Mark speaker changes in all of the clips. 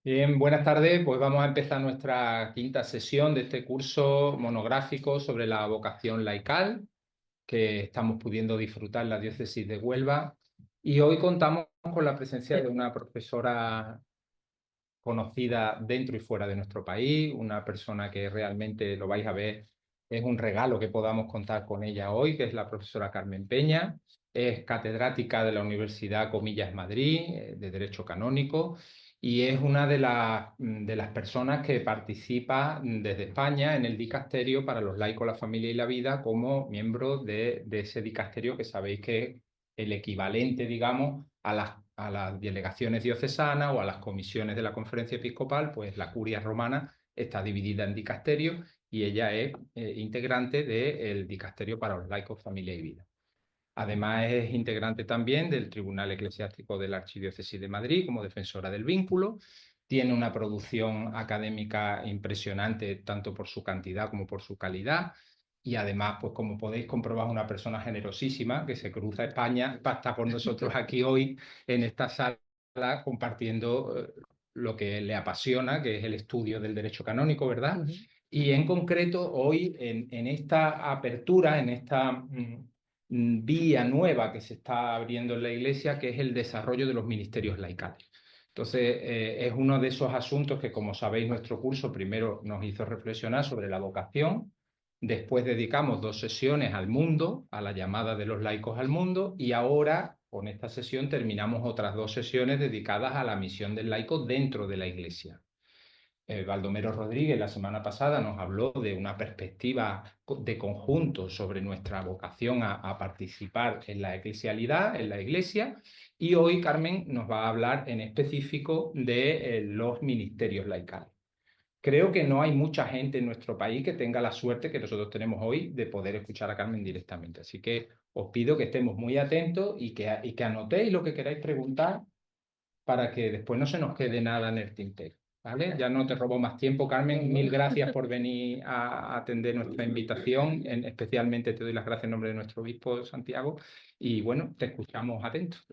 Speaker 1: Bien, buenas tardes. Pues vamos a empezar nuestra quinta sesión de este curso monográfico sobre la vocación laical que estamos pudiendo disfrutar en la diócesis de Huelva. Y hoy contamos con la presencia de una profesora conocida dentro y fuera de nuestro país, una persona que realmente lo vais a ver, es un regalo que podamos contar con ella hoy, que es la profesora Carmen Peña. Es catedrática de la Universidad Comillas Madrid, de Derecho Canónico, y es una de las personas que participa desde España en el dicasterio para los laicos, la familia y la vida como miembro de ese dicasterio que sabéis que es el equivalente, digamos, a las delegaciones diocesanas o a las comisiones de la conferencia episcopal. Pues la curia romana está dividida en dicasterios y ella es integrante del dicasterio para los laicos, familia y vida. Además, es integrante también del Tribunal Eclesiástico de la Archidiócesis de Madrid como defensora del vínculo. Tiene una producción académica impresionante, tanto por su cantidad como por su calidad. Y además, pues como podéis comprobar, es una persona generosísima que se cruza España para estar con nosotros aquí hoy en esta sala compartiendo lo que le apasiona, que es el estudio del derecho canónico, ¿verdad? Y en concreto, hoy en esta apertura, en esta vía nueva que se está abriendo en la Iglesia, que es el desarrollo de los ministerios laicales. Entonces, es uno de esos asuntos que, como sabéis, nuestro curso primero nos hizo reflexionar sobre la vocación. Después dedicamos 2 sesiones al mundo, a la llamada de los laicos al mundo, y ahora con esta sesión terminamos otras 2 sesiones dedicadas a la misión del laico dentro de la Iglesia. Baldomero Rodríguez la semana pasada nos habló de una perspectiva de conjunto sobre nuestra vocación a participar en la eclesialidad, en la Iglesia, y hoy Carmen nos va a hablar en específico de los ministerios laicales. Creo que no hay mucha gente en nuestro país que tenga la suerte que nosotros tenemos hoy de poder escuchar a Carmen directamente. Así que os pido que estemos muy atentos y que anotéis lo que queráis preguntar para que después no se nos quede nada en el tintero. ¿Vale? Ya no te robo más tiempo, Carmen. Mil gracias por venir a atender nuestra invitación. Especialmente te doy las gracias en nombre de nuestro obispo Santiago. Y bueno, te escuchamos atentos.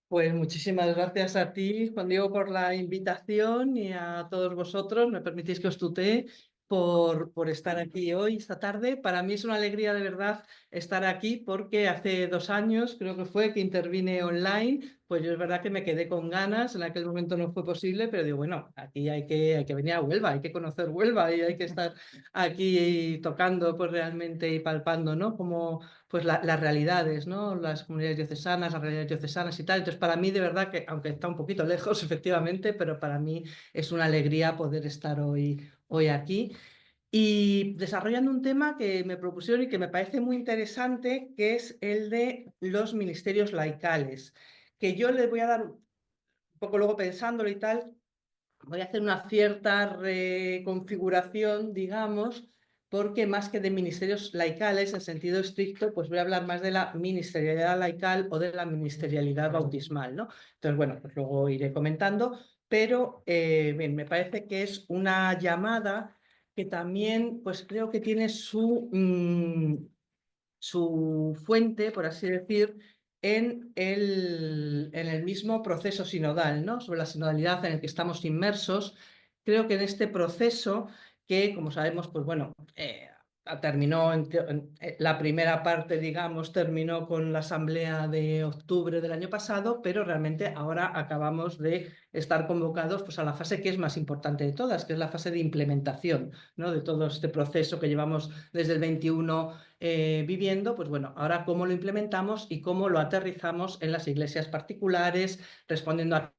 Speaker 2: Pues muchísimas gracias a ti, Juan Diego, por la invitación y a todos vosotros. Me permitís que os tutee por estar aquí hoy, esta tarde. Para mí es una alegría de verdad estar aquí porque hace 2 años, creo que fue, que intervine online. Pues yo es verdad que me quedé con ganas. En aquel momento no fue posible, pero digo, bueno, aquí hay que venir a Huelva, hay que conocer Huelva y hay que estar aquí tocando pues realmente y palpando, ¿no? Como pues las realidades, ¿no? Las comunidades diocesanas, las realidades diocesanas y tal. Entonces, para mí, de verdad que, aunque está un poquito lejos, efectivamente, pero para mí es una alegría poder estar hoy aquí. Y desarrollando un tema que me propusieron y que me parece muy interesante, que es el de los ministerios laicales, que yo les voy a dar un poco luego pensándolo y tal, voy a hacer una cierta reconfiguración, digamos, porque más que de ministerios laicales, en sentido estricto, pues voy a hablar más de la ministerialidad laical o de la ministerialidad bautismal, ¿no? Entonces, bueno, pues luego iré comentando, pero bien, me parece que es una llamada que también, pues creo que tiene su fuente, por así decir, en el mismo proceso sinodal, ¿no? Sobre la sinodalidad en el que estamos inmersos. Creo que en este proceso, que como sabemos, pues bueno, terminó la primera parte, digamos, terminó con la asamblea de octubre del año pasado, pero realmente ahora acabamos de estar convocados pues, a la fase que es más importante de todas, que es la fase de implementación, ¿no? De todo este proceso que llevamos desde el 21 viviendo. Pues bueno, ahora cómo lo implementamos y cómo lo aterrizamos en las iglesias particulares, respondiendo a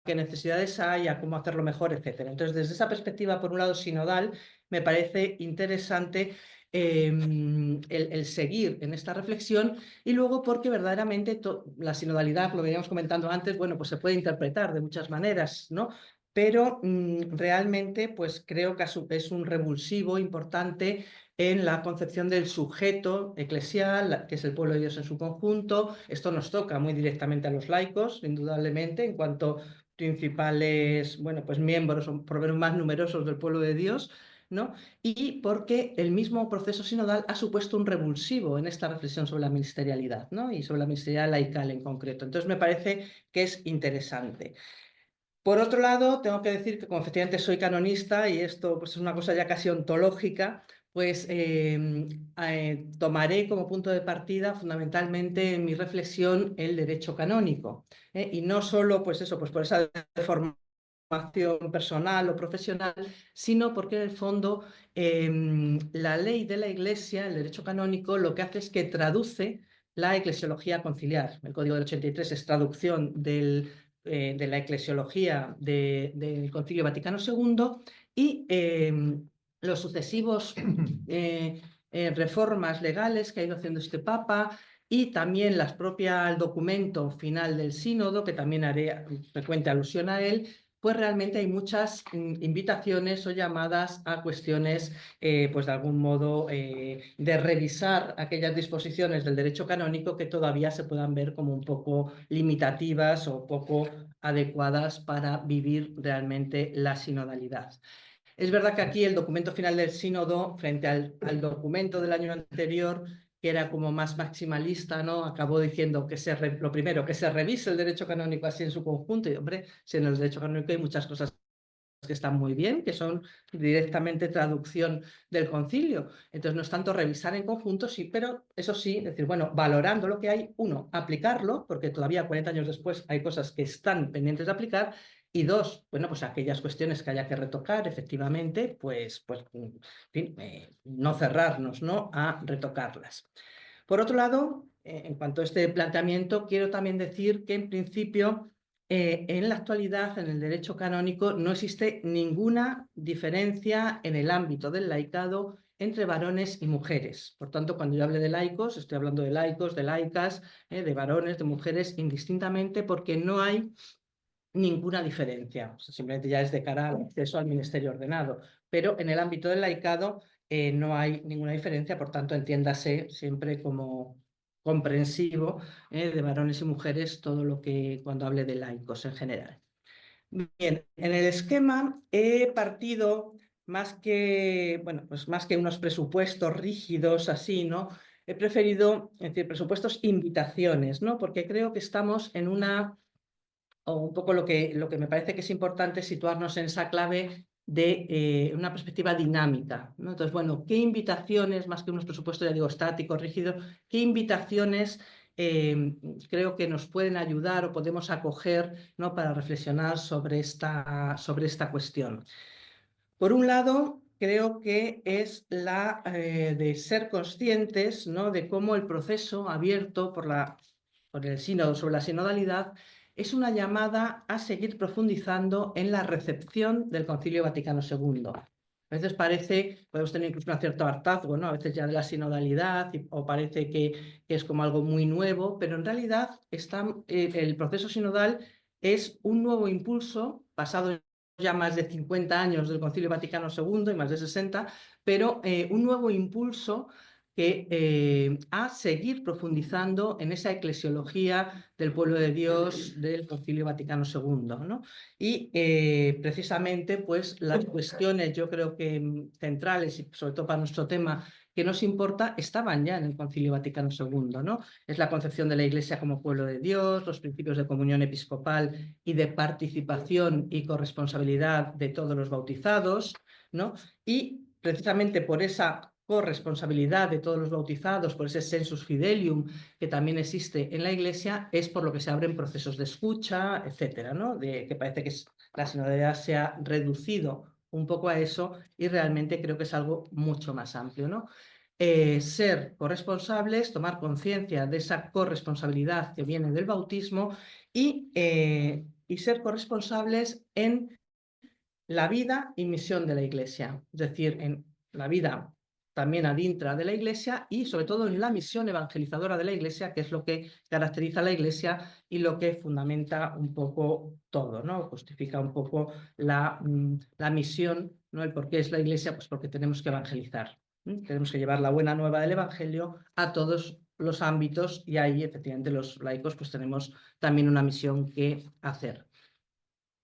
Speaker 2: qué necesidades hay, a cómo hacerlo mejor, etcétera. Entonces, desde esa perspectiva, por un lado, sinodal, me parece interesante el seguir en esta reflexión, y luego porque verdaderamente la sinodalidad, lo veníamos comentando antes, bueno, pues se puede interpretar de muchas maneras, ¿no? Pero realmente pues creo que es un revulsivo importante en la concepción del sujeto eclesial, que es el pueblo de Dios en su conjunto. Esto nos toca muy directamente a los laicos, indudablemente, en cuanto principales, bueno, pues miembros, o por lo menos más numerosos del pueblo de Dios, ¿no? Y porque el mismo proceso sinodal ha supuesto un revulsivo en esta reflexión sobre la ministerialidad, ¿no? Y sobre la ministerialidad laical en concreto. Entonces me parece que es interesante. Por otro lado, tengo que decir que como efectivamente soy canonista y esto pues, es una cosa ya casi ontológica, pues tomaré como punto de partida fundamentalmente en mi reflexión el derecho canónico. Y no solo pues eso, pues por esa formación personal o profesional, sino porque en el fondo la ley de la Iglesia, el derecho canónico, lo que hace es que traduce la eclesiología conciliar. El Código del 83 es traducción de la eclesiología del Concilio Vaticano II y los sucesivos reformas legales que ha ido haciendo este Papa y también el documento final del sínodo, que también haré frecuente alusión a él, pues realmente hay muchas invitaciones o llamadas a cuestiones, pues de algún modo, de revisar aquellas disposiciones del derecho canónico que todavía se puedan ver como un poco limitativas o poco adecuadas para vivir realmente la sinodalidad. Es verdad que aquí el documento final del sínodo, frente al documento del año anterior, que era como más maximalista, ¿no? Acabó diciendo que lo primero, que se revise el derecho canónico así en su conjunto. Y, hombre, si en el derecho canónico hay muchas cosas que están muy bien, que son directamente traducción del concilio. Entonces no es tanto revisar en conjunto, sí, pero eso sí, decir, bueno, valorando lo que hay, uno, aplicarlo, porque todavía 40 años después hay cosas que están pendientes de aplicar, y dos, bueno, pues aquellas cuestiones que haya que retocar, efectivamente, pues en fin, no cerrarnos, ¿no?, a retocarlas. Por otro lado, en cuanto a este planteamiento, quiero también decir que en principio en la actualidad, en el derecho canónico, no existe ninguna diferencia en el ámbito del laicado entre varones y mujeres. Por tanto, cuando yo hable de laicos, estoy hablando de laicos, de laicas, de varones, de mujeres, indistintamente, porque no hay ninguna diferencia. O sea, simplemente ya es de cara al acceso al ministerio ordenado. Pero en el ámbito del laicado no hay ninguna diferencia, por tanto, entiéndase siempre como comprensivo de varones y mujeres todo lo que cuando hable de laicos en general. Bien, en el esquema he partido más que, bueno, pues más que unos presupuestos rígidos así, ¿no? He preferido, es decir, presupuestos invitaciones, ¿no? Porque creo que estamos en o un poco lo que me parece que es importante situarnos en esa clave de una perspectiva dinámica, ¿no? Entonces, bueno, ¿qué invitaciones, más que unos presupuestos, ya digo, estáticos, rígidos, qué invitaciones creo que nos pueden ayudar o podemos acoger, ¿no?, para reflexionar sobre esta cuestión? Por un lado, creo que es la de ser conscientes, ¿no?, de cómo el proceso abierto por el sínodo sobre la sinodalidad es una llamada a seguir profundizando en la recepción del Concilio Vaticano II. A veces podemos tener incluso un cierto hartazgo, ¿no?, a veces ya de la sinodalidad, o parece que es como algo muy nuevo, pero en realidad el proceso sinodal es un nuevo impulso basado ya más de 50 años del Concilio Vaticano II y más de 60, pero un nuevo impulso a seguir profundizando en esa eclesiología del pueblo de Dios del Concilio Vaticano II, ¿no? Y precisamente, pues las cuestiones, yo creo que centrales, y sobre todo para nuestro tema, que nos importa, estaban ya en el Concilio Vaticano II, ¿no? Es la concepción de la Iglesia como pueblo de Dios, los principios de comunión episcopal y de participación y corresponsabilidad de todos los bautizados, ¿no? Y precisamente por esa corresponsabilidad de todos los bautizados, por ese sensus fidelium que también existe en la Iglesia, es por lo que se abren procesos de escucha, etcétera, ¿no? Que parece que la sinodalidad se ha reducido un poco a eso y realmente creo que es algo mucho más amplio, ¿no? Ser corresponsables, tomar conciencia de esa corresponsabilidad que viene del bautismo y ser corresponsables en la vida y misión de la Iglesia, es decir, en la vida también adintra de la Iglesia y sobre todo en la misión evangelizadora de la Iglesia, que es lo que caracteriza a la Iglesia y lo que fundamenta un poco todo, ¿no? Justifica un poco la misión, ¿no? El por qué es la Iglesia, pues porque tenemos que evangelizar. Tenemos que llevar la buena nueva del Evangelio a todos los ámbitos y ahí efectivamente los laicos pues tenemos también una misión que hacer.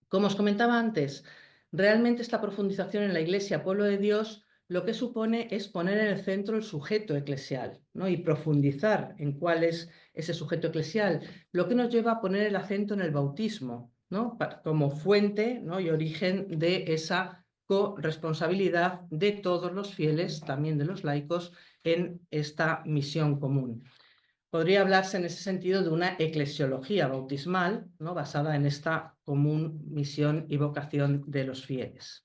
Speaker 2: Como os comentaba antes, realmente esta profundización en la Iglesia, pueblo de Dios, lo que supone es poner en el centro el sujeto eclesial, ¿no? Y profundizar en cuál es ese sujeto eclesial, lo que nos lleva a poner el acento en el bautismo. ¿no? Como fuente, ¿no? y origen de esa corresponsabilidad de todos los fieles, también de los laicos, en esta misión común. Podría hablarse en ese sentido de una eclesiología bautismal, ¿no? basada en esta común misión y vocación de los fieles.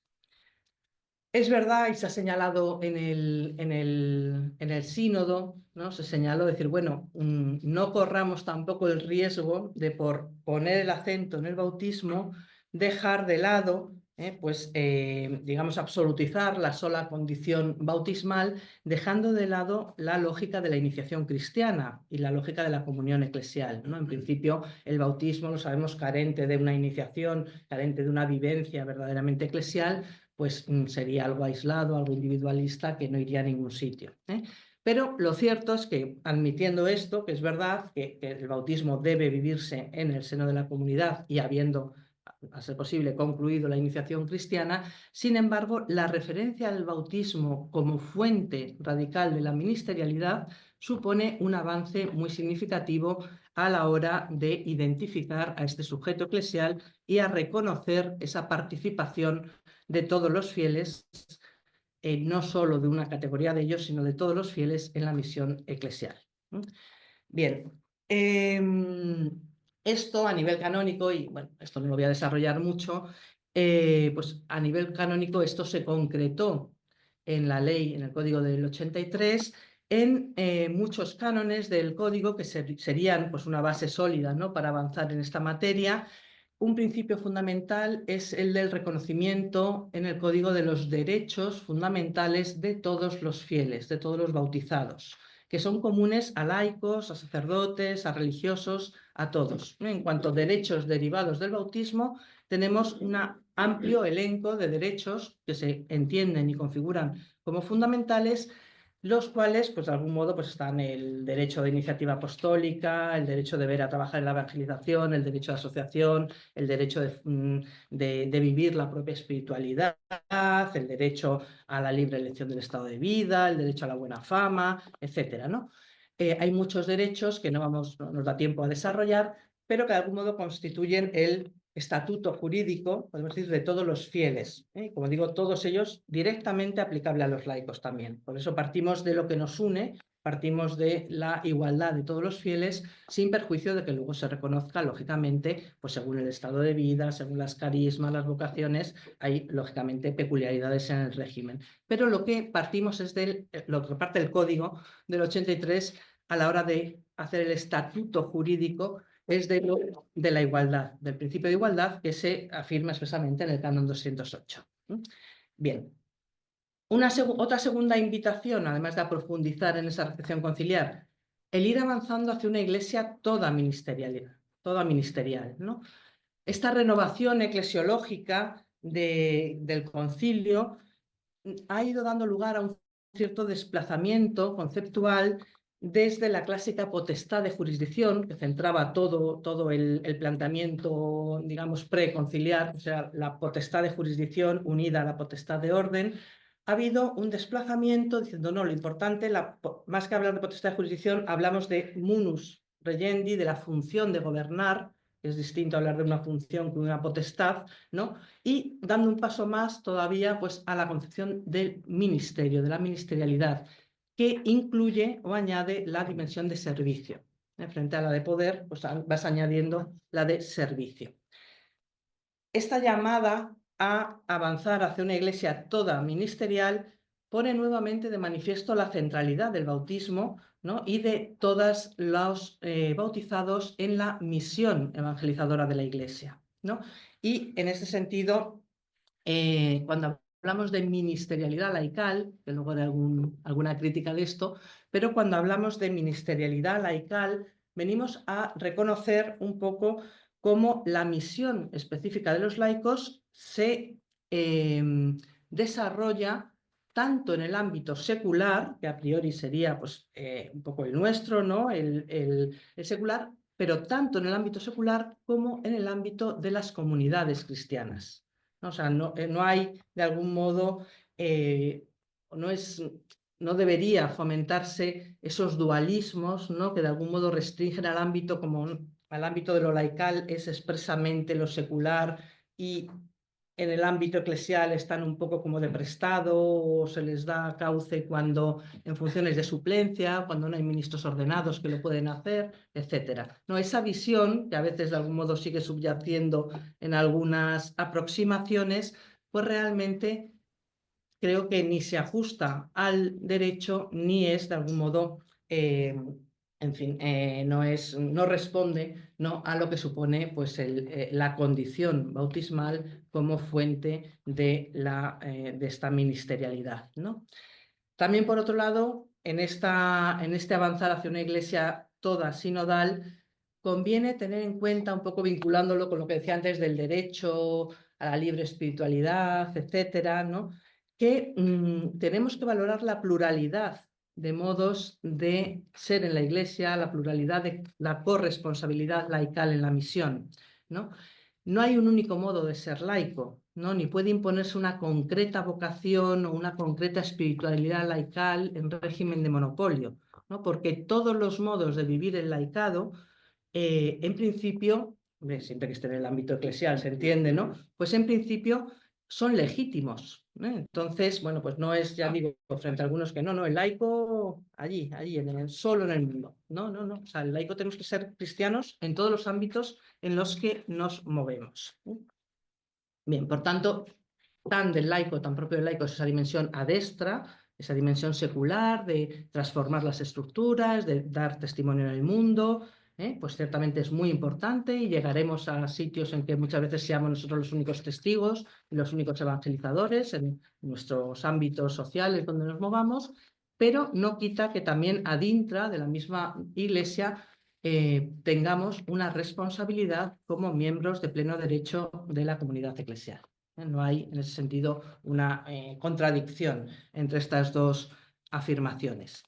Speaker 2: Es verdad, y se ha señalado en el sínodo, ¿no? Se señaló decir, bueno, no corramos tampoco el riesgo de, por poner el acento en el bautismo, dejar de lado, digamos, absolutizar la sola condición bautismal, dejando de lado la lógica de la iniciación cristiana y la lógica de la comunión eclesial, ¿no? En principio, el bautismo, lo sabemos, carente de una iniciación, carente de una vivencia verdaderamente eclesial, pues sería algo aislado, algo individualista que no iría a ningún sitio. Pero lo cierto es que, admitiendo esto, que es verdad que el bautismo debe vivirse en el seno de la comunidad y habiendo, a ser posible, concluido la iniciación cristiana, sin embargo, la referencia al bautismo como fuente radical de la ministerialidad supone un avance muy significativo a la hora de identificar a este sujeto eclesial y a reconocer esa participación de todos los fieles, no solo de una categoría de ellos, sino de todos los fieles en la misión eclesial. Bien, esto a nivel canónico, y bueno, esto no lo voy a desarrollar mucho, pues a nivel canónico esto se concretó en la ley, en el Código del 83, en muchos cánones del Código que serían pues, una base sólida, ¿no? para avanzar en esta materia. Un principio fundamental es el del reconocimiento en el Código de los derechos fundamentales de todos los fieles, de todos los bautizados, que son comunes a laicos, a sacerdotes, a religiosos, a todos. En cuanto a derechos derivados del bautismo, tenemos un amplio elenco de derechos que se entienden y configuran como fundamentales, los cuales, pues de algún modo, pues están el derecho de iniciativa apostólica, el derecho de ver a trabajar en la evangelización, el derecho de asociación, el derecho de vivir la propia espiritualidad, el derecho a la libre elección del estado de vida, el derecho a la buena fama, etcétera, ¿no? Hay muchos derechos que no nos da tiempo a desarrollar, pero que de algún modo constituyen el estatuto jurídico, podemos decir, de todos los fieles. Como digo, todos ellos directamente aplicable a los laicos también. Por eso partimos de lo que nos une, partimos de la igualdad de todos los fieles, sin perjuicio de que luego se reconozca, lógicamente, pues según el estado de vida, según las carismas, las vocaciones, hay, lógicamente, peculiaridades en el régimen. Pero lo que partimos es lo que parte del Código del 83 a la hora de hacer el estatuto jurídico es de la igualdad, del principio de igualdad que se afirma expresamente en el Canon 208. Bien. Otra segunda invitación, además de profundizar en esa recepción conciliar, el ir avanzando hacia una iglesia toda ministerial, ¿no? Esta renovación eclesiológica del concilio ha ido dando lugar a un cierto desplazamiento conceptual desde la clásica potestad de jurisdicción, que centraba todo el planteamiento, digamos, preconciliar, o sea, la potestad de jurisdicción unida a la potestad de orden. Ha habido un desplazamiento diciendo, no, lo importante, más que hablar de potestad de jurisdicción, hablamos de munus regendi, de la función de gobernar, que es distinto hablar de una función que una potestad, ¿no? Y dando un paso más todavía pues, a la concepción del ministerio, de la ministerialidad, que incluye o añade la dimensión de servicio. Frente a la de poder, pues vas añadiendo la de servicio. Esta llamada a avanzar hacia una iglesia toda ministerial pone nuevamente de manifiesto la centralidad del bautismo, ¿no? y de todos los bautizados en la misión evangelizadora de la iglesia, ¿no? Y en ese sentido, cuando hablamos de ministerialidad laical, que luego de alguna crítica de esto, pero cuando hablamos de ministerialidad laical, venimos a reconocer un poco cómo la misión específica de los laicos se desarrolla tanto en el ámbito secular, que a priori sería pues, un poco el nuestro, ¿no? el secular, pero tanto en el ámbito secular como en el ámbito de las comunidades cristianas. O sea, no hay de algún modo, no debería fomentarse esos dualismos, ¿no? que de algún modo restringen al ámbito como al ámbito de lo laical es expresamente lo secular y en el ámbito eclesial están un poco como de prestado o se les da cauce cuando en funciones de suplencia, cuando no hay ministros ordenados que lo pueden hacer, etcétera. No, esa visión, que a veces de algún modo sigue subyaciendo en algunas aproximaciones, pues realmente creo que ni se ajusta al derecho ni es de algún modo, en fin, no responde, ¿no?, a lo que supone pues, la condición bautismal como fuente de esta ministerialidad, ¿no? También, por otro lado, en este avanzar hacia una iglesia toda sinodal, conviene tener en cuenta, un poco vinculándolo con lo que decía antes del derecho a la libre espiritualidad, etcétera, ¿no?, que tenemos que valorar la pluralidad de modos de ser en la iglesia, la pluralidad de la corresponsabilidad laical en la misión, ¿no? No hay un único modo de ser laico, ¿no?, ni puede imponerse una concreta vocación o una concreta espiritualidad laical en régimen de monopolio, ¿no?, porque todos los modos de vivir el laicado, en principio, siempre que esté en el ámbito eclesial se entiende, ¿no?, pues en principio son legítimos, ¿eh? Entonces, bueno, pues no es, ya digo, frente a algunos que no, el laico allí, solo en el mundo. No, o sea, el laico tenemos que ser cristianos en todos los ámbitos en los que nos movemos. Bien, por tanto, tan propio del laico es esa dimensión adestra, esa dimensión secular de transformar las estructuras, de dar testimonio en el mundo, pues ciertamente es muy importante y llegaremos a sitios en que muchas veces seamos nosotros los únicos testigos y los únicos evangelizadores en nuestros ámbitos sociales donde nos movamos, pero no quita que también adintra de la misma Iglesia tengamos una responsabilidad como miembros de pleno derecho de la comunidad eclesial. No hay en ese sentido una contradicción entre estas dos afirmaciones.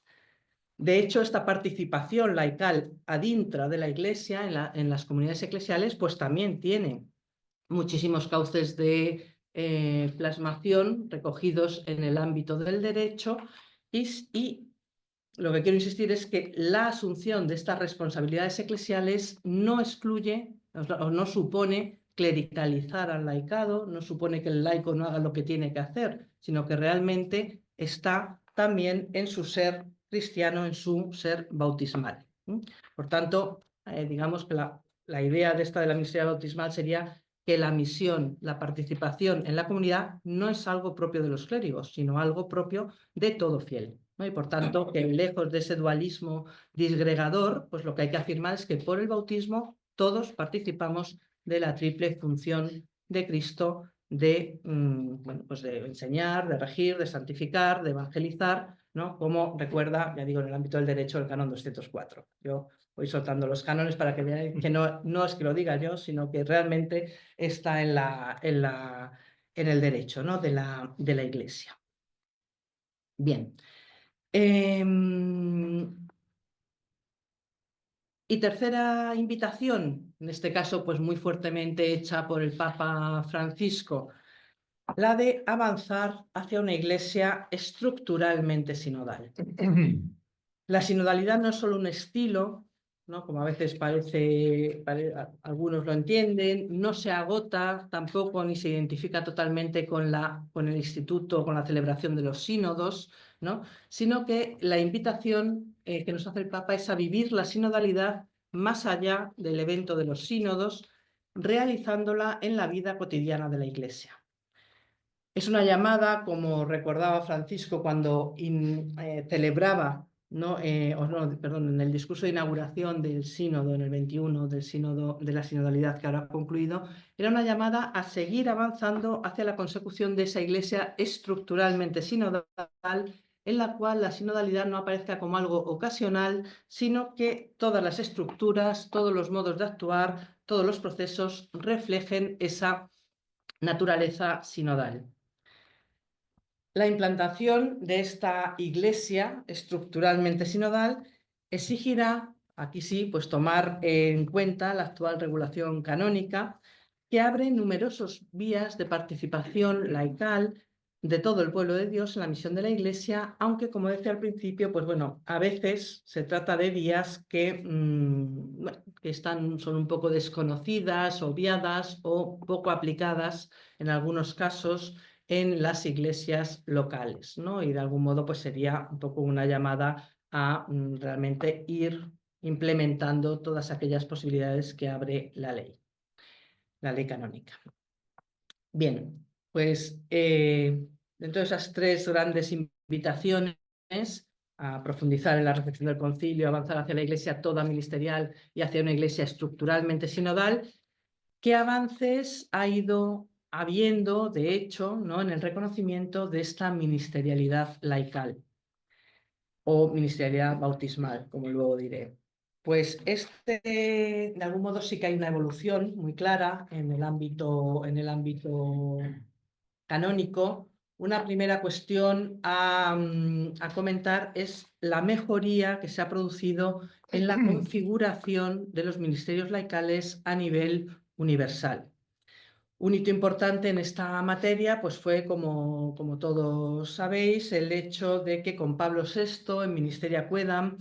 Speaker 2: De hecho, esta participación laical adintra de la Iglesia en las comunidades eclesiales, pues también tiene muchísimos cauces de plasmación recogidos en el ámbito del derecho y lo que quiero insistir es que la asunción de estas responsabilidades eclesiales no excluye o no supone clericalizar al laicado, no supone que el laico no haga lo que tiene que hacer, sino que realmente está también en su ser cristiano, en su ser bautismal. Por tanto, digamos que la idea de esta de la ministeria bautismal sería que la misión, la participación en la comunidad no es algo propio de los clérigos, sino algo propio de todo fiel, ¿no? Y por tanto, que lejos de ese dualismo disgregador, pues lo que hay que afirmar es que por el bautismo todos participamos de la triple función de Cristo de, pues de enseñar, de regir, de santificar, de evangelizar, ¿no?, como recuerda, ya digo, en el ámbito del derecho, el canon 204. Yo voy soltando los cánones para que vean que no es que lo diga yo, sino que realmente está en el derecho, ¿no?, de la Iglesia. Bien. Y tercera invitación, en este caso pues muy fuertemente hecha por el Papa Francisco, la de avanzar hacia una iglesia estructuralmente sinodal. La sinodalidad no es solo un estilo, ¿no?, como a veces algunos lo entienden, no se agota tampoco ni se identifica totalmente con el instituto, con la celebración de los sínodos, ¿no?, sino que la invitación que nos hace el Papa es a vivir la sinodalidad más allá del evento de los sínodos, realizándola en la vida cotidiana de la Iglesia. Es una llamada, como recordaba Francisco cuando celebraba, en el discurso de inauguración del sínodo en el 21, del sínodo de la sinodalidad que ahora ha concluido, era una llamada a seguir avanzando hacia la consecución de esa iglesia estructuralmente sinodal, en la cual la sinodalidad no aparezca como algo ocasional, sino que todas las estructuras, todos los modos de actuar, todos los procesos reflejen esa naturaleza sinodal. La implantación de esta iglesia estructuralmente sinodal exigirá, aquí sí, pues tomar en cuenta la actual regulación canónica, que abre numerosos vías de participación laical, de todo el pueblo de Dios en la misión de la Iglesia, aunque, como decía al principio, pues bueno, a veces se trata de vías que, bueno, que son un poco desconocidas, obviadas o poco aplicadas en algunos casos en las iglesias locales, ¿no? Y de algún modo pues sería un poco una llamada a realmente ir implementando todas aquellas posibilidades que abre la ley canónica. Bien, pues dentro de esas tres grandes invitaciones a profundizar en la reflexión del concilio, avanzar hacia la iglesia toda ministerial y hacia una iglesia estructuralmente sinodal, ¿qué avances ha ido habiendo, de hecho, ¿no?, en el reconocimiento de esta ministerialidad laical o ministerialidad bautismal, como luego diré? Pues de algún modo sí que hay una evolución muy clara en el ámbito canónico. Una primera cuestión a comentar es la mejoría que se ha producido en la configuración de los ministerios laicales a nivel universal. Un hito importante en esta materia pues fue, como todos sabéis, el hecho de que con Pablo VI, en Ministeria Quaedam,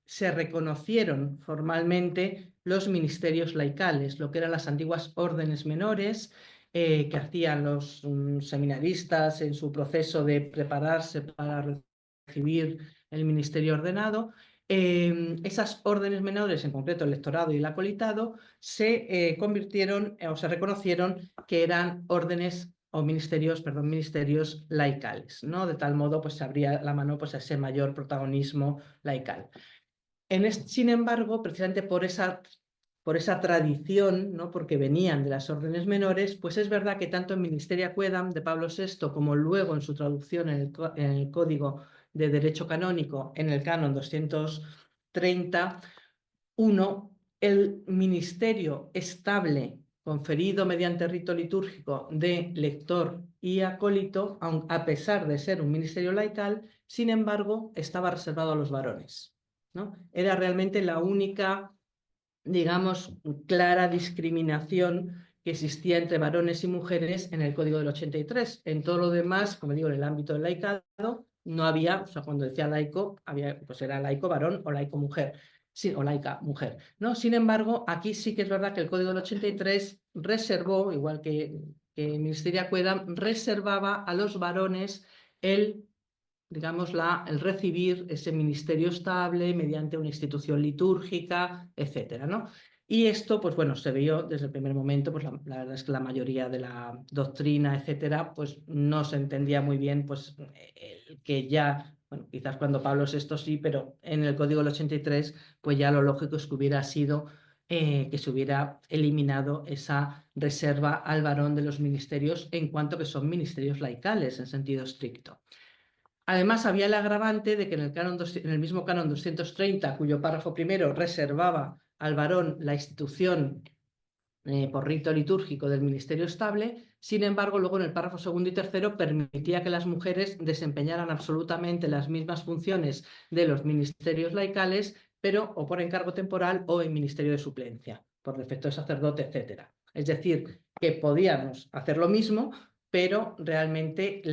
Speaker 2: se reconocieron formalmente los ministerios laicales, lo que eran las antiguas órdenes menores que hacían los seminaristas en su proceso de prepararse para recibir el ministerio ordenado. Esas órdenes menores, en concreto el lectorado y el acolitado, se convirtieron o se reconocieron que eran órdenes o ministerios laicales, ¿no? De tal modo pues se abría la mano pues a ese mayor protagonismo laical. Sin embargo, precisamente por esa tradición, ¿no?, porque venían de las órdenes menores, pues es verdad que tanto en Ministeria Quaedam de Pablo VI como luego en su traducción en el Código de Derecho Canónico, en el Canon 231, el ministerio estable conferido mediante rito litúrgico de lector y acólito, a pesar de ser un ministerio laical, sin embargo, estaba reservado a los varones, ¿no? Era realmente la única, digamos, clara discriminación que existía entre varones y mujeres en el Código del 83. En todo lo demás, como digo, en el ámbito del laicado, no había, o sea, cuando decía laico, pues era laico varón o laico mujer. Sí, o laica mujer, ¿no? Sin embargo, aquí sí que es verdad que el Código del 83 reservó, igual que Ministeria Quaedam, reservaba a los varones digamos, el recibir ese ministerio estable mediante una institución litúrgica, etcétera, ¿no? Y esto, pues bueno, se vio desde el primer momento, pues la verdad es que la mayoría de la doctrina, etcétera, pues no se entendía muy bien, pues que ya, bueno, quizás cuando Pablo VI sí, pero en el Código del 83, pues ya lo lógico es que hubiera sido que se hubiera eliminado esa reserva al varón de los ministerios en cuanto que son ministerios laicales en sentido estricto. Además, había el agravante de que en el mismo canon 230, cuyo párrafo primero reservaba al varón la institución por rito litúrgico del ministerio estable, sin embargo, luego en el párrafo segundo y tercero permitía que las mujeres desempeñaran absolutamente las mismas funciones de los ministerios laicales, pero o por encargo temporal o en ministerio de suplencia, por defecto de sacerdote, etcétera. Es decir, que podíamos hacer lo mismo, pero realmente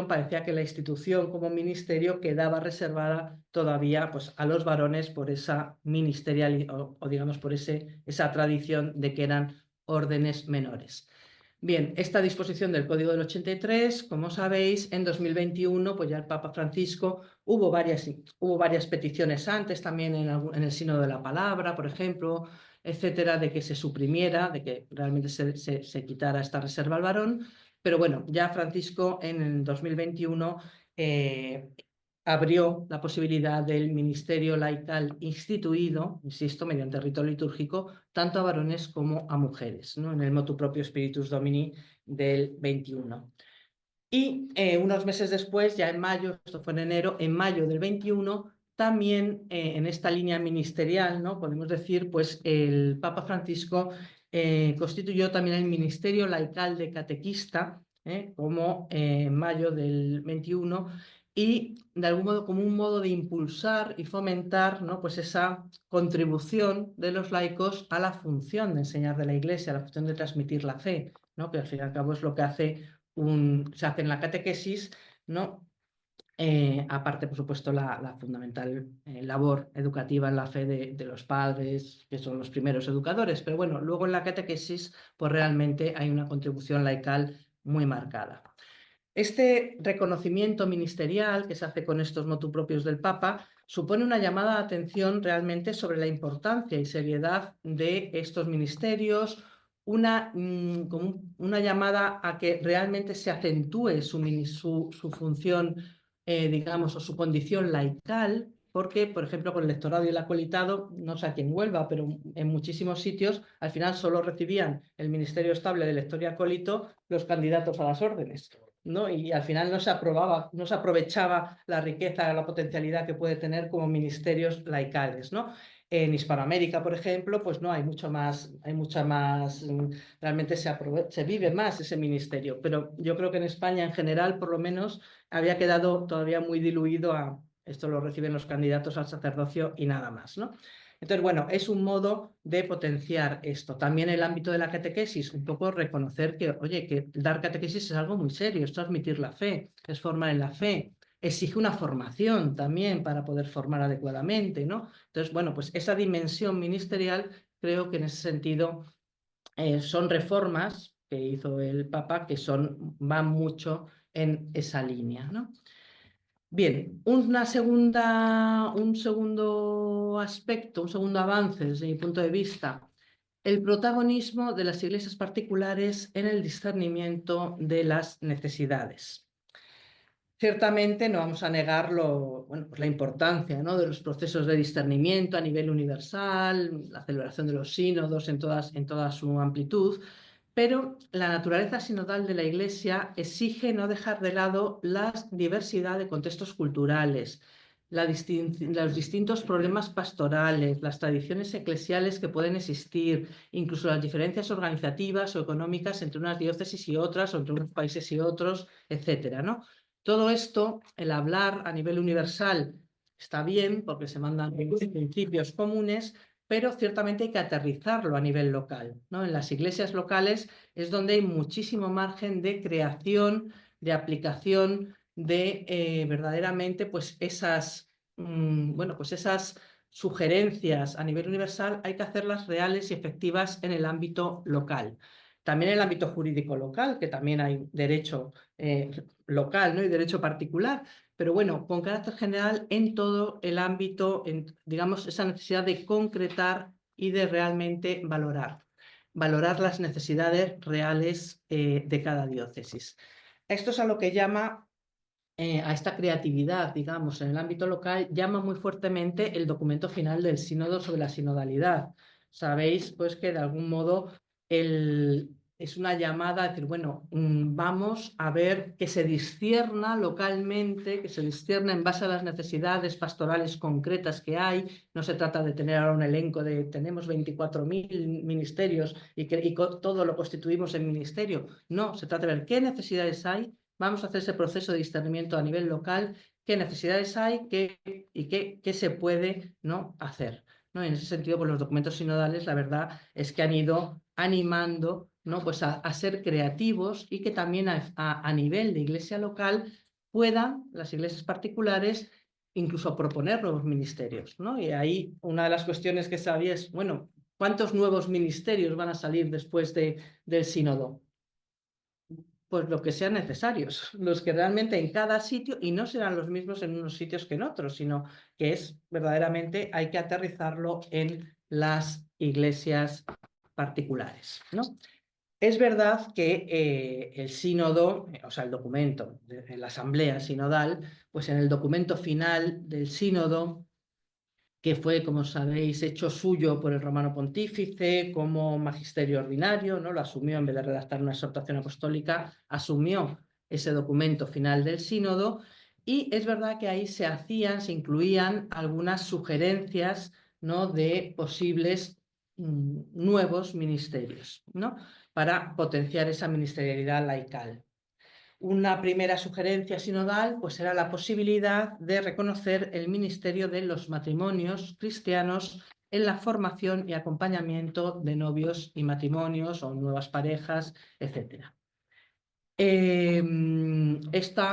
Speaker 2: parecía que la institución como ministerio quedaba reservada todavía pues, a los varones por esa ministerial o digamos por esa tradición de que eran órdenes menores. Bien, esta disposición del Código del 83, como sabéis, en 2021 pues ya el Papa Francisco hubo varias peticiones antes, también en el Sínodo de la Palabra, por ejemplo, etcétera, de que se suprimiera, de que realmente se quitara esta reserva al varón. Pero bueno, ya Francisco en el 2021 abrió la posibilidad del ministerio laical instituido, insisto, mediante rito litúrgico, tanto a varones como a mujeres, ¿no?, en el motu proprio Spiritus Domini del 21. Y unos meses después, ya en mayo, esto fue en enero, en mayo del 21, también en esta línea ministerial, ¿no?, podemos decir, pues el Papa Francisco constituyó también el Ministerio Laical de Catequista, como en mayo del 21, y de algún modo como un modo de impulsar y fomentar, ¿no?, pues esa contribución de los laicos a la función de enseñar de la Iglesia, a la función de transmitir la fe, ¿no?, que al fin y al cabo es lo que hace se hace en la catequesis, ¿no? Aparte, por supuesto, la fundamental labor educativa en la fe de los padres, que son los primeros educadores, pero bueno, luego en la catequesis, pues realmente hay una contribución laical muy marcada. Este reconocimiento ministerial que se hace con estos motu propios del Papa supone una llamada de atención realmente sobre la importancia y seriedad de estos ministerios, como una llamada a que realmente se acentúe su función, digamos, o su condición laical, porque, por ejemplo, con el lectorado y el acolitado, no sé aquí en Huelva, pero en muchísimos sitios, al final solo recibían el ministerio estable de lector y acólito los candidatos a las órdenes, ¿no? Y al final no se aprovechaba la riqueza, la potencialidad que puede tener como ministerios laicales, ¿no? En Hispanoamérica, por ejemplo, pues no, hay mucha más, realmente se vive más ese ministerio, pero yo creo que en España en general, por lo menos, había quedado todavía muy diluido a esto lo reciben los candidatos al sacerdocio y nada más, ¿no? Entonces, bueno, es un modo de potenciar esto. También el ámbito de la catequesis, un poco reconocer que, oye, que dar catequesis es algo muy serio, es transmitir la fe, es formar en la fe, exige una formación también para poder formar adecuadamente, ¿no? Entonces, bueno, pues esa dimensión ministerial, creo que en ese sentido son reformas que hizo el Papa que van mucho en esa línea, ¿no? Bien, un segundo aspecto, un segundo avance desde mi punto de vista, el protagonismo de las iglesias particulares en el discernimiento de las necesidades. Ciertamente no vamos a negar pues la importancia, ¿no?, de los procesos de discernimiento a nivel universal, la celebración de los sínodos en toda su amplitud, pero la naturaleza sinodal de la Iglesia exige no dejar de lado la diversidad de contextos culturales, los distintos problemas pastorales, las tradiciones eclesiales que pueden existir, incluso las diferencias organizativas o económicas entre unas diócesis y otras, o entre unos países y otros, etcétera, ¿no? Todo esto, el hablar a nivel universal está bien porque se mandan principios comunes, pero ciertamente hay que aterrizarlo a nivel local, ¿no? En las iglesias locales es donde hay muchísimo margen de creación, de aplicación de verdaderamente pues esas sugerencias a nivel universal hay que hacerlas reales y efectivas en el ámbito local. También en el ámbito jurídico local, que también hay derecho local, ¿no?, y derecho particular, pero bueno, con carácter general en todo el ámbito, digamos, esa necesidad de concretar y de realmente valorar las necesidades reales de cada diócesis. Esto es a lo que llama, a esta creatividad, digamos, en el ámbito local, llama muy fuertemente el documento final del sínodo sobre la sinodalidad. Sabéis, pues, que de algún modo es una llamada a decir, bueno, vamos a ver que se discierna localmente, que se discierna en base a las necesidades pastorales concretas que hay. No se trata de tener ahora un elenco de tenemos 24.000 ministerios y todo lo constituimos en ministerio. No, se trata de ver qué necesidades hay. Vamos a hacer ese proceso de discernimiento a nivel local, qué necesidades hay y qué se puede, ¿no?, hacer, ¿no? En ese sentido, pues los documentos sinodales, la verdad es que han ido animando, ¿no?, pues a ser creativos y que también a nivel de iglesia local puedan las iglesias particulares incluso proponer nuevos ministerios, ¿no? Y ahí una de las cuestiones que sabía es, bueno, ¿cuántos nuevos ministerios van a salir después del sínodo? Pues lo que sean necesarios, los que realmente en cada sitio, y no serán los mismos en unos sitios que en otros, sino que es verdaderamente hay que aterrizarlo en las iglesias particulares, ¿no? Es verdad que el sínodo, o sea, el documento de la asamblea sinodal, pues en el documento final del sínodo, que fue, como sabéis, hecho suyo por el romano pontífice como magisterio ordinario, ¿no? Lo asumió en vez de redactar una exhortación apostólica, asumió ese documento final del sínodo, y es verdad que ahí se incluían algunas sugerencias, ¿no?, de posibles nuevos ministerios, ¿no?, para potenciar esa ministerialidad laical. Una primera sugerencia sinodal pues era la posibilidad de reconocer el ministerio de los matrimonios cristianos en la formación y acompañamiento de novios y matrimonios o nuevas parejas, etc. Esta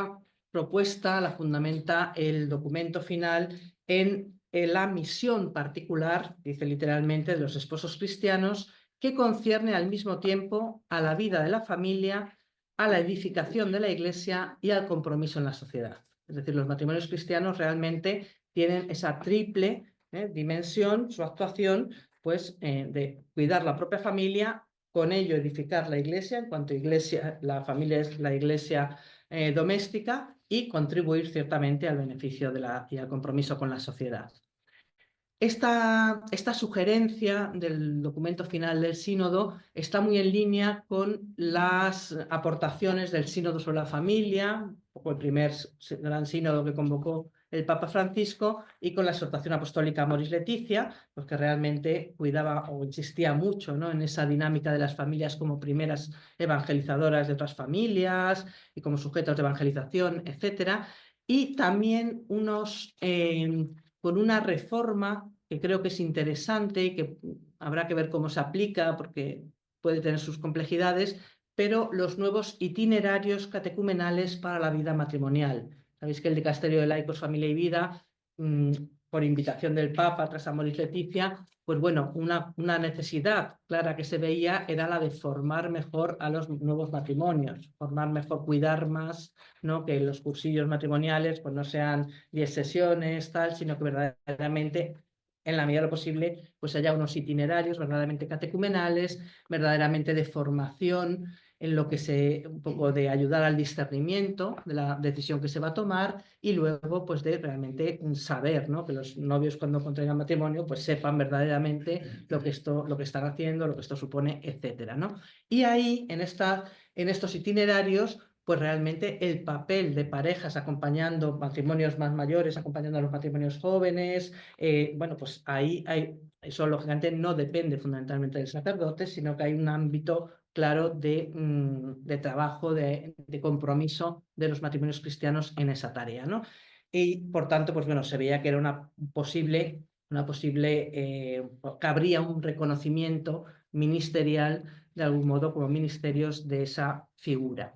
Speaker 2: propuesta la fundamenta el documento final en la misión particular, dice literalmente, de los esposos cristianos, que concierne al mismo tiempo a la vida de la familia, a la edificación de la Iglesia y al compromiso en la sociedad. Es decir, los matrimonios cristianos realmente tienen esa triple dimensión, su actuación, pues de cuidar la propia familia, con ello edificar la Iglesia, en cuanto a Iglesia, la familia es la Iglesia doméstica, y contribuir ciertamente al beneficio y al compromiso con la sociedad. Esta sugerencia del documento final del sínodo está muy en línea con las aportaciones del sínodo sobre la familia, un poco el primer gran sínodo que convocó el Papa Francisco, y con la exhortación apostólica Amoris Laetitia, pues que realmente cuidaba o insistía mucho, ¿no?, en esa dinámica de las familias como primeras evangelizadoras de otras familias y como sujetos de evangelización, etcétera. Y también con una reforma que creo que es interesante y que habrá que ver cómo se aplica, porque puede tener sus complejidades, pero los nuevos itinerarios catecumenales para la vida matrimonial. Sabéis que el Dicasterio de Laicos, Familia y Vida, por invitación del Papa tras Amoris Laetitia, pues bueno, una necesidad clara que se veía era la de formar mejor a los nuevos matrimonios, formar mejor, cuidar más, ¿no?, que los cursillos matrimoniales pues no sean 10 sesiones, tal, sino que verdaderamente, en la medida de lo posible, pues haya unos itinerarios verdaderamente catecumenales, verdaderamente de formación, en lo que un poco de ayudar al discernimiento de la decisión que se va a tomar, y luego pues de realmente saber, ¿no?, que los novios cuando contraigan matrimonio pues sepan verdaderamente lo que están haciendo, lo que esto supone, etcétera, ¿no? Y ahí, en estos itinerarios, pues realmente el papel de parejas acompañando matrimonios más mayores, acompañando a los matrimonios jóvenes, bueno, pues ahí eso lógicamente no depende fundamentalmente del sacerdote, sino que hay un ámbito claro de trabajo, de compromiso de los matrimonios cristianos en esa tarea, ¿no? Y por tanto, pues bueno, se veía que era que habría un reconocimiento ministerial de algún modo como ministerios de esa figura.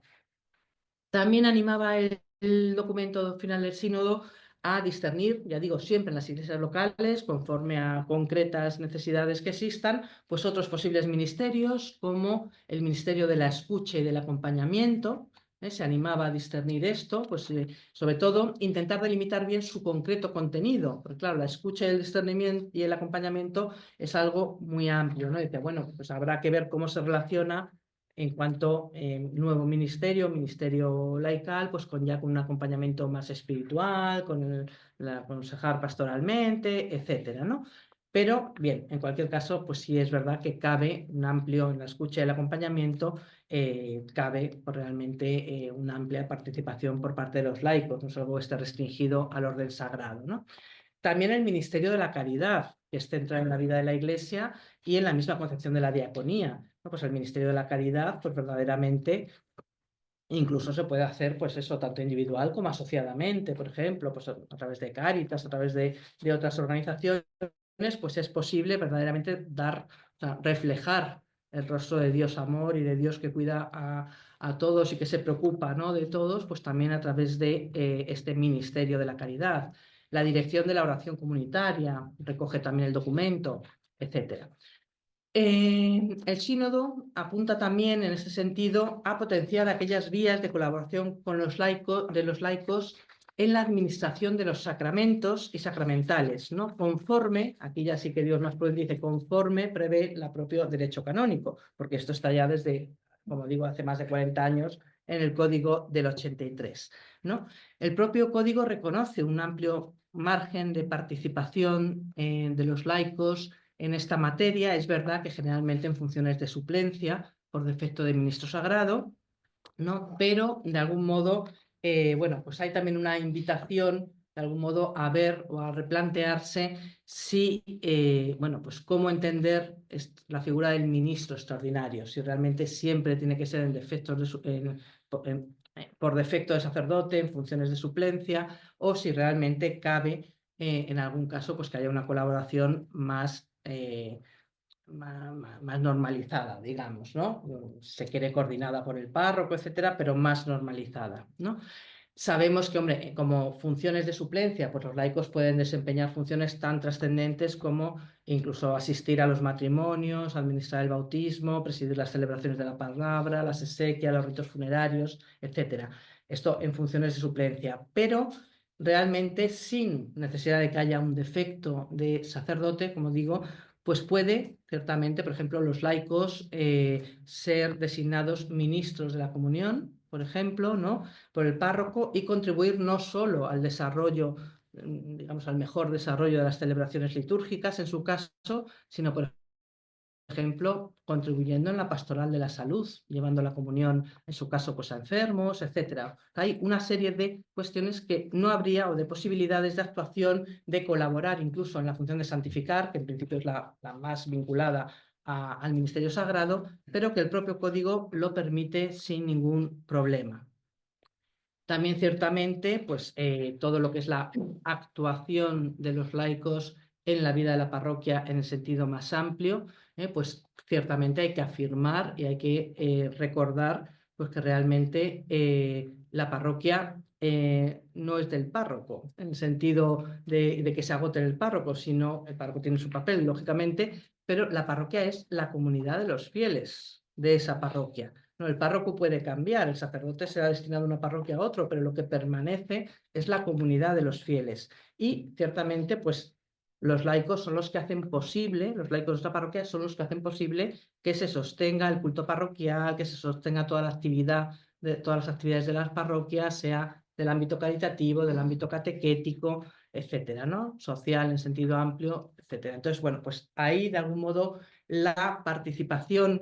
Speaker 2: También animaba el documento final del sínodo a discernir, ya digo, siempre en las iglesias locales, conforme a concretas necesidades que existan, pues otros posibles ministerios, como el ministerio de la escucha y del acompañamiento. Se animaba a discernir esto, pues sobre todo intentar delimitar bien su concreto contenido, porque claro, la escucha y el discernimiento y el acompañamiento es algo muy amplio, ¿no? Dice, bueno, pues habrá que ver cómo se relaciona en cuanto nuevo ministerio laical, pues con un acompañamiento más espiritual, con el aconsejar pastoralmente, etcétera, ¿no? Pero bien, en cualquier caso, pues sí es verdad que cabe un amplio, en la escucha y el acompañamiento, cabe pues, realmente una amplia participación por parte de los laicos, no solo esté restringido al orden sagrado, ¿no? También el ministerio de la caridad, que es central en la vida de la Iglesia y en la misma concepción de la diaconía, ¿no? Pues el ministerio de la caridad, pues verdaderamente incluso se puede hacer, pues eso, tanto individual como asociadamente, por ejemplo, pues a través de Cáritas, a través de otras organizaciones, pues es posible verdaderamente o sea, reflejar el rostro de Dios amor y de Dios que cuida a todos y que se preocupa, ¿no?, de todos, pues también a través de este ministerio de la caridad. La dirección de la oración comunitaria recoge también el documento, etcétera. El sínodo apunta también en este sentido a potenciar aquellas vías de colaboración con los laicos en la administración de los sacramentos y sacramentales, ¿no?, conforme, aquí ya sí que Dios más prudente dice, conforme prevé el propio derecho canónico, porque esto está ya desde, como digo, hace más de 40 años en el Código del 83, ¿no? El propio Código reconoce un amplio margen de participación de los laicos en esta materia. Es verdad que generalmente en funciones de suplencia por defecto de ministro sagrado, ¿no?, pero de algún modo, bueno, pues hay también una invitación de algún modo a ver o a replantearse si, bueno, pues cómo entender la figura del ministro extraordinario, si realmente siempre tiene que ser por defecto de sacerdote, en funciones de suplencia, o si realmente cabe en algún caso pues que haya una colaboración más más normalizada, digamos, ¿no? Se quiere coordinada por el párroco, etcétera, pero más normalizada, ¿no? Sabemos que, hombre, como funciones de suplencia, pues los laicos pueden desempeñar funciones tan trascendentes como incluso asistir a los matrimonios, administrar el bautismo, presidir las celebraciones de la palabra, las exequias, los ritos funerarios, etcétera. Esto en funciones de suplencia, pero realmente sin necesidad de que haya un defecto de sacerdote, como digo, pues puede, ciertamente, por ejemplo, los laicos ser designados ministros de la comunión, por ejemplo, ¿no? Por el párroco y contribuir no solo al desarrollo, digamos, al mejor desarrollo de las celebraciones litúrgicas en su caso, sino, por ejemplo, contribuyendo en la pastoral de la salud, llevando la comunión, en su caso, pues a enfermos, etcétera. Hay una serie de cuestiones que no habría o de posibilidades de actuación, de colaborar incluso en la función de santificar, que en principio es la más vinculada al ministerio sagrado, pero que el propio código lo permite sin ningún problema. También ciertamente, pues todo lo que es la actuación de los laicos en la vida de la parroquia en el sentido más amplio, pues ciertamente hay que afirmar y hay que recordar pues, que realmente la parroquia no es del párroco, en el sentido de que se agote el párroco, sino el párroco tiene su papel, lógicamente, pero la parroquia es la comunidad de los fieles de esa parroquia. No, el párroco puede cambiar, el sacerdote será destinado a una parroquia a otro, pero lo que permanece es la comunidad de los fieles. Y ciertamente, pues los laicos son los que hacen posible, los laicos de esta parroquia son los que hacen posible que se sostenga el culto parroquial, que se sostenga toda la actividad, todas las actividades de las parroquias, sea del ámbito caritativo, del ámbito catequético, etcétera, ¿no? Social en sentido amplio, etcétera. Entonces, bueno, pues ahí de algún modo la participación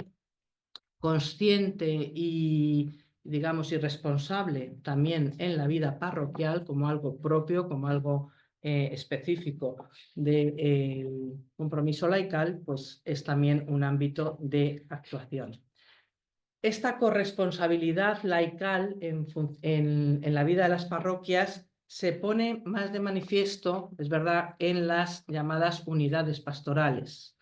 Speaker 2: consciente y, digamos, y responsable también en la vida parroquial como algo propio, como algo específico del compromiso laical, pues es también un ámbito de actuación. Esta corresponsabilidad laical en la vida de las parroquias se pone más de manifiesto, es verdad, en las llamadas unidades pastorales,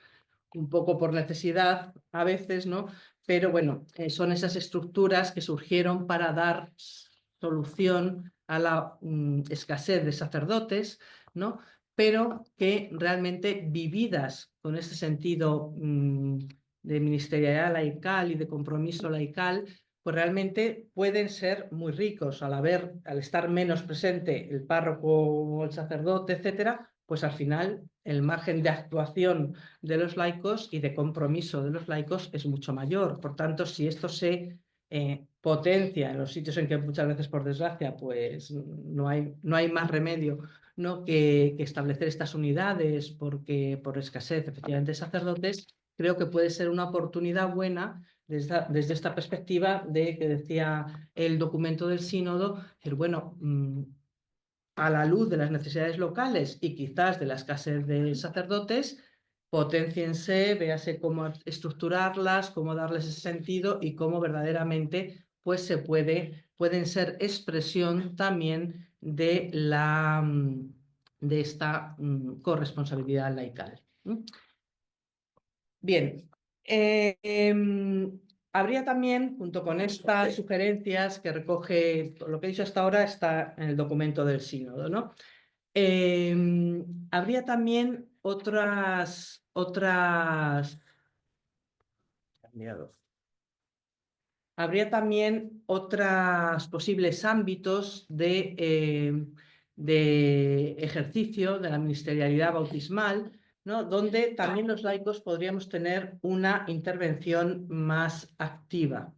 Speaker 2: un poco por necesidad a veces, ¿no? Pero bueno, son esas estructuras que surgieron para dar solución a la escasez de sacerdotes, ¿no? Pero que realmente vividas con ese sentido de ministerialidad laical y de compromiso laical, pues realmente pueden ser muy ricos al estar menos presente el párroco o el sacerdote, etcétera, pues al final el margen de actuación de los laicos y de compromiso de los laicos es mucho mayor. Por tanto, si esto se potencia en los sitios en que muchas veces, por desgracia, pues no hay más remedio, ¿no? que establecer estas unidades porque por escasez, efectivamente, de sacerdotes, creo que puede ser una oportunidad buena desde esta perspectiva de que decía el documento del sínodo, decir, bueno, a la luz de las necesidades locales y quizás de la escasez de sacerdotes, potenciense, véase cómo estructurarlas, cómo darles ese sentido y cómo verdaderamente pues pueden ser expresión también de esta corresponsabilidad laical. Bien, habría también, junto con estas sugerencias que recoge lo que he dicho hasta ahora, está en el documento del sínodo, ¿no? Habría también habría también otros posibles ámbitos de ejercicio de la ministerialidad bautismal, ¿no? Donde también los laicos podríamos tener una intervención más activa.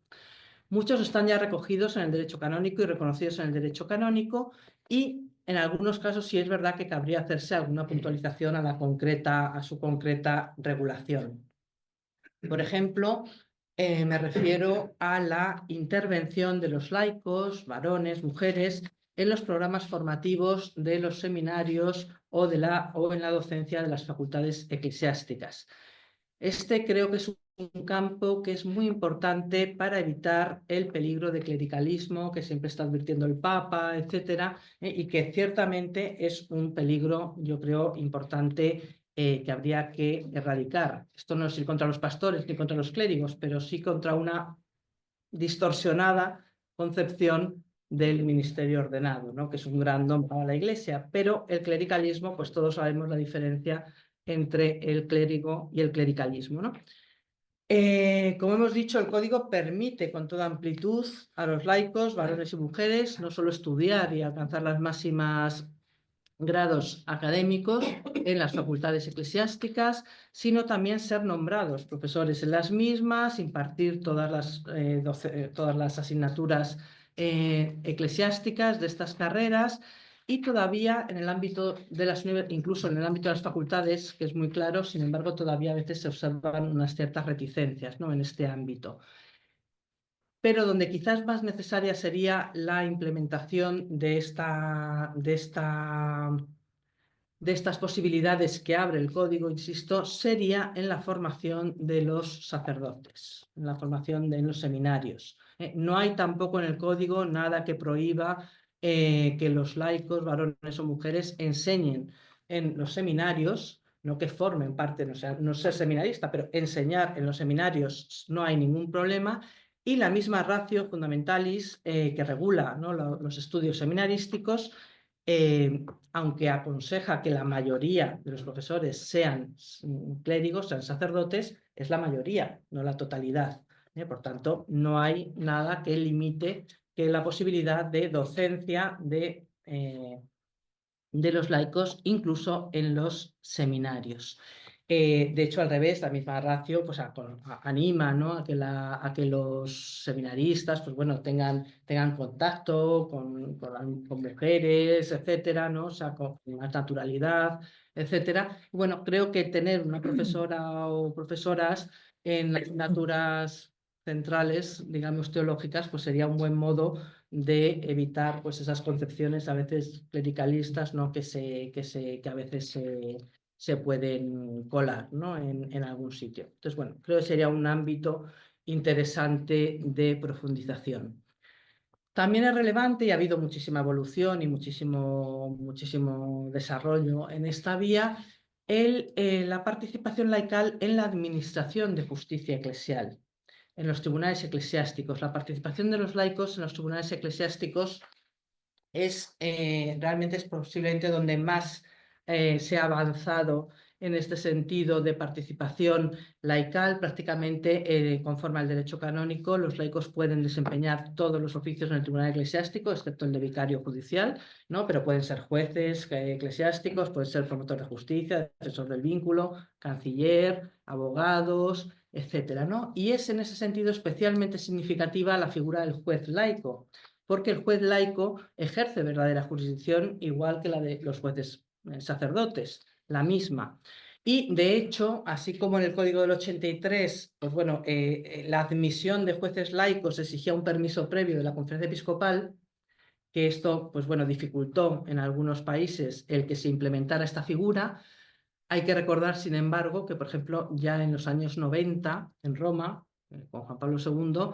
Speaker 2: Muchos están ya recogidos en el derecho canónico y reconocidos en el derecho canónico y en algunos casos sí es verdad que cabría hacerse alguna puntualización a su concreta regulación. Por ejemplo, me refiero a la intervención de los laicos, varones, mujeres, en los programas formativos de los seminarios o en la docencia de las facultades eclesiásticas. Este creo que es un campo que es muy importante para evitar el peligro de clericalismo que siempre está advirtiendo el Papa, etcétera, y que ciertamente es un peligro, yo creo, importante que habría que erradicar. Esto no es ir contra los pastores ni contra los clérigos, pero sí contra una distorsionada concepción del ministerio ordenado, ¿no? Que es un gran don para la Iglesia, pero el clericalismo, pues todos sabemos la diferencia entre el clérigo y el clericalismo, ¿no? Como hemos dicho, el código permite con toda amplitud a los laicos, varones y mujeres, no solo estudiar y alcanzar las máximas grados académicos en las facultades eclesiásticas, sino también ser nombrados profesores en las mismas, impartir todas las asignaturas eclesiásticas de estas carreras y todavía en el ámbito de incluso en el ámbito de las facultades, que es muy claro, sin embargo, todavía a veces se observan unas ciertas reticencias, ¿no?, en este ámbito. Pero donde quizás más necesaria sería la implementación de estas posibilidades que abre el código, insisto, sería en la formación de los sacerdotes, en la formación en los seminarios. No hay tampoco en el código nada que prohíba que los laicos, varones o mujeres, enseñen en los seminarios, no que formen parte, no ser seminarista, pero enseñar en los seminarios no hay ningún problema. Y la misma ratio fundamentalis que regula, ¿no?, los estudios seminarísticos, aunque aconseja que la mayoría de los profesores sean clérigos, sean sacerdotes, es la mayoría, no la totalidad. Por tanto, no hay nada que limite que la posibilidad de docencia de los laicos, incluso en los seminarios. De hecho, al revés, la misma ratio pues, anima, ¿no?, a que los seminaristas pues, bueno, tengan contacto con mujeres, etcétera, ¿no? O sea, con más naturalidad, etcétera. Y bueno, creo que tener una profesora o profesoras en las asignaturas centrales, digamos, teológicas, pues sería un buen modo de evitar pues, esas concepciones a veces clericalistas, ¿no?, que a veces se pueden colar, ¿no?, en algún sitio. Entonces, bueno, creo que sería un ámbito interesante de profundización. También es relevante, y ha habido muchísima evolución y muchísimo desarrollo en esta vía, la participación laical en la administración de justicia eclesial, en los tribunales eclesiásticos. La participación de los laicos en los tribunales eclesiásticos realmente es posiblemente donde más se ha avanzado en este sentido de participación laical. Prácticamente, conforme al derecho canónico, los laicos pueden desempeñar todos los oficios en el tribunal eclesiástico, excepto el de vicario judicial, ¿no? Pero pueden ser jueces eclesiásticos, pueden ser promotor de justicia, defensor del vínculo, canciller, abogados, etcétera, ¿no? Y es en ese sentido especialmente significativa la figura del juez laico, porque el juez laico ejerce verdadera jurisdicción igual que la de los jueces sacerdotes, la misma. Y de hecho, así como en el Código del 83, pues bueno, la admisión de jueces laicos exigía un permiso previo de la Conferencia Episcopal, que esto, pues bueno, dificultó en algunos países el que se implementara esta figura. Hay que recordar, sin embargo, que, por ejemplo, ya en los años 90, en Roma, con Juan Pablo II,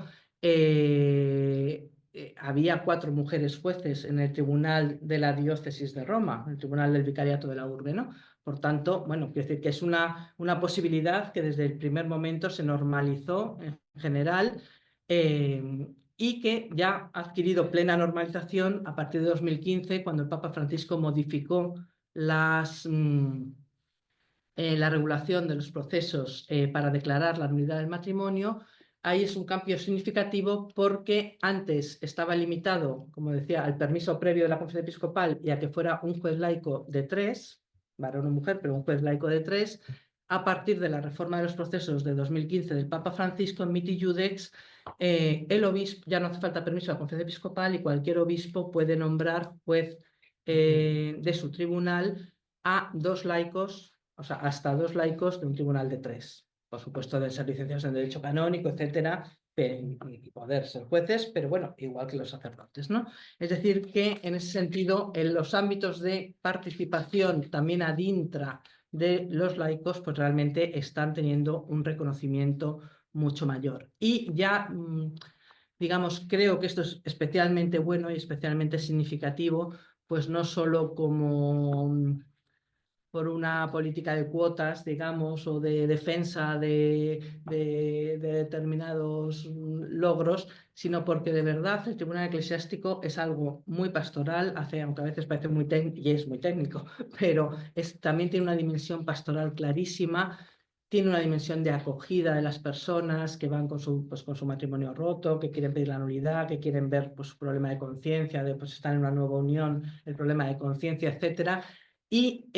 Speaker 2: había 4 mujeres jueces en el Tribunal de la Diócesis de Roma, el Tribunal del Vicariato de la Urbe, ¿no? Por tanto, bueno, quiero decir que es una posibilidad que desde el primer momento se normalizó en general, y que ya ha adquirido plena normalización a partir de 2015, cuando el Papa Francisco modificó la regulación de los procesos para declarar la nulidad del matrimonio. Ahí es un cambio significativo porque antes estaba limitado, como decía, al permiso previo de la Conferencia Episcopal y a que fuera un juez laico de 3, varón o mujer, pero un juez laico de 3. A partir de la reforma de los procesos de 2015 del Papa Francisco, en Miti Iudex, el obispo, ya no hace falta permiso de la Conferencia Episcopal y cualquier obispo puede nombrar juez de su tribunal a 2 laicos, o sea, hasta 2 laicos de un tribunal de 3. Por supuesto, deben ser licenciados en Derecho Canónico, etcétera, y poder ser jueces, pero bueno, igual que los sacerdotes, ¿no? Es decir, que en ese sentido, en los ámbitos de participación también ad intra de los laicos, pues realmente están teniendo un reconocimiento mucho mayor. Y ya, digamos, creo que esto es especialmente bueno y especialmente significativo, pues no solo como por una política de cuotas, digamos, o de defensa de determinados logros, sino porque de verdad el tribunal eclesiástico es algo muy pastoral, aunque a veces parece muy técnico, y es muy técnico, pero también tiene una dimensión pastoral clarísima. Tiene una dimensión de acogida de las personas que van con su matrimonio roto, que quieren pedir la nulidad, que quieren ver pues, su problema de conciencia, de pues, estar en una nueva unión, el problema de conciencia, etcétera. Y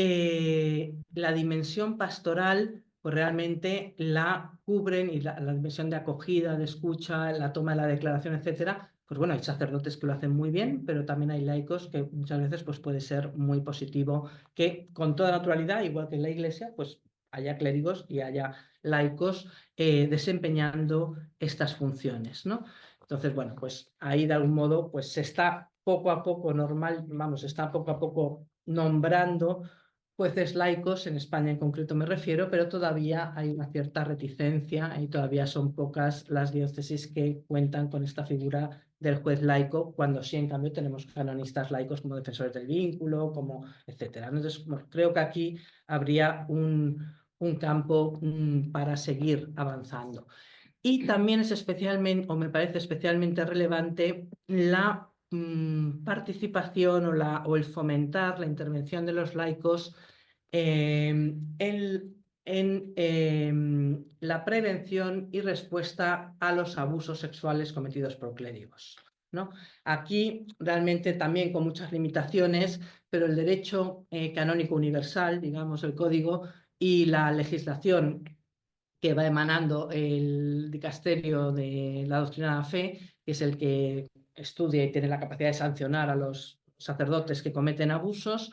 Speaker 2: la dimensión pastoral, pues realmente la cubren, y la dimensión de acogida, de escucha, la toma de la declaración, etcétera. Pues bueno, hay sacerdotes que lo hacen muy bien, pero también hay laicos que muchas veces pues, puede ser muy positivo que con toda naturalidad, igual que en la Iglesia, pues haya clérigos y haya laicos desempeñando estas funciones, ¿no? Entonces, bueno, pues ahí de algún modo pues se está poco a poco se está poco a poco nombrando jueces laicos, en España en concreto me refiero, pero todavía hay una cierta reticencia y todavía son pocas las diócesis que cuentan con esta figura del juez laico, cuando sí, en cambio, tenemos canonistas laicos como defensores del vínculo, como etcétera. Entonces, bueno, creo que aquí habría un campo para seguir avanzando. Y también es especialmente, o me parece especialmente relevante, la participación o el fomentar la intervención de los laicos en la prevención y respuesta a los abusos sexuales cometidos por clérigos, ¿no? Aquí realmente también con muchas limitaciones, pero el derecho canónico universal, digamos el código, y la legislación que va emanando el dicasterio de la doctrina de la fe, que es el que estudia y tiene la capacidad de sancionar a los sacerdotes que cometen abusos.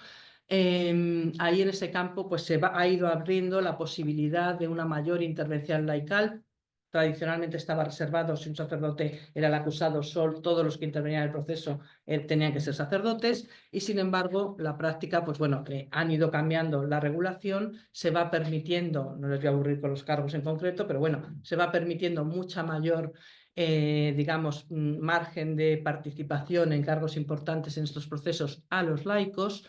Speaker 2: Ahí en ese campo pues ha ido abriendo la posibilidad de una mayor intervención laical. Tradicionalmente estaba reservado, si un sacerdote era el acusado, todos los que intervenían en el proceso tenían que ser sacerdotes, y sin embargo la práctica, pues bueno, han ido cambiando la regulación, se va permitiendo, no les voy a aburrir con los cargos en concreto, pero bueno, se va permitiendo mucha mayor digamos, margen de participación en cargos importantes en estos procesos a los laicos.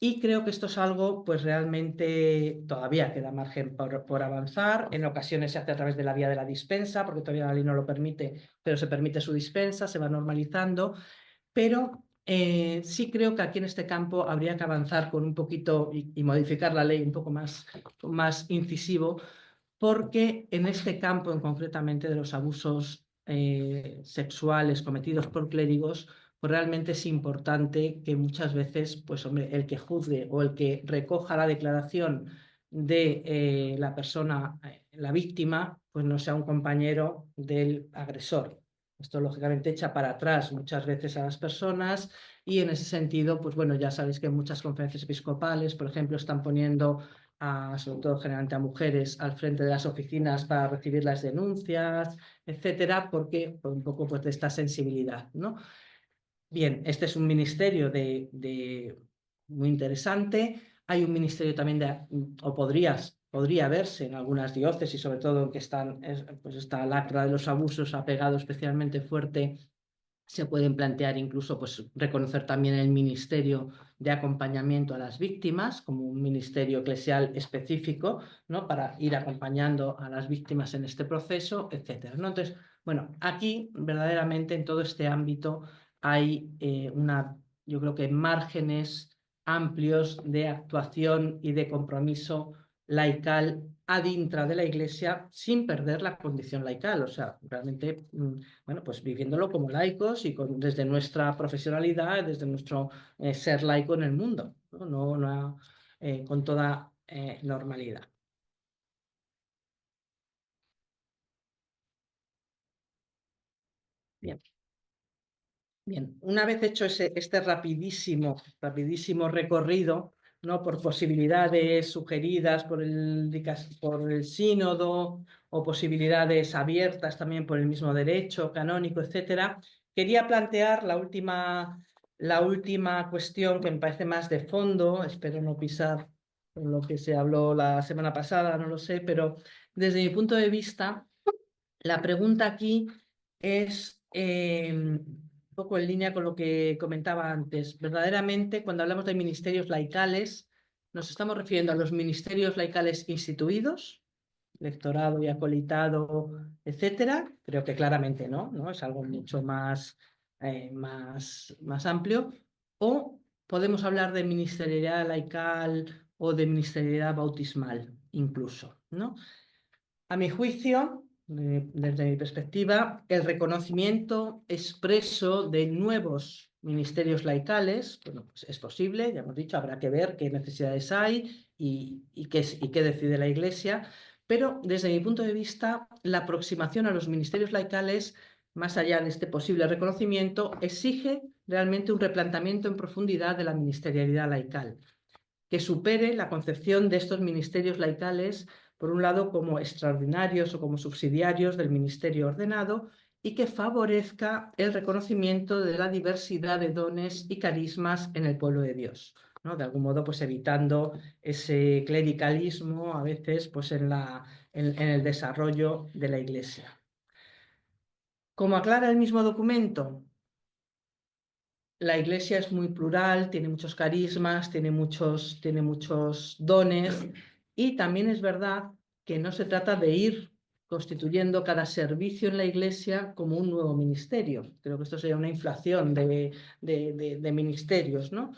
Speaker 2: Y creo que esto es algo, pues realmente todavía queda margen por avanzar. En ocasiones se hace a través de la vía de la dispensa, porque todavía la ley no lo permite, pero se permite su dispensa, se va normalizando. Pero sí creo que aquí en este campo habría que avanzar con un poquito y modificar la ley un poco más incisivo, porque en este campo, concretamente de los abusos sexuales cometidos por clérigos, pues realmente es importante que muchas veces, pues hombre, el que juzgue o el que recoja la declaración de la persona, la víctima, pues no sea un compañero del agresor. Esto lógicamente echa para atrás muchas veces a las personas, y en ese sentido, pues bueno, ya sabéis que muchas conferencias episcopales, por ejemplo, están poniendo sobre todo generalmente a mujeres, al frente de las oficinas para recibir las denuncias, etcétera, porque por un poco pues, de esta sensibilidad, ¿no? Bien, este es un ministerio muy interesante. Hay un ministerio también o podría verse en algunas diócesis, sobre todo en que pues esta lacra de los abusos ha pegado especialmente fuerte. Se pueden plantear incluso pues, reconocer también el ministerio de acompañamiento a las víctimas como un ministerio eclesial específico, ¿no? Para ir acompañando a las víctimas en este proceso, etcétera, ¿no? Entonces, bueno, aquí verdaderamente en todo este ámbito hay yo creo que márgenes amplios de actuación y de compromiso laical ad intra de la Iglesia sin perder la condición laical, o sea, realmente bueno, pues viviéndolo como laicos y desde nuestra profesionalidad, desde nuestro ser laico en el mundo, ¿no? Con toda normalidad. Bien. Bien, una vez hecho este rapidísimo recorrido, ¿no? Por posibilidades sugeridas por el sínodo o posibilidades abiertas también por el mismo derecho canónico, etcétera, quería plantear la última cuestión que me parece más de fondo, espero no pisar lo que se habló la semana pasada, no lo sé, pero desde mi punto de vista, la pregunta aquí es un poco en línea con lo que comentaba antes. Verdaderamente, cuando hablamos de ministerios laicales, nos estamos refiriendo a los ministerios laicales instituidos, lectorado y acolitado, etcétera. Creo que claramente no, es algo mucho más amplio. O podemos hablar de ministerialidad laical o de ministerialidad bautismal, incluso, ¿no? A mi juicio, desde mi perspectiva, el reconocimiento expreso de nuevos ministerios laicales, bueno, pues es posible, ya hemos dicho, habrá que ver qué necesidades hay y qué decide la Iglesia, pero desde mi punto de vista, la aproximación a los ministerios laicales, más allá de este posible reconocimiento, exige realmente un replanteamiento en profundidad de la ministerialidad laical, que supere la concepción de estos ministerios laicales, por un lado, como extraordinarios o como subsidiarios del ministerio ordenado, y que favorezca el reconocimiento de la diversidad de dones y carismas en el pueblo de Dios, ¿no? De algún modo, pues evitando ese clericalismo a veces pues en el desarrollo de la Iglesia. Como aclara el mismo documento, la Iglesia es muy plural, tiene muchos carismas, tiene muchos dones, y también es verdad que no se trata de ir constituyendo cada servicio en la Iglesia como un nuevo ministerio. Creo que esto sería una inflación de ministerios, ¿no?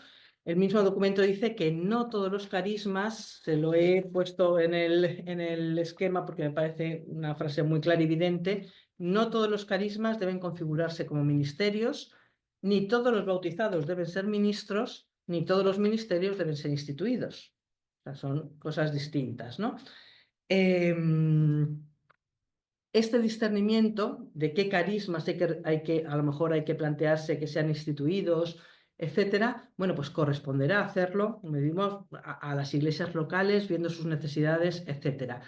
Speaker 2: El mismo documento dice que no todos los carismas, se lo he puesto en el esquema porque me parece una frase muy clarividente, no todos los carismas deben configurarse como ministerios, ni todos los bautizados deben ser ministros, ni todos los ministerios deben ser instituidos. O sea, son cosas distintas, ¿no? Este discernimiento de qué carismas a lo mejor hay que plantearse que sean instituidos, etcétera, bueno, pues corresponderá hacerlo, medimos a las iglesias locales, viendo sus necesidades, etcétera.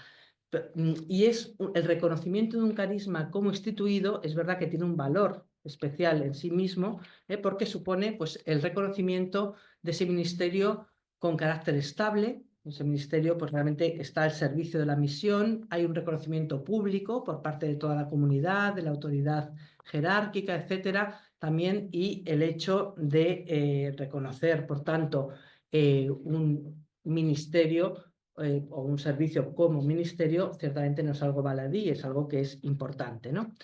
Speaker 2: Y el reconocimiento de un carisma como instituido, es verdad que tiene un valor especial en sí mismo, porque supone pues, el reconocimiento de ese ministerio con carácter estable. Ese ministerio pues, realmente está al servicio de la misión, hay un reconocimiento público por parte de toda la comunidad, de la autoridad jerárquica, etcétera, también, y el hecho de reconocer, por tanto, un ministerio o un servicio como ministerio, ciertamente no es algo baladí, es algo que es importante, ¿no?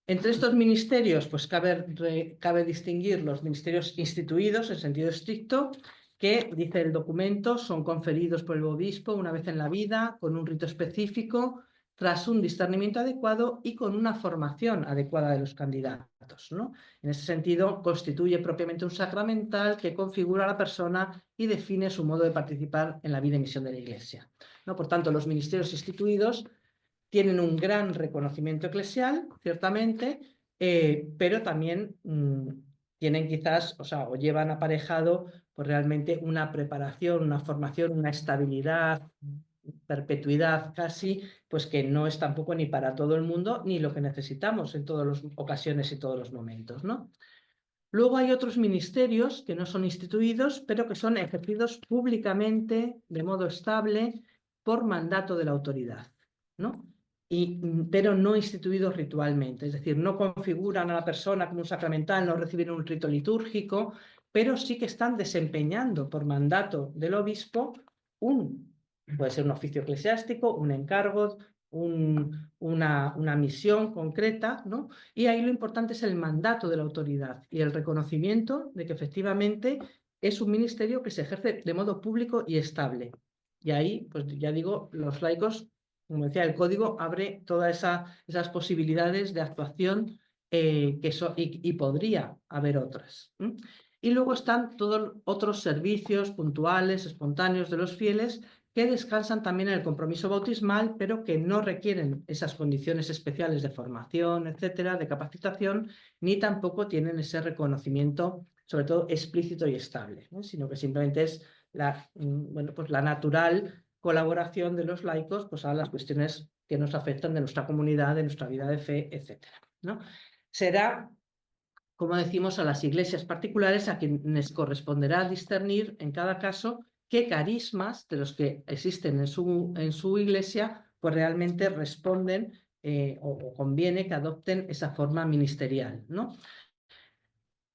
Speaker 2: Entre estos ministerios, pues cabe distinguir los ministerios instituidos en sentido estricto, que, dice el documento, son conferidos por el obispo una vez en la vida, con un rito específico, tras un discernimiento adecuado y con una formación adecuada de los candidatos, ¿no? En ese sentido, constituye propiamente un sacramental que configura a la persona y define su modo de participar en la vida y misión de la Iglesia, ¿no? Por tanto, los ministerios instituidos tienen un gran reconocimiento eclesial, ciertamente, pero también tienen quizás, o llevan aparejado pues realmente una preparación, una formación, una estabilidad, perpetuidad casi, pues que no es tampoco ni para todo el mundo, ni lo que necesitamos en todas las ocasiones y todos los momentos, ¿no? Luego hay otros ministerios que no son instituidos, pero que son ejercidos públicamente, de modo estable, por mandato de la autoridad, ¿no? Pero no instituidos ritualmente, es decir, no configuran a la persona como un sacramental, no reciben un rito litúrgico, pero sí que están desempeñando por mandato del obispo puede ser un oficio eclesiástico, un encargo, una misión concreta, ¿no? Y ahí lo importante es el mandato de la autoridad y el reconocimiento de que efectivamente es un ministerio que se ejerce de modo público y estable. Y ahí, pues ya digo, los laicos, como decía, el código abre todas esas posibilidades de actuación y podría haber otras. Y luego están todos otros servicios puntuales, espontáneos de los fieles, que descansan también en el compromiso bautismal, pero que no requieren esas condiciones especiales de formación, etcétera, de capacitación, ni tampoco tienen ese reconocimiento, sobre todo explícito y estable, ¿no? Sino que simplemente es pues la natural colaboración de los laicos pues, a las cuestiones que nos afectan de nuestra comunidad, de nuestra vida de fe, etcétera, ¿no? Será, como decimos, a las iglesias particulares a quienes corresponderá discernir en cada caso qué carismas de los que existen en su iglesia pues realmente responden o conviene que adopten esa forma ministerial, ¿no?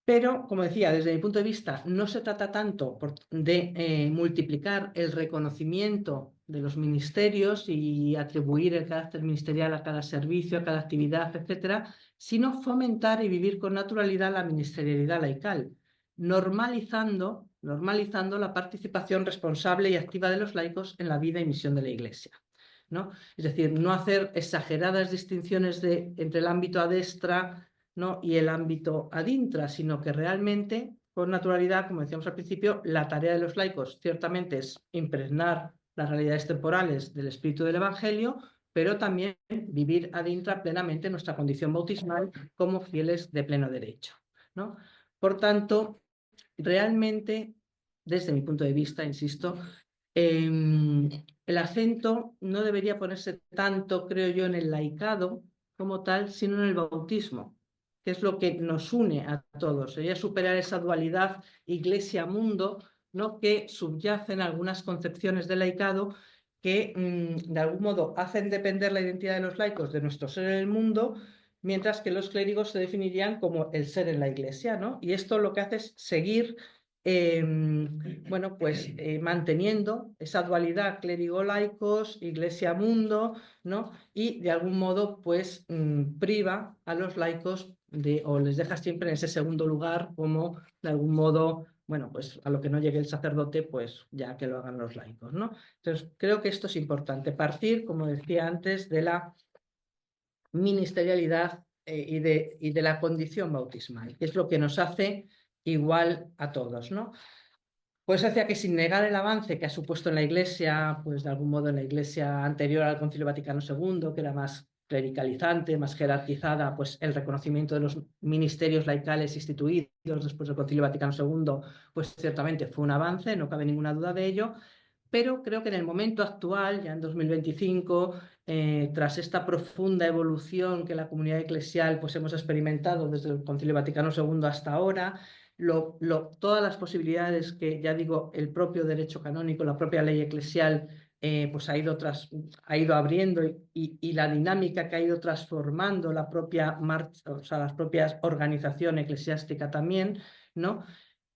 Speaker 2: Pero, como decía, desde mi punto de vista, no se trata tanto de multiplicar el reconocimiento de los ministerios y atribuir el carácter ministerial a cada servicio, a cada actividad, etcétera, sino fomentar y vivir con naturalidad la ministerialidad laical, normalizando la participación responsable y activa de los laicos en la vida y misión de la Iglesia, ¿no? Es decir, no hacer exageradas distinciones entre el ámbito ad extra, ¿no?, y el ámbito ad intra, sino que realmente, con naturalidad, como decíamos al principio, la tarea de los laicos ciertamente es impregnar las realidades temporales del espíritu del Evangelio, pero también vivir ad intra plenamente nuestra condición bautismal como fieles de pleno derecho, ¿no? Por tanto, realmente, desde mi punto de vista, insisto, el acento no debería ponerse tanto, creo yo, en el laicado como tal, sino en el bautismo, que es lo que nos une a todos. Sería superar esa dualidad iglesia-mundo, ¿no?, que subyacen algunas concepciones del laicado que de algún modo hacen depender la identidad de los laicos de nuestro ser en el mundo, mientras que los clérigos se definirían como el ser en la iglesia, ¿no? Y esto lo que hace es seguir bueno, pues manteniendo esa dualidad clérigo-laicos, iglesia-mundo, ¿no? Y de algún modo, pues priva a los laicos o les deja siempre en ese segundo lugar, como de algún modo, bueno, pues a lo que no llegue el sacerdote, pues ya que lo hagan los laicos, ¿no? Entonces, creo que esto es importante, partir, como decía antes, de la ministerialidad y de la condición bautismal, que es lo que nos hace igual a todos, ¿no? Pues hacía que, sin negar el avance que ha supuesto en la Iglesia, pues de algún modo en la Iglesia anterior al Concilio Vaticano II, que era más clericalizante, más jerarquizada, pues el reconocimiento de los ministerios laicales instituidos después del Concilio Vaticano II, pues ciertamente fue un avance, no cabe ninguna duda de ello, pero creo que en el momento actual, ya en 2025, tras esta profunda evolución que la comunidad eclesial pues hemos experimentado desde el Concilio Vaticano II hasta ahora, todas las posibilidades que, ya digo, el propio derecho canónico, la propia ley eclesial, pues ha ido abriendo y la dinámica que ha ido transformando la propia marcha, o sea, las propias organización eclesiástica también, ¿no?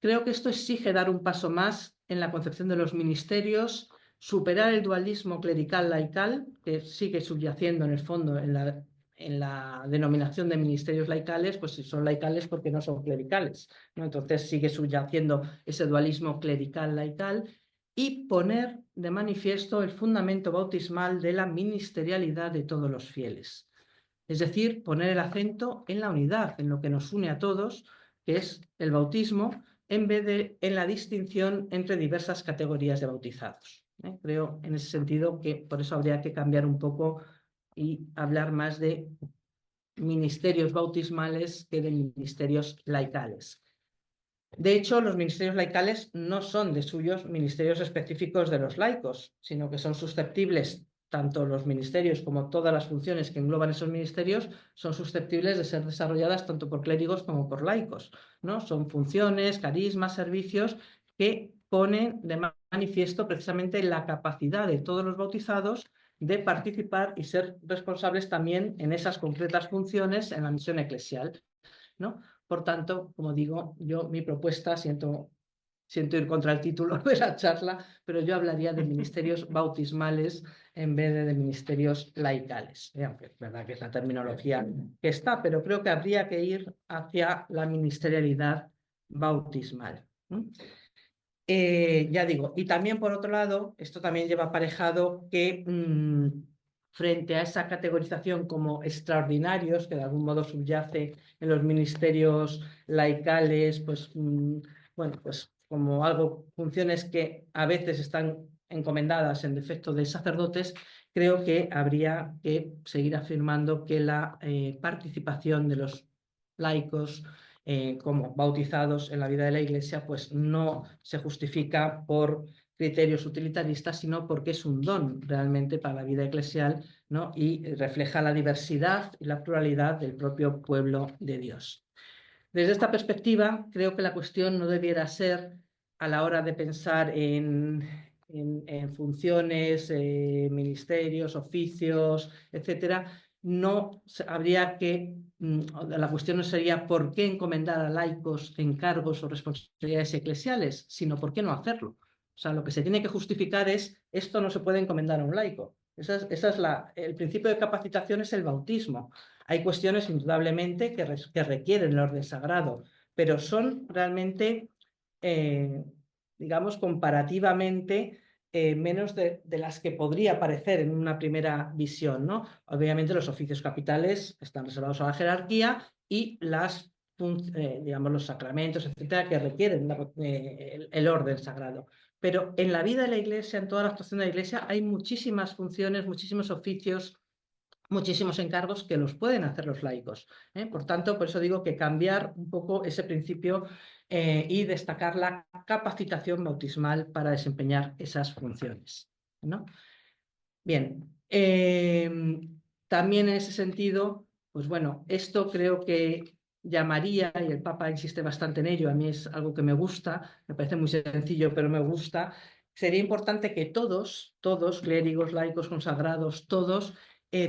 Speaker 2: Creo que esto exige dar un paso más en la concepción de los ministerios, superar el dualismo clerical-laical, que sigue subyaciendo en el fondo en la denominación de ministerios laicales, pues si son laicales porque no son clericales, ¿no? Entonces sigue subyaciendo ese dualismo clerical-laical y poner de manifiesto el fundamento bautismal de la ministerialidad de todos los fieles. Es decir, poner el acento en la unidad, en lo que nos une a todos, que es el bautismo, en vez de en la distinción entre diversas categorías de bautizados. Creo en ese sentido que por eso habría que cambiar un poco y hablar más de ministerios bautismales que de ministerios laicales. De hecho, los ministerios laicales no son de suyos ministerios específicos de los laicos, sino que son susceptibles, tanto los ministerios como todas las funciones que engloban esos ministerios, son susceptibles de ser desarrolladas tanto por clérigos como por laicos, ¿no? Son funciones, carismas, servicios que ponen de manifiesto precisamente la capacidad de todos los bautizados de participar y ser responsables también en esas concretas funciones en la misión eclesial, ¿no? Por tanto, como digo, mi propuesta, siento ir contra el título de la charla, pero yo hablaría de ministerios bautismales en vez de ministerios laicales. Aunque es verdad que es la terminología que está, pero creo que habría que ir hacia la ministerialidad bautismal. Ya digo, y también por otro lado, esto también lleva aparejado que frente a esa categorización como extraordinarios, que de algún modo subyace en los ministerios laicales, pues bueno, pues como funciones que a veces están encomendadas en defecto de sacerdotes, creo que habría que seguir afirmando que la participación de los laicos como bautizados en la vida de la Iglesia, pues no se justifica por criterios utilitaristas, sino porque es un don realmente para la vida eclesial, ¿no? Y refleja la diversidad y la pluralidad del propio pueblo de Dios. Desde esta perspectiva, creo que la cuestión no debiera ser, a la hora de pensar en funciones, ministerios, oficios, etcétera, no habría que, la cuestión no sería por qué encomendar a laicos encargos o responsabilidades eclesiales, sino por qué no hacerlo. O sea, lo que se tiene que justificar es, esto no se puede encomendar a un laico. El principio de capacitación es el bautismo. Hay cuestiones indudablemente que requieren el orden sagrado, pero son realmente, digamos, comparativamente menos de las que podría parecer en una primera visión, ¿no? Obviamente los oficios capitales están reservados a la jerarquía y digamos, los sacramentos, etcétera, que requieren el orden sagrado. Pero en la vida de la Iglesia, en toda la actuación de la Iglesia, hay muchísimas funciones, muchísimos oficios, muchísimos encargos que los pueden hacer los laicos. Por tanto, por eso digo que cambiar un poco ese principio y destacar la capacitación bautismal para desempeñar esas funciones, ¿no? Bien, también en ese sentido, pues bueno, esto creo que llamaría, y el Papa insiste bastante en ello, a mí es algo que me gusta, me parece muy sencillo, pero me gusta, sería importante que todos, clérigos, laicos, consagrados, todos,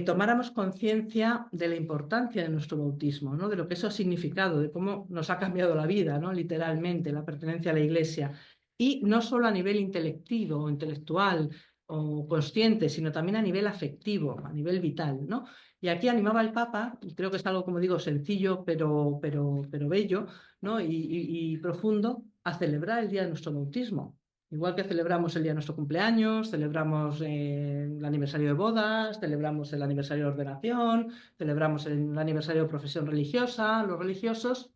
Speaker 2: tomáramos conciencia de la importancia de nuestro bautismo, ¿no? De lo que eso ha significado, de cómo nos ha cambiado la vida, ¿no? Literalmente, la pertenencia a la Iglesia. Y no solo a nivel intelectivo o intelectual, o consciente, sino también a nivel afectivo, a nivel vital, ¿no? Y aquí animaba el Papa, y creo que es algo, como digo, sencillo, pero bello, ¿no? Y profundo, a celebrar el día de nuestro bautismo. Igual que celebramos el día de nuestro cumpleaños, celebramos el aniversario de bodas, celebramos el aniversario de ordenación, celebramos el aniversario de profesión religiosa, los religiosos.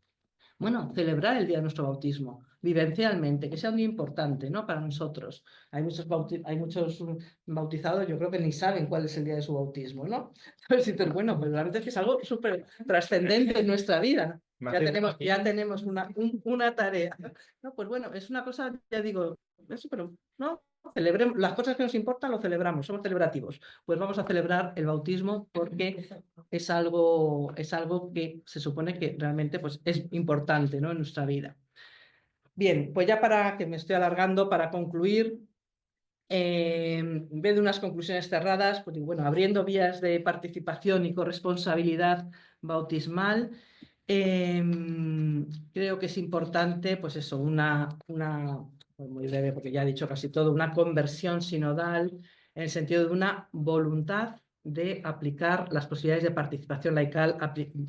Speaker 2: Bueno, celebrar el día de nuestro bautismo, vivencialmente, que sea un día importante, ¿no? Para nosotros. Hay muchos bautizados, yo creo que ni saben cuál es el día de su bautismo, ¿no? Entonces dices, bueno, pues realmente es que es algo súper trascendente en nuestra vida. Ya tenemos una tarea. No, pues bueno, es una cosa, ya digo, eso, pero no, celebremos las cosas que nos importan, lo celebramos, somos celebrativos. Pues vamos a celebrar el bautismo porque es algo que se supone que realmente pues, es importante, ¿no? En nuestra vida. Bien, pues ya para que me estoy alargando, para concluir, en vez de unas conclusiones cerradas, pues bueno, abriendo vías de participación y corresponsabilidad bautismal, creo que es importante, pues eso, pues muy breve porque ya he dicho casi todo, una conversión sinodal en el sentido de una voluntad de aplicar las posibilidades de participación laical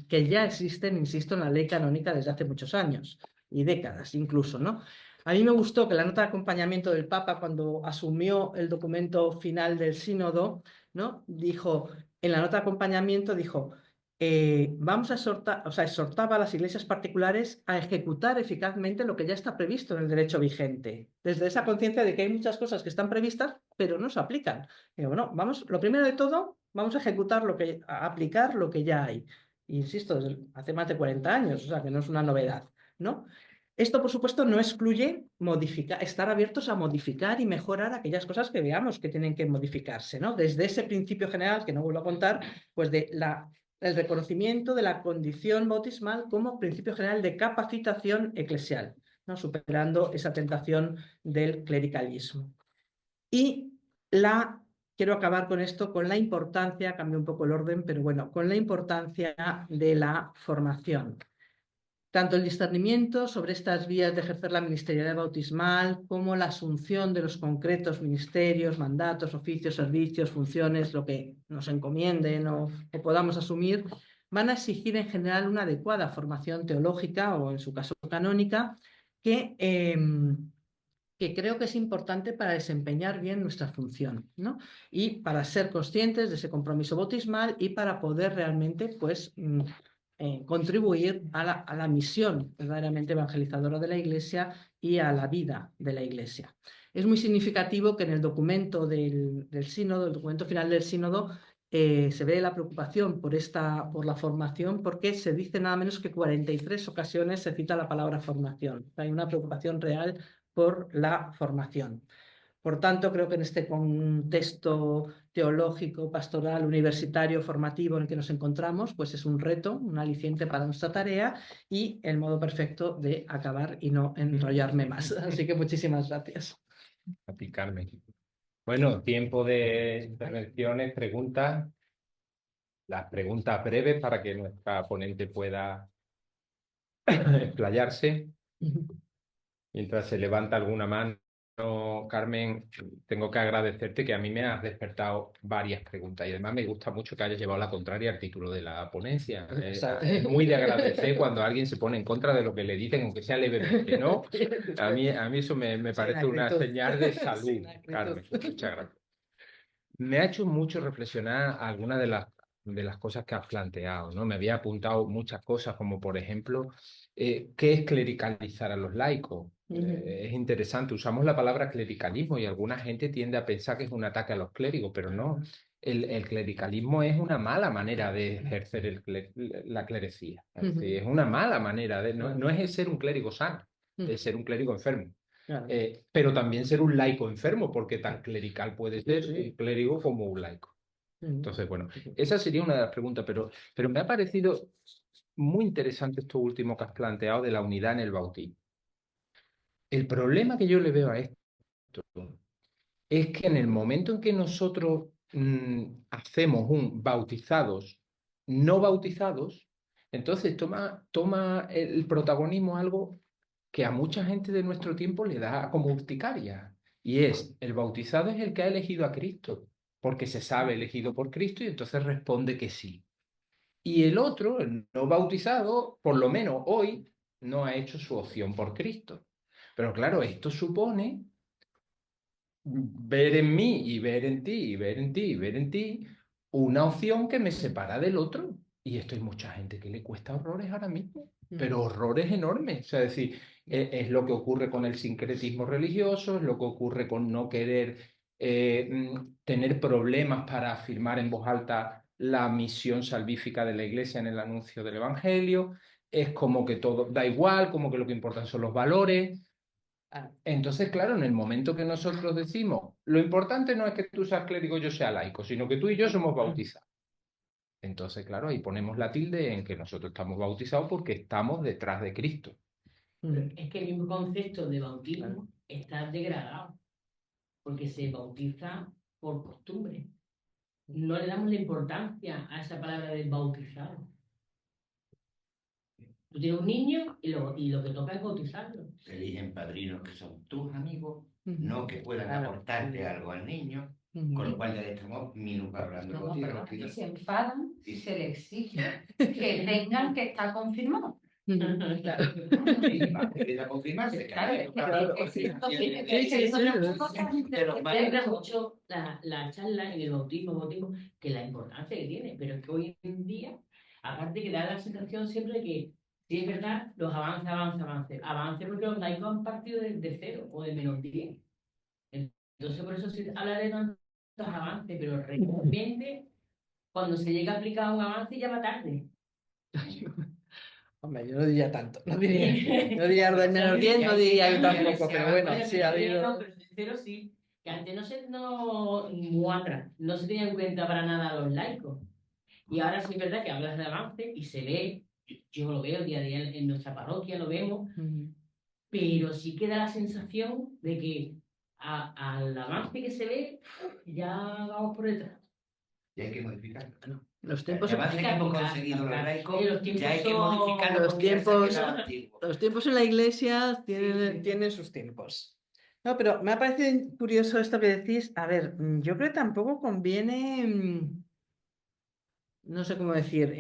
Speaker 2: que ya existen, insisto, en la ley canónica desde hace muchos años y décadas incluso, ¿no? A mí me gustó que la nota de acompañamiento del Papa, cuando asumió el documento final del sínodo, ¿no? Dijo, en la nota de acompañamiento dijo, vamos a exhortaba a las iglesias particulares a ejecutar eficazmente lo que ya está previsto en el derecho vigente, desde esa conciencia de que hay muchas cosas que están previstas, pero no se aplican. Y bueno, lo primero de todo, vamos a a aplicar lo que ya hay. Insisto, desde hace más de 40 años, o sea que no es una novedad, ¿no? Esto, por supuesto, no excluye estar abiertos a modificar y mejorar aquellas cosas que veamos que tienen que modificarse, ¿no? Desde ese principio general, que no vuelvo a contar, pues el reconocimiento de la condición bautismal como principio general de capacitación eclesial, ¿no? Superando esa tentación del clericalismo. Y quiero acabar con esto, con la importancia, cambio un poco el orden, pero bueno, con la importancia de la formación. Tanto el discernimiento sobre estas vías de ejercer la ministerialidad bautismal como la asunción de los concretos ministerios, mandatos, oficios, servicios, funciones, lo que nos encomienden o podamos asumir, van a exigir en general una adecuada formación teológica o en su caso canónica que creo que es importante para desempeñar bien nuestra función, ¿no? Y para ser conscientes de ese compromiso bautismal y para poder realmente, pues, contribuir a la misión verdaderamente evangelizadora de la Iglesia y a la vida de la Iglesia. Es muy significativo que en el documento del sínodo, el documento final del sínodo, se ve la preocupación por la formación, porque se dice nada menos que 43 ocasiones se cita la palabra formación. Hay una preocupación real por la formación. Por tanto, creo que en este contexto teológico, pastoral, universitario, formativo en el que nos encontramos, pues es un reto, un aliciente para nuestra tarea y el modo perfecto de acabar y no enrollarme más. Así que muchísimas gracias.
Speaker 1: A ti, Carmen. Bueno, tiempo de intervenciones, preguntas. las preguntas breves para que nuestra ponente pueda explayarse. Mientras se levanta alguna mano, Carmen, tengo que agradecerte que a mí me has despertado varias preguntas y además me gusta mucho que hayas llevado la contraria al título de la ponencia. Es muy de agradecer cuando alguien se pone en contra de lo que le dicen, aunque sea levemente, ¿no? A mí eso me parece una señal de salud, Carmen. Muchas gracias. Me ha hecho mucho reflexionar algunas de las cosas que has planteado, ¿no? Me había apuntado muchas cosas, como por ejemplo, ¿qué es clericalizar a los laicos? Es interesante, usamos la palabra clericalismo y alguna gente tiende a pensar que es un ataque a los clérigos, pero no. El clericalismo es una mala manera de ejercer la clerecía. Es decir, es una mala manera de, no es el ser un clérigo sano, es ser un clérigo enfermo.
Speaker 2: Claro.
Speaker 1: Pero también ser un laico enfermo, porque tan clerical puede ser un clérigo como un laico. Entonces, bueno, esa sería una de las preguntas, pero me ha parecido muy interesante esto último que has planteado de la unidad en el bautismo. El problema que yo le veo a esto es que en el momento en que nosotros hacemos un bautizados, no bautizados, entonces toma el protagonismo algo que a mucha gente de nuestro tiempo le da como urticaria. Y el bautizado es el que ha elegido a Cristo, porque se sabe elegido por Cristo y entonces responde que sí. Y el otro, el no bautizado, por lo menos hoy, no ha hecho su opción por Cristo. Pero claro, esto supone ver en mí y ver en ti y ver en ti y ver en ti una opción que me separa del otro. Y esto hay mucha gente que le cuesta horrores ahora mismo, pero horrores enormes. O sea, es decir, es lo que ocurre con el sincretismo religioso, es lo que ocurre con no querer tener problemas para afirmar en voz alta la misión salvífica de la Iglesia en el anuncio del Evangelio. Es como que todo da igual, como que lo que importan son los valores. Entonces, claro, en el momento que nosotros decimos, lo importante no es que tú seas clérigo y yo sea laico, sino que tú y yo somos bautizados. Entonces, claro, ahí ponemos la tilde en que nosotros estamos bautizados porque estamos detrás de Cristo.
Speaker 3: Es que el mismo concepto de bautismo está degradado, porque se bautiza por costumbre. No le damos la importancia a esa palabra del bautizado. Tú tienes un niño y lo que toca es bautizarlo.
Speaker 4: Se eligen padrinos que son tus amigos, no que puedan aportarte algo al niño, con lo cual ya estamos minutos hablando de
Speaker 5: pero que se enfadan si se les exige que tengan que estar confirmados.
Speaker 4: Claro,
Speaker 3: mucho la charla en el bautismo, que la importancia que tiene, pero es que hoy en día, aparte que da la sensación siempre de que sí, es verdad, los avances porque los laicos han partido de cero o de -10. Entonces, por eso se habla de tantos avances, pero realmente, cuando se llega a aplicar un avance, ya va tarde.
Speaker 2: Hombre, yo no diría tanto, no diría de -10, no diría yo tampoco, pero bueno, sí ha habido.
Speaker 3: Pero de cero sí, que antes no se tenía en cuenta para nada a los laicos. Y ahora sí es verdad que hablas de avance y se ve. Yo lo veo día a día en nuestra parroquia, lo vemos, pero sí queda la sensación de que al avance que se ve, ya vamos por detrás.
Speaker 4: Y hay que modificarlo.
Speaker 2: Bueno, los tiempos
Speaker 4: que hemos conseguido los laicos, ya hay que modificarlo.
Speaker 2: Los tiempos en la Iglesia tienen sus tiempos. No, pero me ha parecido curioso esto que decís. A ver, yo creo que tampoco conviene... no sé cómo decir,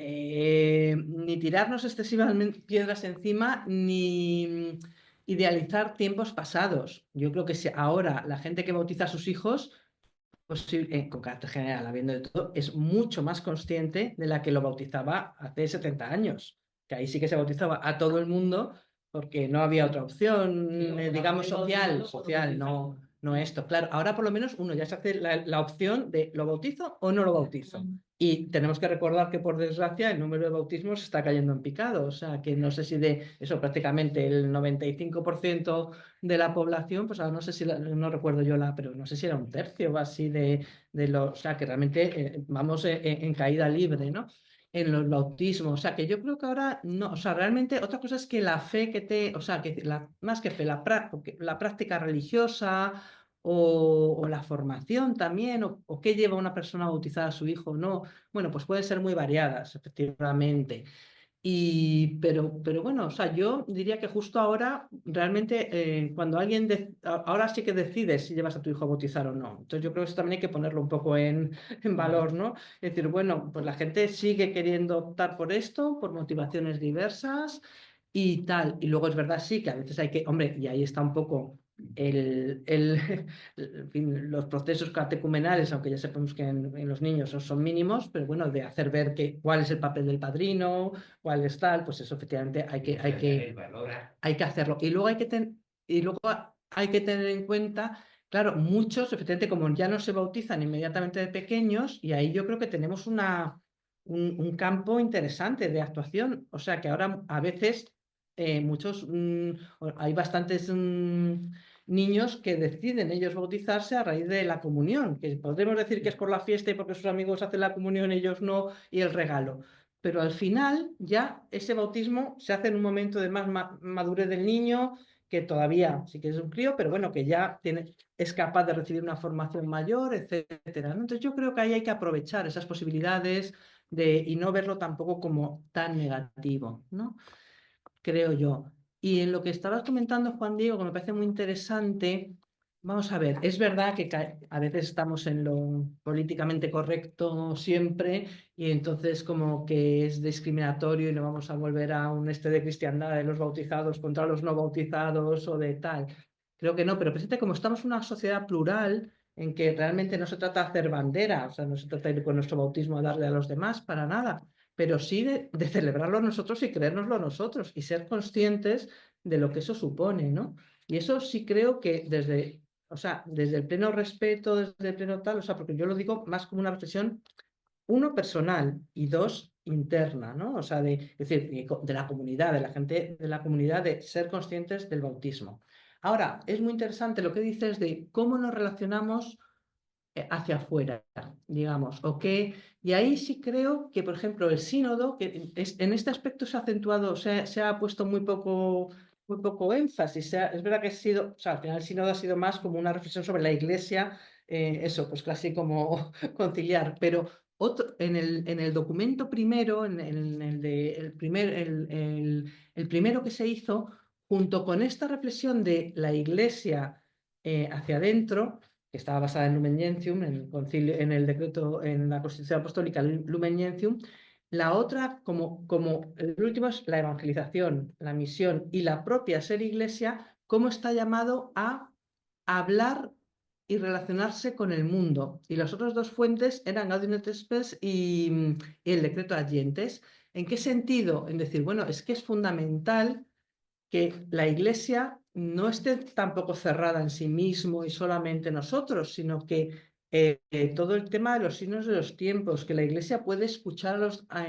Speaker 2: ni tirarnos excesivamente piedras encima, ni idealizar tiempos pasados. Yo creo que si ahora la gente que bautiza a sus hijos, con carácter general, habiendo de todo, es mucho más consciente de la que lo bautizaba hace 70 años, que ahí sí que se bautizaba a todo el mundo porque no había otra opción, digamos, social, no esto. Claro, ahora por lo menos uno ya se hace la opción de ¿lo bautizo o no lo bautizo? Y tenemos que recordar que, por desgracia, el número de bautismos está cayendo en picado. O sea, que no sé si de eso prácticamente el 95% de la población, pues ahora no sé si, no recuerdo yo pero no sé si era un tercio o así de los... O sea, que realmente vamos en caída libre, ¿no? En los bautismos. O sea, que yo creo que ahora no... O sea, realmente otra cosa es que la fe que o sea, que más que fe, la práctica religiosa o la formación también, o qué lleva una persona a bautizar a su hijo o no. Bueno, pues pueden ser muy variadas, efectivamente. Pero bueno, o sea, yo diría que justo ahora, realmente, cuando alguien, ahora sí que decides si llevas a tu hijo a bautizar o no. Entonces yo creo que eso también hay que ponerlo un poco en valor, ¿no? Es decir, bueno, pues la gente sigue queriendo optar por esto, por motivaciones diversas y tal. Y luego es verdad, sí, que a veces hay que, hombre, y ahí está un poco en fin, los procesos catecumenales, aunque ya sabemos que en los niños son mínimos, pero bueno, de hacer ver cuál es el papel del padrino, cuál es tal, pues eso efectivamente hay que hacerlo. Y luego hay que tener en cuenta, claro, muchos, efectivamente, como ya no se bautizan inmediatamente de pequeños, y ahí yo creo que tenemos un campo interesante de actuación. O sea que ahora a veces muchos, hay bastantes niños que deciden ellos bautizarse a raíz de la comunión, que podremos decir que es por la fiesta y porque sus amigos hacen la comunión, ellos no, y el regalo. Pero al final ya ese bautismo se hace en un momento de más madurez del niño, que todavía sí que es un crío, pero bueno, que ya es capaz de recibir una formación mayor, etcétera, ¿no? Entonces yo creo que ahí hay que aprovechar esas posibilidades y no verlo tampoco como tan negativo, ¿no? Creo yo. Y en lo que estabas comentando, Juan Diego, que me parece muy interesante, vamos a ver, es verdad que a veces estamos en lo políticamente correcto siempre y entonces como que es discriminatorio y no vamos a volver a un de cristiandad de los bautizados contra los no bautizados o de tal. Creo que no, pero presente como estamos en una sociedad plural en que realmente no se trata de hacer bandera, o sea, no se trata de ir con nuestro bautismo a darle a los demás, para nada, pero sí de celebrarlo nosotros y creérnoslo nosotros y ser conscientes de lo que eso supone, ¿no? Y eso sí creo que o sea, desde el pleno respeto, desde el pleno tal, o sea, porque yo lo digo más como una reflexión, uno, personal y dos, interna, ¿no? O sea, es decir, de la comunidad, de la gente de la comunidad, de ser conscientes del bautismo. Ahora, es muy interesante lo que dices de cómo nos relacionamos hacia afuera, digamos, y ahí sí creo que, por ejemplo, el sínodo, que en este aspecto se ha acentuado, se ha puesto muy poco énfasis, es verdad que o sea, al final el sínodo ha sido más como una reflexión sobre la Iglesia, eso, pues casi como conciliar, pero en el documento primero, el primero que se hizo, junto con esta reflexión de la Iglesia hacia adentro, que estaba basada en Lumen Gentium, en el decreto, en la Constitución Apostólica Lumen Gentium. La otra, como el último, es la evangelización, la misión y la propia ser iglesia, cómo está llamado a hablar y relacionarse con el mundo. Y las otras dos fuentes eran Gaudium et Spes y el decreto Ad Gentes. ¿En qué sentido? En decir, bueno, es que es fundamental que la Iglesia no esté tampoco cerrada en sí mismo y solamente nosotros, sino que todo el tema de los signos de los tiempos, que la Iglesia puede escuchar,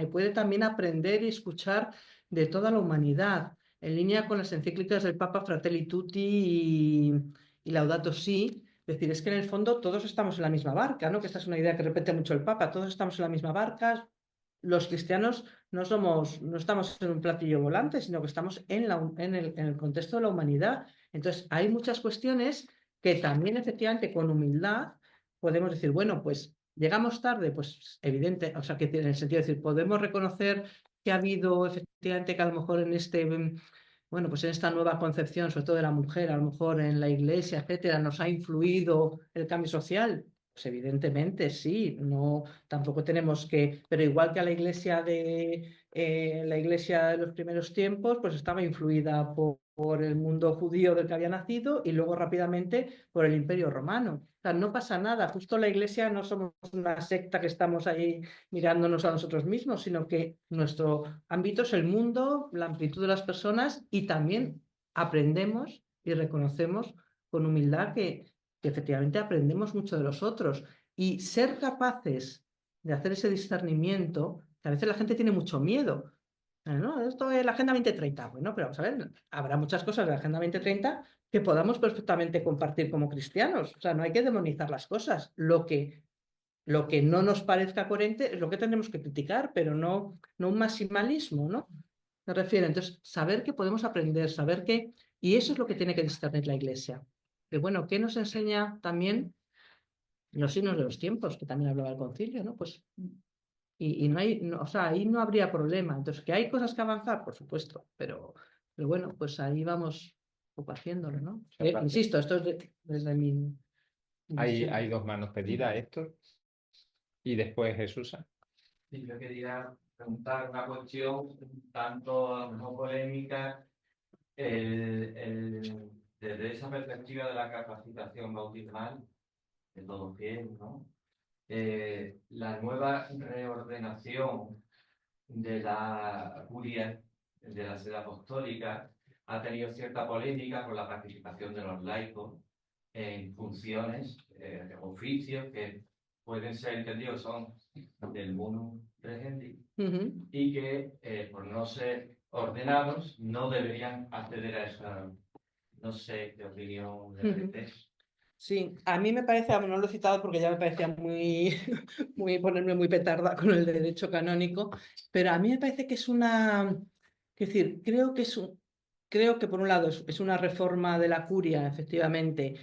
Speaker 2: puede también aprender y escuchar de toda la humanidad, en línea con las encíclicas del Papa Fratelli Tutti y Laudato Si. Es decir, es que en el fondo todos estamos en la misma barca, ¿no? Que esta es una idea que repite mucho el Papa, todos estamos en la misma barca. Los cristianos no estamos en un platillo volante, sino que estamos en el contexto de la humanidad. Entonces, hay muchas cuestiones que también efectivamente con humildad podemos decir, bueno, pues llegamos tarde, pues evidente, o sea, que en el sentido de decir, podemos reconocer que ha habido efectivamente que a lo mejor bueno, pues en esta nueva concepción, sobre todo de la mujer, a lo mejor en la iglesia, etcétera, nos ha influido el cambio social. Pues evidentemente sí, no, tampoco tenemos que, pero igual que a la iglesia de los primeros tiempos, pues estaba influida por el mundo judío del que había nacido y luego rápidamente por el Imperio Romano. O sea, no pasa nada, justo la iglesia no somos una secta que estamos ahí mirándonos a nosotros mismos, sino que nuestro ámbito es el mundo, la amplitud de las personas y también aprendemos y reconocemos con humildad que efectivamente aprendemos mucho de los otros y ser capaces de hacer ese discernimiento, que a veces la gente tiene mucho miedo. ¿No? Esto es la Agenda 2030. Bueno, pero vamos a ver, habrá muchas cosas de la Agenda 2030 que podamos perfectamente compartir como cristianos. O sea, no hay que demonizar las cosas. Lo que no nos parezca coherente es lo que tendremos que criticar, pero no un maximalismo, ¿no? Me refiero, entonces, saber que podemos aprender, saber que... Y eso es lo que tiene que discernir la Iglesia. Que bueno, ¿qué nos enseña también los signos de los tiempos? Que también hablaba el concilio, ¿no? Pues, y no hay, o sea, ahí no habría problema. Entonces, que hay cosas que avanzar, por supuesto, pero bueno, pues ahí vamos un poco haciéndolo, ¿no? Insisto, esto es desde mi visión.
Speaker 1: Hay dos manos pedidas, Héctor, y después Jesús.
Speaker 6: Sí, yo quería preguntar una cuestión un tanto a lo mejor polémica, desde esa perspectiva de la capacitación bautismal de todos fieles, ¿no? La nueva reordenación de la curia, de la sede apostólica, ha tenido cierta polémica con la participación de los laicos en funciones, oficios que pueden ser entendidos son del Munus Regendi y que por no ser ordenados no deberían acceder a esa, no sé qué opinión le merece.
Speaker 2: Sí, a mí me parece, no lo he citado porque ya me parecía ponerme muy petarda con el derecho canónico, pero a mí me parece que es es decir, creo que por un lado es una reforma de la curia, efectivamente,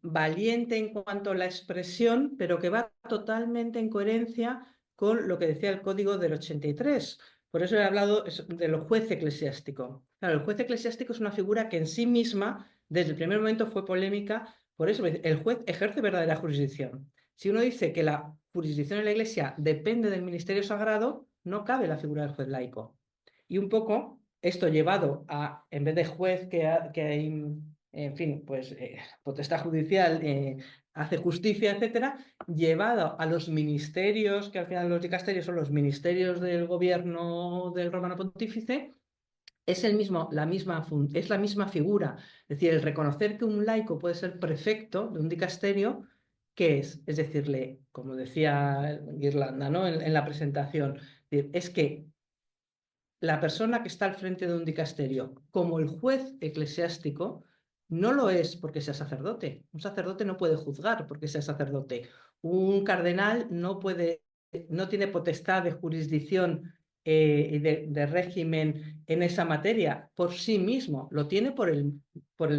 Speaker 2: valiente en cuanto a la expresión, pero que va totalmente en coherencia con lo que decía el Código del 83. Por eso he hablado de lo juez eclesiástico. Claro, el juez eclesiástico es una figura que en sí misma desde el primer momento fue polémica, por eso el juez ejerce verdadera jurisdicción. Si uno dice que la jurisdicción en la Iglesia depende del ministerio sagrado, no cabe la figura del juez laico. Y un poco esto llevado a, en vez de juez que hay, en fin, pues potestad judicial, hace justicia, etcétera, llevado a los ministerios, que al final los dicasterios son los ministerios del gobierno del Romano Pontífice, es la misma figura. Es decir, el reconocer que un laico puede ser prefecto de un dicasterio, ¿qué es? Es decirle, como decía Irlanda, ¿no? en la presentación, es que la persona que está al frente de un dicasterio, como el juez eclesiástico, no lo es porque sea sacerdote. Un sacerdote no puede juzgar porque sea sacerdote. Un cardenal no tiene potestad de jurisdicción de régimen en esa materia por sí mismo, lo tiene por el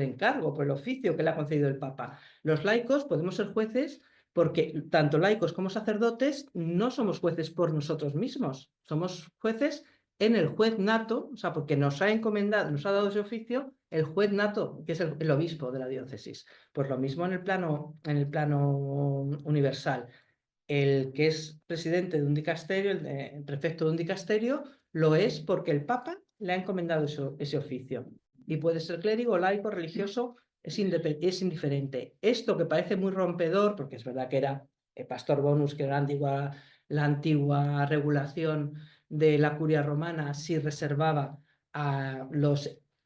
Speaker 2: encargo, por el oficio que le ha concedido el Papa. Los laicos podemos ser jueces porque tanto laicos como sacerdotes no somos jueces por nosotros mismos, somos jueces en el juez nato, o sea, porque nos ha encomendado, nos ha dado ese oficio el juez nato, que es el obispo de la diócesis. Pues lo mismo en el plano universal. El que es presidente de un dicasterio, el prefecto de un dicasterio, lo es porque el Papa le ha encomendado ese oficio. Y puede ser clérigo, laico, religioso, es indiferente. Esto que parece muy rompedor, porque es verdad que era el pastor bonus, que era la antigua regulación de la curia romana, sí reservaba a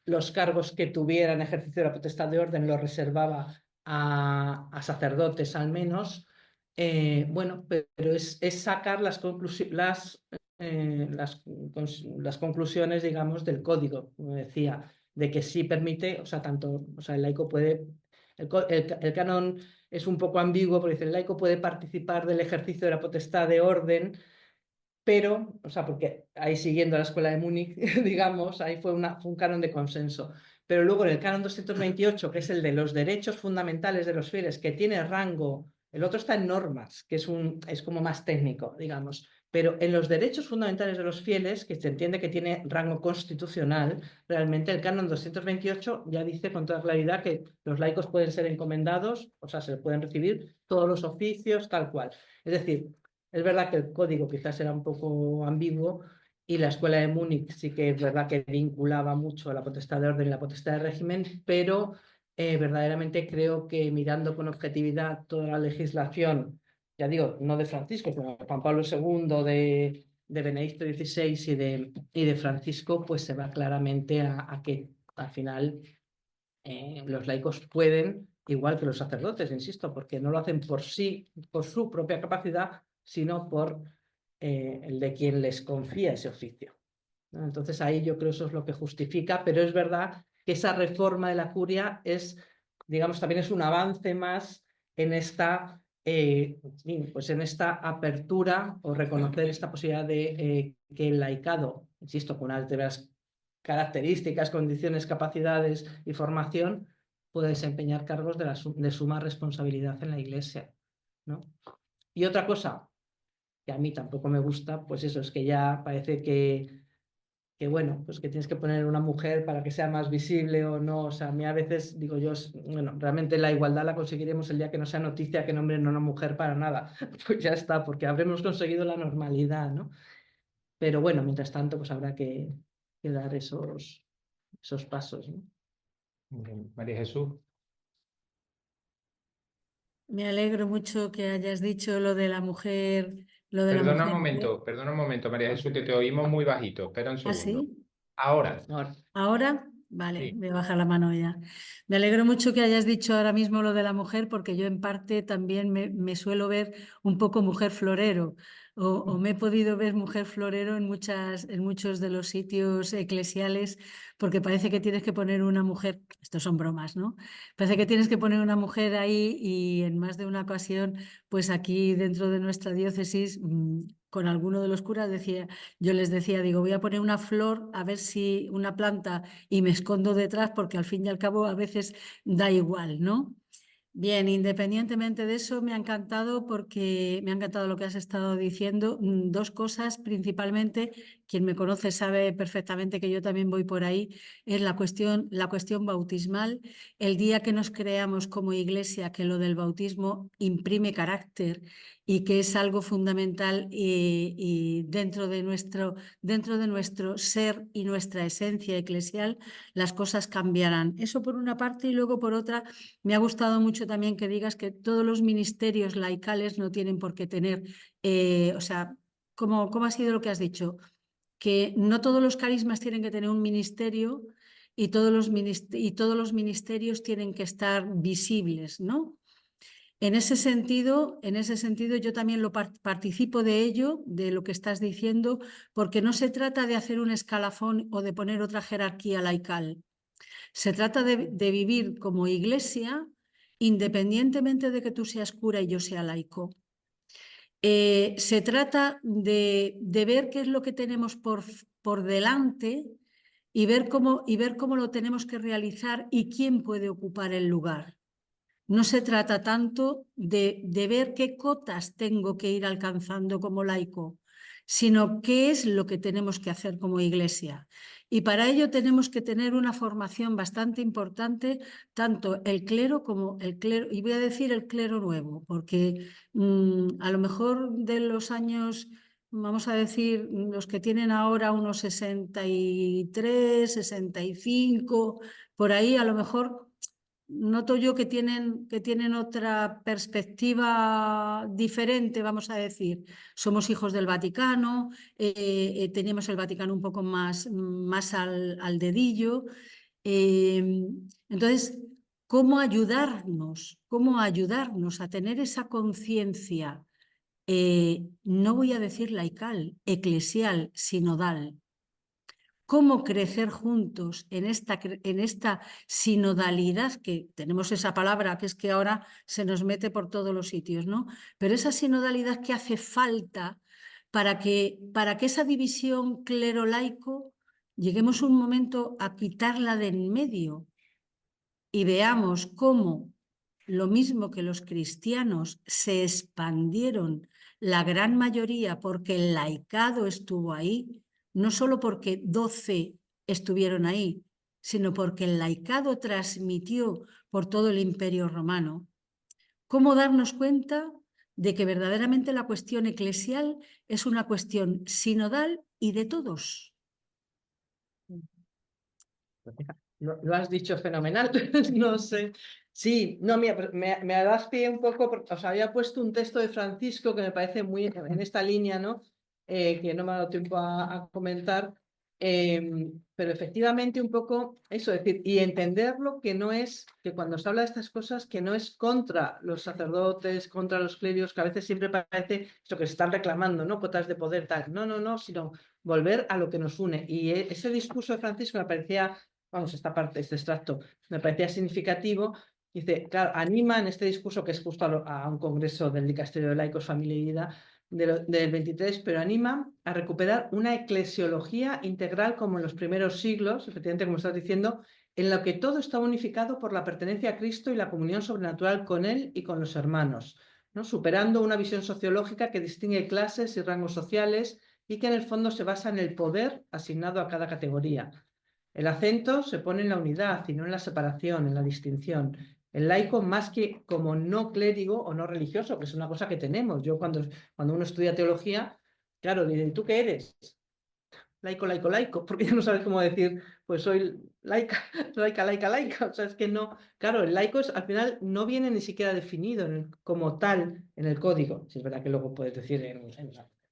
Speaker 2: los cargos que tuvieran ejercicio de la potestad de orden, los reservaba a sacerdotes al menos. Bueno, pero es sacar las conclusiones, digamos, del código, como decía, de que sí permite, o sea, el laico puede, el canon es un poco ambiguo, porque dice, el laico puede participar del ejercicio de la potestad de orden, pero, o sea, porque ahí siguiendo la escuela de Múnich, digamos, ahí fue un canon de consenso. Pero luego en el canon 228, que es el de los derechos fundamentales de los fieles, que tiene rango, el otro está en normas, que es como más técnico, digamos, pero en los derechos fundamentales de los fieles, que se entiende que tiene rango constitucional, realmente el canon 228 ya dice con toda claridad que los laicos pueden ser encomendados, o sea, se pueden recibir todos los oficios, tal cual. Es decir, es verdad que el código quizás era un poco ambiguo y la escuela de Múnich sí que es verdad que vinculaba mucho a la potestad de orden y la potestad de régimen, pero verdaderamente creo que mirando con objetividad toda la legislación, ya digo, no de Francisco, sino de Juan Pablo II, de Benedicto XVI y de Francisco, pues se va claramente a que al final los laicos pueden, igual que los sacerdotes, insisto, porque no lo hacen por sí, por su propia capacidad, sino por el de quien les confía ese oficio, ¿no? Entonces ahí yo creo que eso es lo que justifica, pero es verdad que esa reforma de la curia digamos, también es un avance más en esta, pues en esta apertura o reconocer esta posibilidad de que el laicado, insisto, con unas características, condiciones, capacidades y formación, puede desempeñar cargos de suma responsabilidad en la Iglesia, ¿no? Y otra cosa que a mí tampoco me gusta, pues eso, es que ya parece que bueno, pues que tienes que poner una mujer para que sea más visible o no. O sea, a mí a veces digo yo, bueno, realmente la igualdad la conseguiremos el día que no sea noticia que nombren a una mujer para nada. Pues ya está, porque habremos conseguido la normalidad, ¿no? Pero bueno, mientras tanto, pues habrá que dar esos pasos, ¿no?
Speaker 1: Bien, María Jesús.
Speaker 7: Me alegro mucho que hayas dicho lo de la mujer, lo de la
Speaker 1: Perdona
Speaker 7: mujer.
Speaker 1: perdona un momento, María Jesús, que te oímos muy bajito. Espera un
Speaker 7: ¿Ah,
Speaker 1: segundo.
Speaker 7: sí?
Speaker 1: Ahora,
Speaker 2: Ahora,
Speaker 7: ¿Ahora? Vale,
Speaker 1: sí.
Speaker 7: voy a bajar la mano ya. Me alegro mucho que hayas dicho ahora mismo lo de la mujer, porque yo en parte también me suelo ver un poco mujer florero, o me he podido ver mujer florero en muchos de los sitios eclesiales, porque parece que tienes que poner una mujer, estos son bromas, ¿no? Parece que tienes que poner una mujer ahí y en más de una ocasión, pues aquí dentro de nuestra diócesis, con alguno de los curas yo les decía, digo, voy a poner una flor, a ver si una planta y me escondo detrás, porque al fin y al cabo a veces da igual, ¿no? Bien, independientemente de eso, me ha encantado porque me ha encantado lo que has estado diciendo. Dos cosas, principalmente, quien me conoce sabe perfectamente que yo también voy por ahí, es la cuestión bautismal. El día que nos creamos como iglesia que lo del bautismo imprime carácter y que es algo fundamental y dentro de nuestro ser y nuestra esencia eclesial, las cosas cambiarán. Eso por una parte y luego por otra. Me ha gustado mucho también que digas que todos los ministerios laicales no tienen por qué tener, o sea, ¿cómo ha sido lo que has dicho? Que no todos los carismas tienen que tener un ministerio y todos los ministerios tienen que estar visibles, ¿no? En ese sentido yo también participo de ello, de lo que estás diciendo, porque no se trata de hacer un escalafón o de poner otra jerarquía laical. Se trata de vivir como iglesia independientemente de que tú seas cura y yo sea laico. Se trata de ver qué es lo que tenemos por delante y ver cómo lo tenemos que realizar y quién puede ocupar el lugar. No se trata tanto de ver qué cotas tengo que ir alcanzando como laico, sino qué es lo que tenemos que hacer como iglesia. Y para ello tenemos que tener una formación bastante importante, tanto el clero como el clero, y voy a decir el clero nuevo, porque a lo mejor de los años, vamos a decir, los que tienen ahora unos 63, 65, por ahí a lo mejor noto yo que tienen otra perspectiva diferente, vamos a decir. Somos hijos del Vaticano, teníamos el Vaticano un poco más al dedillo. Entonces, ¿cómo ayudarnos? ¿Cómo ayudarnos a tener esa conciencia? No voy a decir laical, eclesial, sinodal. Cómo crecer juntos en esta sinodalidad, que tenemos esa palabra que es que ahora se nos mete por todos los sitios, ¿no? Pero esa sinodalidad que hace falta para que esa división clero-laico lleguemos un momento a quitarla de en medio y veamos cómo lo mismo que los cristianos se expandieron la gran mayoría porque el laicado estuvo ahí, no solo porque 12 estuvieron ahí, sino porque el laicado transmitió por todo el Imperio Romano. ¿Cómo darnos cuenta de que verdaderamente la cuestión eclesial es una cuestión sinodal y de todos?
Speaker 2: lo has dicho fenomenal, no sé. Sí, no, mira, me das pie un poco, porque os había puesto un texto de Francisco que me parece muy en esta línea, ¿no? Que no me ha dado tiempo a comentar, pero efectivamente un poco eso, es decir, y entenderlo que no es, que cuando se habla de estas cosas, que no es contra los sacerdotes, contra los clérigos, que a veces siempre parece eso que se están reclamando, ¿no? Cotas de poder, tal. No, sino volver a lo que nos une. Y ese discurso de Francisco me parecía, vamos, esta parte, este extracto, me parecía significativo. Dice, claro, anima en este discurso, que es justo a un congreso del Dicasterio de Laicos, Familia y Vida del 23, pero anima a recuperar una eclesiología integral como en los primeros siglos, efectivamente, como estás diciendo, en lo que todo está unificado por la pertenencia a Cristo y la comunión sobrenatural con Él y con los hermanos, ¿no? Superando una visión sociológica que distingue clases y rangos sociales y que en el fondo se basa en el poder asignado a cada categoría. El acento se pone en la unidad y no en la separación, en la distinción. El laico, más que como no clérigo o no religioso, que es una cosa que tenemos. Yo cuando uno estudia teología, claro, dice, ¿tú qué eres? Laico, laico, laico, porque ya no sabes cómo decir, pues soy laica, laica, laica, laica. O sea, es que no, claro, el laico al final no viene ni siquiera definido como tal en el código. Si es verdad que luego puedes decir en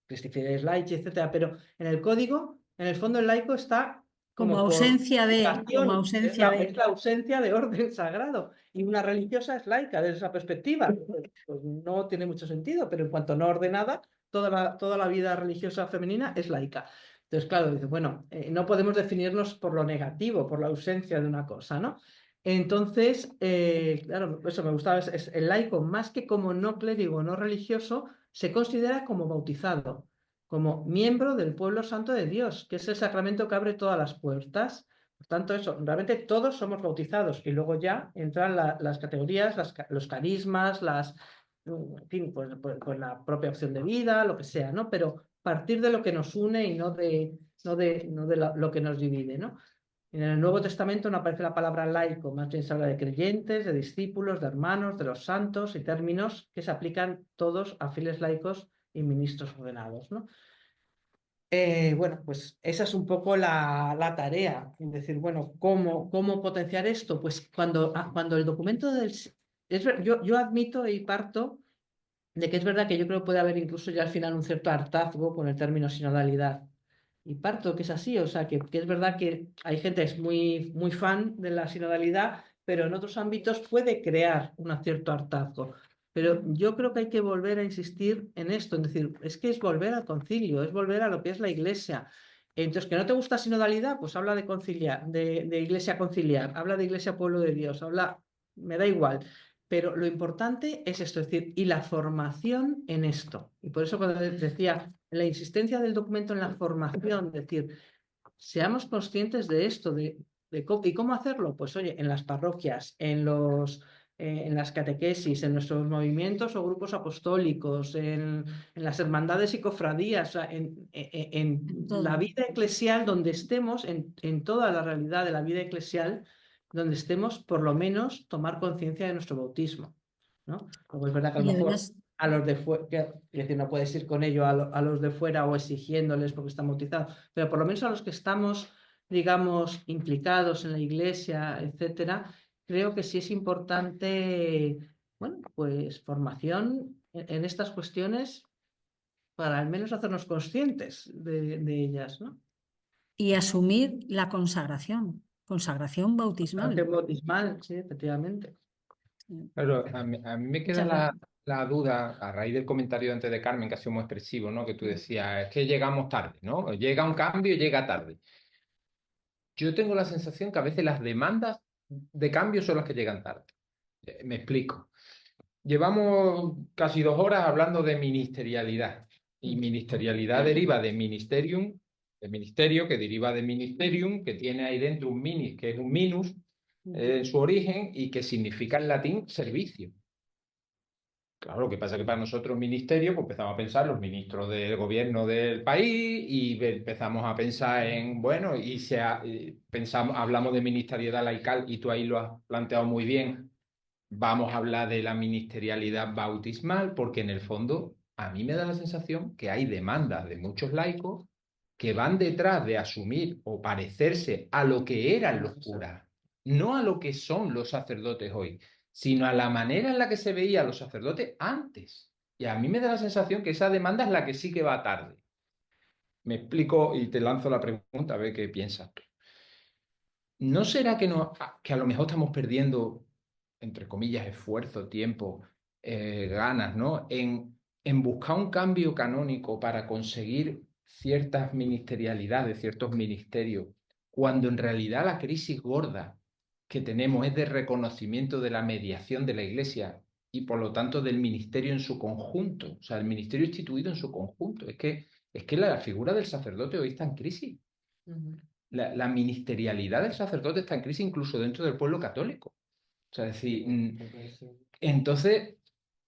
Speaker 2: Christi Fidelis Laici, etcétera, pero en el código, en el fondo el laico está
Speaker 7: Como
Speaker 2: como por
Speaker 7: ausencia de,
Speaker 2: obligación, es
Speaker 7: ausencia
Speaker 2: es la ausencia de orden sagrado. Y una religiosa es laica desde esa perspectiva. Pues no tiene mucho sentido, pero en cuanto no ordenada, toda la vida religiosa femenina es laica. Entonces, claro, dice, bueno, no podemos definirnos por lo negativo, por la ausencia de una cosa, ¿no? Entonces, claro, eso me gustaba, es el laico, más que como no clérigo, no religioso, se considera como bautizado, como miembro del pueblo santo de Dios, que es el sacramento que abre todas las puertas. Por tanto, eso, realmente todos somos bautizados y luego ya entran las categorías, los carismas, en fin, pues la propia opción de vida, lo que sea, ¿no? Pero partir de lo que nos une y no de lo que nos divide, ¿no? En el Nuevo Testamento no aparece la palabra laico, más bien se habla de creyentes, de discípulos, de hermanos, de los santos y términos que se aplican todos a fieles laicos y ministros ordenados, ¿no? Bueno, pues esa es un poco la tarea, es decir, bueno, ¿cómo potenciar esto? Pues cuando el documento yo admito y parto de que es verdad que yo creo que puede haber incluso ya al final un cierto hartazgo con el término sinodalidad. Y parto que es así, o sea, que es verdad que hay gente que es muy, muy fan de la sinodalidad, pero en otros ámbitos puede crear un cierto hartazgo. Pero yo creo que hay que volver a insistir en esto, es decir, es que es volver al concilio, es volver a lo que es la iglesia. Entonces, que no te gusta sinodalidad, pues habla de conciliar, de iglesia conciliar, habla de iglesia pueblo de Dios, me da igual. Pero lo importante es esto, es decir, y la formación en esto. Y por eso cuando decía la insistencia del documento en la formación, es decir, seamos conscientes de esto, ¿y cómo hacerlo? Pues oye, en las parroquias, en las catequesis, en nuestros movimientos o grupos apostólicos, en las hermandades y cofradías, o sea, en la vida eclesial donde estemos, en toda la realidad de la vida eclesial, donde estemos, por lo menos, tomar conciencia de nuestro bautismo, ¿no? Luego es verdad que a lo
Speaker 7: y
Speaker 2: mejor
Speaker 7: además,
Speaker 2: a los de fuera, es decir, no puedes ir con ello a los de fuera o exigiéndoles porque están bautizados, pero por lo menos a los que estamos, digamos, implicados en la iglesia, etcétera, creo que sí es importante, bueno, pues formación en estas cuestiones para al menos hacernos conscientes de ellas, ¿no?
Speaker 7: y asumir la consagración bautismal.
Speaker 2: Bautismal, sí, efectivamente.
Speaker 1: Pero a mí me queda
Speaker 7: Muchas gracias.
Speaker 1: la duda, a raíz del comentario antes de Carmen, que ha sido muy expresivo, ¿no? Que tú decías, es que llegamos tarde, ¿no? Llega un cambio y llega tarde. Yo tengo la sensación que a veces las demandas de cambio son las que llegan tarde. Me explico. Llevamos casi 2 horas hablando de ministerialidad. Y ministerialidad deriva de ministerium, de ministerio, que deriva de ministerium, que tiene ahí dentro un minis, que es un minus, en su origen, y que significa en latín servicio. Claro, lo que pasa es que para nosotros ministerio, pues empezamos a pensar los ministros del gobierno del país y empezamos a pensar en, bueno, hablamos de ministerialidad laical y tú ahí lo has planteado muy bien. Vamos a hablar de la ministerialidad bautismal porque en el fondo a mí me da la sensación que hay demandas de muchos laicos que van detrás de asumir o parecerse a lo que eran los curas, no a lo que son los sacerdotes hoy, sino a la manera en la que se veían los sacerdotes antes. Y a mí me da la sensación que esa demanda es la que sí que va tarde. Me explico y te lanzo la pregunta a ver qué piensas tú. ¿No será que a lo mejor estamos perdiendo, entre comillas, esfuerzo, tiempo, ganas, ¿no? En buscar un cambio canónico para conseguir ciertas ministerialidades, ciertos ministerios, cuando en realidad la crisis gorda que tenemos es de reconocimiento de la mediación de la Iglesia y por lo tanto del ministerio en su conjunto, o sea, el ministerio instituido en su conjunto? Es que la figura del sacerdote hoy está en crisis. la ministerialidad del sacerdote está en crisis incluso dentro del pueblo católico. O sea, es decir, entonces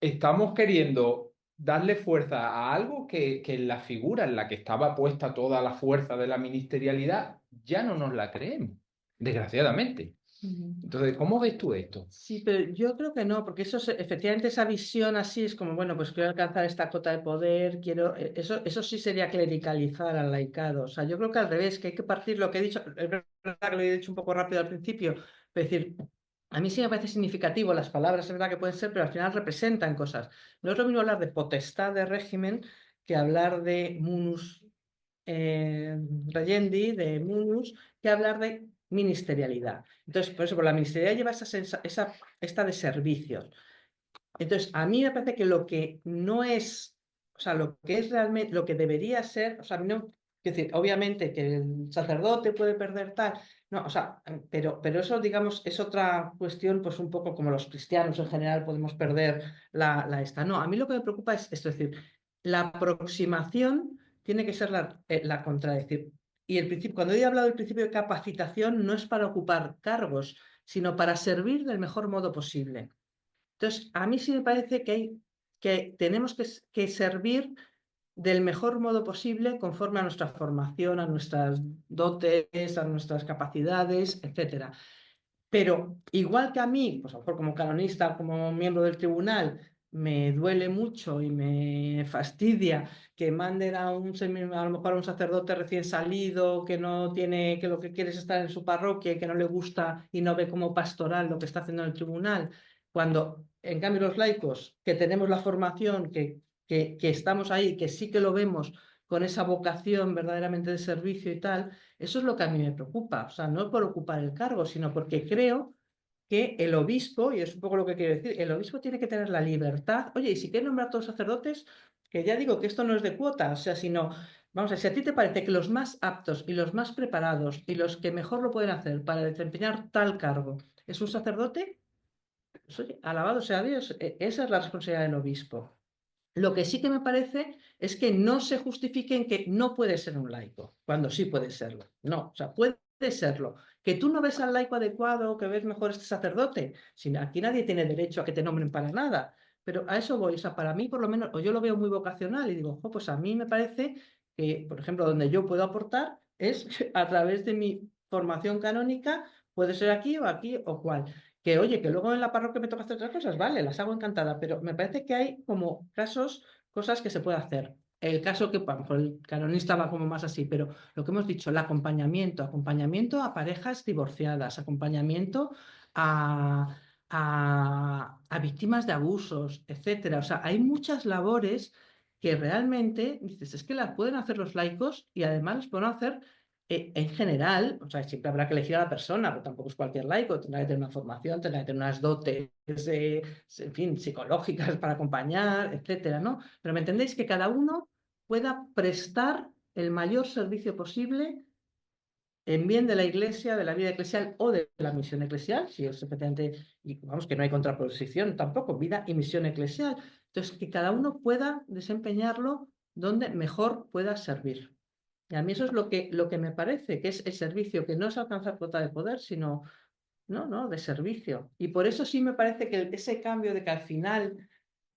Speaker 1: estamos queriendo darle fuerza a algo que en la figura en la que estaba puesta toda la fuerza de la ministerialidad ya no nos la creemos, desgraciadamente. Entonces, ¿cómo ves tú esto?
Speaker 2: Sí, pero yo creo que no, porque efectivamente esa visión así es como, bueno, pues quiero alcanzar esta cota de poder, eso sí sería clericalizar al laicado. O sea, yo creo que al revés, que hay que partir lo que he dicho, es verdad que lo he dicho un poco rápido al principio, es decir, a mí sí me parece significativo, las palabras es verdad que pueden ser, pero al final representan cosas. No es lo mismo hablar de potestad de régimen que hablar de munus regendi, de munus, que hablar de ministerialidad. Entonces, por eso, por la ministerialidad lleva esta de servicios. Entonces, a mí me parece que lo que no es, o sea, lo que es realmente, lo que debería ser, o sea, no, es decir, obviamente que el sacerdote puede perder tal, no, o sea, pero eso, digamos, es otra cuestión, pues un poco como los cristianos en general podemos perder la esta. No, a mí lo que me preocupa es esto, es decir, la aproximación tiene que ser la contradecir. Y el principio, cuando he hablado del principio de capacitación, no es para ocupar cargos, sino para servir del mejor modo posible. Entonces, a mí sí me parece que tenemos que servir del mejor modo posible conforme a nuestra formación, a nuestras dotes, a nuestras capacidades, etc. Pero igual que a mí, pues a lo mejor como canonista, como miembro del tribunal, me duele mucho y me fastidia que manden a lo mejor a un sacerdote recién salido, que no tiene, que lo que quiere es estar en su parroquia y que no le gusta y no ve como pastoral lo que está haciendo en el tribunal, cuando en cambio los laicos, que tenemos la formación, que estamos ahí, que sí que lo vemos con esa vocación verdaderamente de servicio y tal, eso es lo que a mí me preocupa, o sea, no por ocupar el cargo, sino porque creo que el obispo, y es un poco lo que quiero decir, el obispo tiene que tener la libertad. Oye, y si quiere nombrar a todos los sacerdotes, que ya digo que esto no es de cuota, o sea, sino, vamos a ver, si a ti te parece que los más aptos y los más preparados y los que mejor lo pueden hacer para desempeñar tal cargo es un sacerdote, pues, oye, alabado sea Dios, esa es la responsabilidad del obispo. Lo que sí que me parece es que no se justifiquen que no puede ser un laico, cuando sí puede serlo. No, o sea, puede serlo. Que tú no ves al laico adecuado, que ves mejor este sacerdote. Aquí nadie tiene derecho a que te nombren para nada. Pero a eso voy. O sea, para mí, por lo menos, o yo lo veo muy vocacional y digo, pues a mí me parece que, por ejemplo, donde yo puedo aportar es a través de mi formación canónica, puede ser aquí o cual. Que oye, que luego en la parroquia me toca hacer otras cosas, vale, las hago encantada, pero me parece que hay como casos, cosas que se puede hacer. El caso que, a lo mejor el canonista va como más así, pero lo que hemos dicho, el acompañamiento a parejas divorciadas, acompañamiento a víctimas de abusos, etcétera. O sea, hay muchas labores que realmente, dices, es que las pueden hacer los laicos y además las pueden hacer en general, o sea, siempre habrá que elegir a la persona, pero tampoco es cualquier laico, tendrá que tener una formación, tendrá que tener unas dotes, en fin, psicológicas para acompañar, etcétera, ¿no? Pero me entendéis que cada uno pueda prestar el mayor servicio posible en bien de la Iglesia, de la vida eclesial o de la misión eclesial, si es efectivamente, y vamos, que no hay contraposición tampoco, vida y misión eclesial. Entonces, que cada uno pueda desempeñarlo donde mejor pueda servir. Y a mí eso es lo que me parece, que es el servicio, que no es alcanzar cuota de poder, sino, no, de servicio. Y por eso sí me parece que ese cambio de que al final,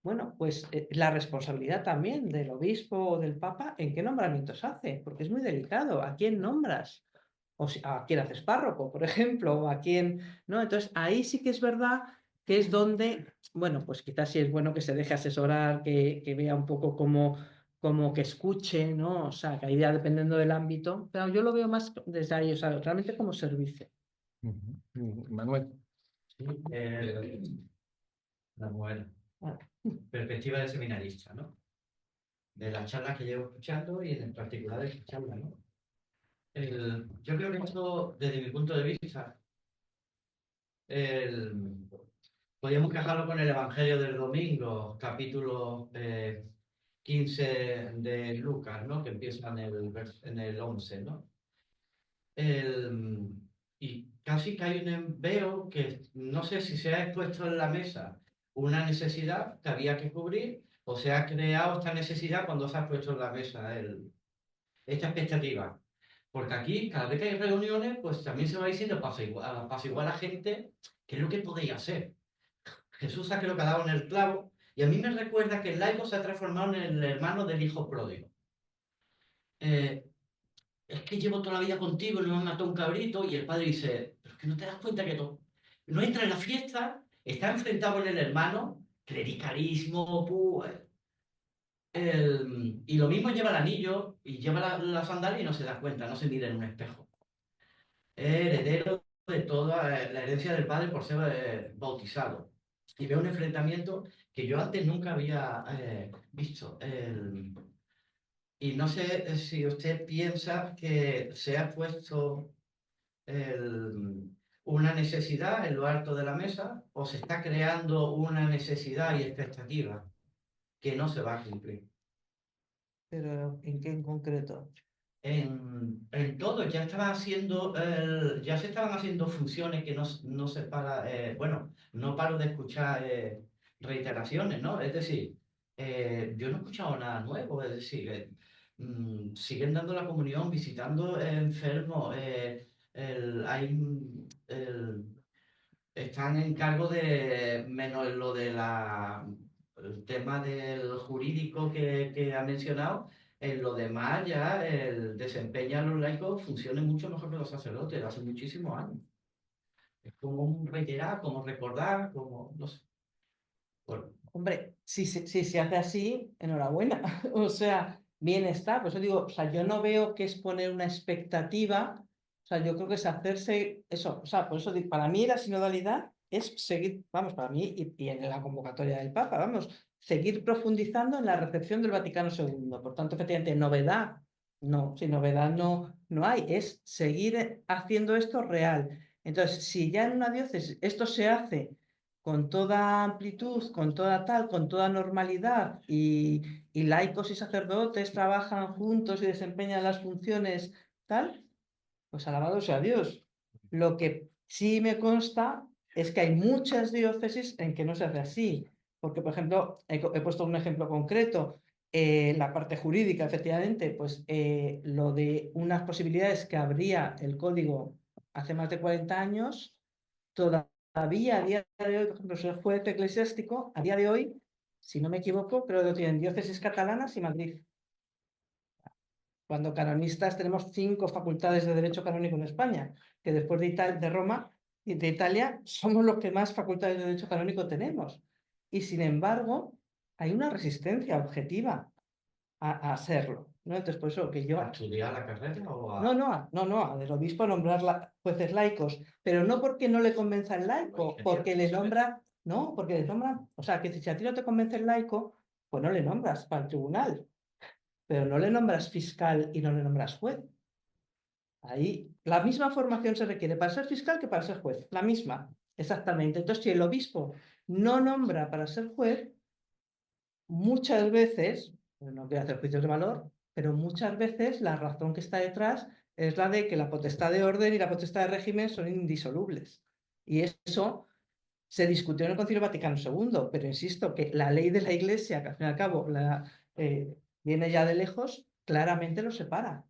Speaker 2: bueno, pues la responsabilidad también del obispo o del papa, ¿en qué nombramientos hace? Porque es muy delicado. ¿A quién nombras? O a quién haces párroco, por ejemplo, o a quién, ¿no? Entonces ahí sí que es verdad que es donde, bueno, pues quizás sí es bueno que se deje asesorar, que vea un poco como que escuche, ¿no? O sea, que ahí ya dependiendo del ámbito, pero yo lo veo más desde ahí, o sea, realmente como servicio.
Speaker 1: Manuel.
Speaker 8: Sí, buena perspectiva de seminarista, ¿no? De las charlas que llevo escuchando y en particular de esta charla, ¿no? Yo creo que esto, desde mi punto de vista, podríamos encajarlo con el Evangelio del domingo, capítulo 15 de Lucas, ¿no? Que empieza en el 11, ¿no? Y casi que veo que no sé si se ha expuesto en la mesa una necesidad que había que cubrir o se ha creado esta necesidad cuando se ha puesto en la mesa esta expectativa. Porque aquí, cada vez que hay reuniones, pues también se va diciendo, igual a gente, ¿qué es lo que podéis hacer? Jesús ha creo que ha dado en el clavo, y a mí me recuerda que el laico se ha transformado en el hermano del hijo pródigo. Es que llevo toda la vida contigo y no me mató un cabrito, y el padre dice, pero es que no te das cuenta que no entra en la fiesta, está enfrentado con el hermano, clericalismo, y lo mismo lleva el anillo y lleva la sandalia y no se da cuenta, no se mira en un espejo. Es heredero de toda la herencia del padre por ser bautizado. Y veo un enfrentamiento que yo antes nunca había visto. Y no sé si usted piensa que se ha puesto una necesidad en lo alto de la mesa o se está creando una necesidad y expectativa que no se va a cumplir.
Speaker 2: Pero ¿en qué en concreto?
Speaker 8: En todo, ya ya se estaban haciendo funciones que no se para, bueno, no paro de escuchar reiteraciones, ¿no? Es decir, yo no he escuchado nada nuevo, es decir, siguen dando la comunión, visitando enfermos, están en cargo de, menos lo de el tema del jurídico que ha mencionado, en lo demás ya el desempeño a los laicos funciona mucho mejor que los sacerdotes, hace muchísimos años. Es como un reiterar, como recordar, como, no sé. Bueno,
Speaker 2: Hombre, si se hace así, enhorabuena. O sea, bien está. Por eso digo, o sea, yo no veo que es poner una expectativa. O sea, yo creo que es hacerse eso. O sea, por eso digo, para mí la sinodalidad es seguir, vamos, para mí y en la convocatoria del Papa, vamos, seguir profundizando en la recepción del Vaticano II. Por tanto, efectivamente, novedad, no, si novedad no hay, es seguir haciendo esto real. Entonces, si ya en una diócesis esto se hace con toda amplitud, con toda tal, con toda normalidad, y laicos y sacerdotes trabajan juntos y desempeñan las funciones tal, pues alabado sea Dios. Lo que sí me consta es que hay muchas diócesis en que no se hace así, porque, por ejemplo, he puesto un ejemplo concreto, la parte jurídica, efectivamente, pues lo de unas posibilidades que abría el código hace más de 40 años, todavía a día de hoy, por ejemplo, soy juez eclesiástico, a día de hoy, si no me equivoco, creo que tienen diócesis catalanas y Madrid. Cuando canonistas tenemos 5 facultades de Derecho Canónico en España, que después de Roma y de Italia somos los que más facultades de Derecho Canónico tenemos. Y sin embargo, hay una resistencia objetiva a hacerlo, ¿no? Entonces, por eso que yo...
Speaker 8: ¿a estudiar la carrera o a...?
Speaker 2: No, del obispo nombrar jueces laicos, pero no porque no le convenza el laico, porque le nombra, no, porque le nombran, o sea, que si a ti no te convence el laico, pues no le nombras para el tribunal, pero no le nombras fiscal y no le nombras juez. Ahí la misma formación se requiere para ser fiscal que para ser juez, la misma, exactamente. Entonces, si el obispo no nombra para ser juez, muchas veces, no quiero hacer juicios de valor, pero muchas veces la razón que está detrás es la de que la potestad de orden y la potestad de régimen son indisolubles. Y eso se discutió en el Concilio Vaticano II, pero insisto que la ley de la Iglesia, que al fin y al cabo viene ya de lejos, claramente lo separa.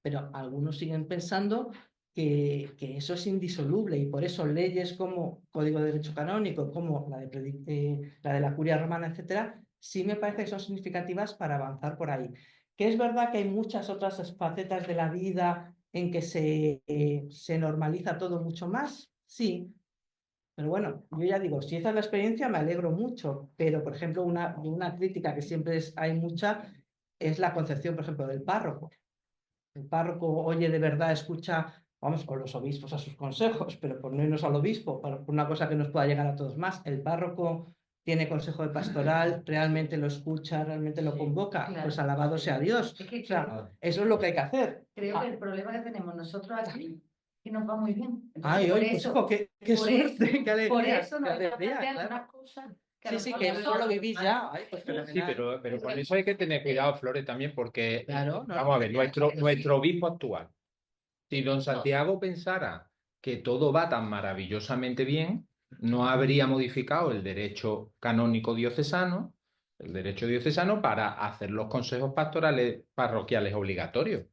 Speaker 2: Pero algunos siguen pensando que eso es indisoluble y por eso leyes como Código de Derecho Canónico, como la de la Curia Romana, etcétera, sí me parece que son significativas para avanzar por ahí. Que es verdad que hay muchas otras facetas de la vida en que se normaliza todo mucho más, sí. Pero bueno, yo ya digo, si esa es la experiencia, me alegro mucho. Pero, por ejemplo, una crítica que siempre hay mucha es la concepción, por ejemplo, del párroco. El párroco oye de verdad, escucha, vamos, con los obispos a sus consejos, pero por no irnos al obispo, por una cosa que nos pueda llegar a todos más. El párroco tiene consejo de pastoral, realmente lo escucha, realmente lo convoca,
Speaker 5: claro.
Speaker 2: Pues alabado sea Dios.
Speaker 5: Es que
Speaker 2: O sea, eso es lo que hay que hacer.
Speaker 5: Creo que el problema que tenemos nosotros aquí es que nos va muy bien. Entonces,
Speaker 2: Ay,
Speaker 5: por
Speaker 2: oye, pues
Speaker 5: eso,
Speaker 2: hijo, qué suerte, qué alegría.
Speaker 5: por eso nos
Speaker 2: qué
Speaker 5: estamos
Speaker 2: alegría,
Speaker 5: planteando
Speaker 2: claro.
Speaker 5: unas cosas que
Speaker 2: Sí,
Speaker 5: a lo
Speaker 2: que
Speaker 5: mejor
Speaker 2: eso lo
Speaker 5: nosotros-
Speaker 2: vivís ya. Ay, pues
Speaker 1: Sí,
Speaker 2: fenomenal.
Speaker 1: pero con eso hay que tener cuidado, Flores, también, porque
Speaker 2: Claro, no,
Speaker 1: vamos a ver,
Speaker 2: pero sí.
Speaker 1: nuestro obispo actual, si don Santiago pensara que todo va tan maravillosamente bien, no habría modificado el derecho canónico diocesano, el derecho diocesano, para hacer los consejos pastorales parroquiales obligatorios.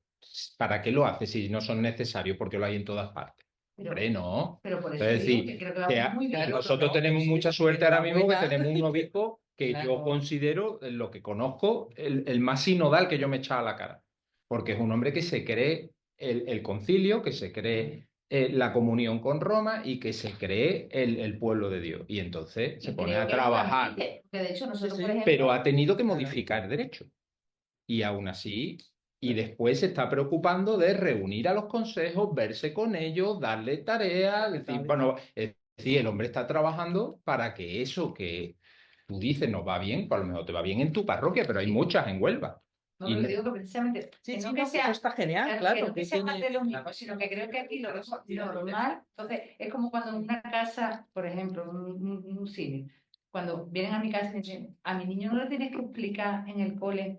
Speaker 1: ¿para qué lo hace si no son necesarios? Porque lo hay en todas partes.
Speaker 5: Pero,
Speaker 1: Hombre, no.
Speaker 5: pero por eso
Speaker 1: Es
Speaker 5: digo
Speaker 1: decir,
Speaker 5: que creo que
Speaker 1: que
Speaker 5: vamos muy bien.
Speaker 1: nosotros tenemos mucha suerte ahora mismo que tenemos un obispo que yo
Speaker 2: Claro.
Speaker 1: considero, en lo que conozco, el más sinodal que yo me he echado a la cara. Porque es un hombre que se cree el concilio, que se cree la comunión con Roma y que se cree el pueblo de Dios. Y entonces se
Speaker 5: Y
Speaker 1: pone
Speaker 5: creo
Speaker 1: a
Speaker 5: que lo
Speaker 1: trabajar,
Speaker 5: admite, porque de hecho nosotros,
Speaker 2: Sí,
Speaker 5: por
Speaker 2: sí.
Speaker 5: ejemplo,
Speaker 1: pero ha tenido que modificar derecho. Y aún así, y después se está preocupando de reunir a los consejos, verse con ellos, darle tareas, decir, bueno, es decir, el hombre está trabajando para que eso que tú dices nos va bien, pues a lo mejor te va bien en tu parroquia, pero hay muchas en Huelva.
Speaker 5: no,
Speaker 1: Y
Speaker 5: pero digo que precisamente,
Speaker 2: Sí,
Speaker 5: que
Speaker 2: sí,
Speaker 5: no
Speaker 2: no,
Speaker 5: que
Speaker 2: que
Speaker 5: sea,
Speaker 2: eso está genial,
Speaker 5: que
Speaker 2: claro.
Speaker 5: no
Speaker 2: que
Speaker 5: que sea más
Speaker 2: tiene-
Speaker 5: de lo mismo, sino que creo que aquí lo vemos normal. Entonces, es como cuando en una casa, por ejemplo, un cine, cuando vienen a mi casa y me dicen, a mi niño no le tienes que explicar en el cole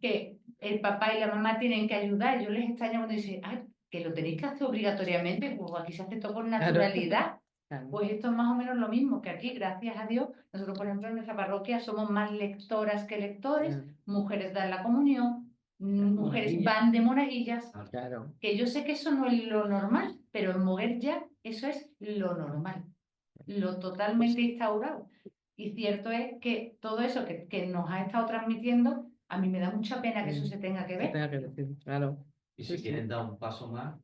Speaker 5: que el papá y la mamá tienen que ayudar. Yo les extraño cuando dicen, ay, que lo tenéis que hacer obligatoriamente, pues aquí se hace todo con naturalidad.
Speaker 2: Claro.
Speaker 5: Pues esto es más o menos lo mismo que aquí, gracias a Dios. Nosotros, por ejemplo, en nuestra parroquia somos más lectoras que lectores, mujeres dan la comunión, mujeres van de monaguillas,
Speaker 2: Claro.
Speaker 5: que yo sé que eso no es lo normal, pero en Moguer ya eso es lo normal, lo totalmente instaurado. Y cierto es que todo eso que nos ha estado transmitiendo, a mí me da mucha pena que eso se tenga que
Speaker 2: Se
Speaker 5: ver.
Speaker 2: tenga que decir, claro.
Speaker 8: Y
Speaker 2: Sí,
Speaker 8: si
Speaker 2: sí.
Speaker 8: quieren dar un paso más,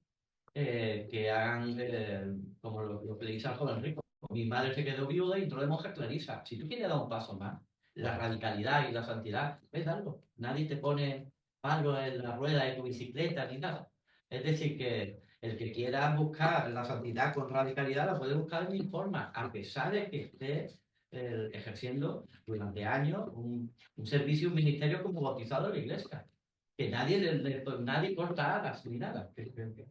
Speaker 8: que hagan como lo que le dice al joven rico. Mi madre se quedó viuda y entró de monja clarisa. Si tú quieres dar un paso más, la radicalidad y la santidad, es algo. Nadie te pone algo en la rueda de tu bicicleta ni nada. Es decir, que el que quiera buscar la santidad con radicalidad la puede buscar de mil formas, a pesar de que esté ejerciendo durante años un servicio, un ministerio como bautizado en la iglesia. Que nadie corta alas ni nada.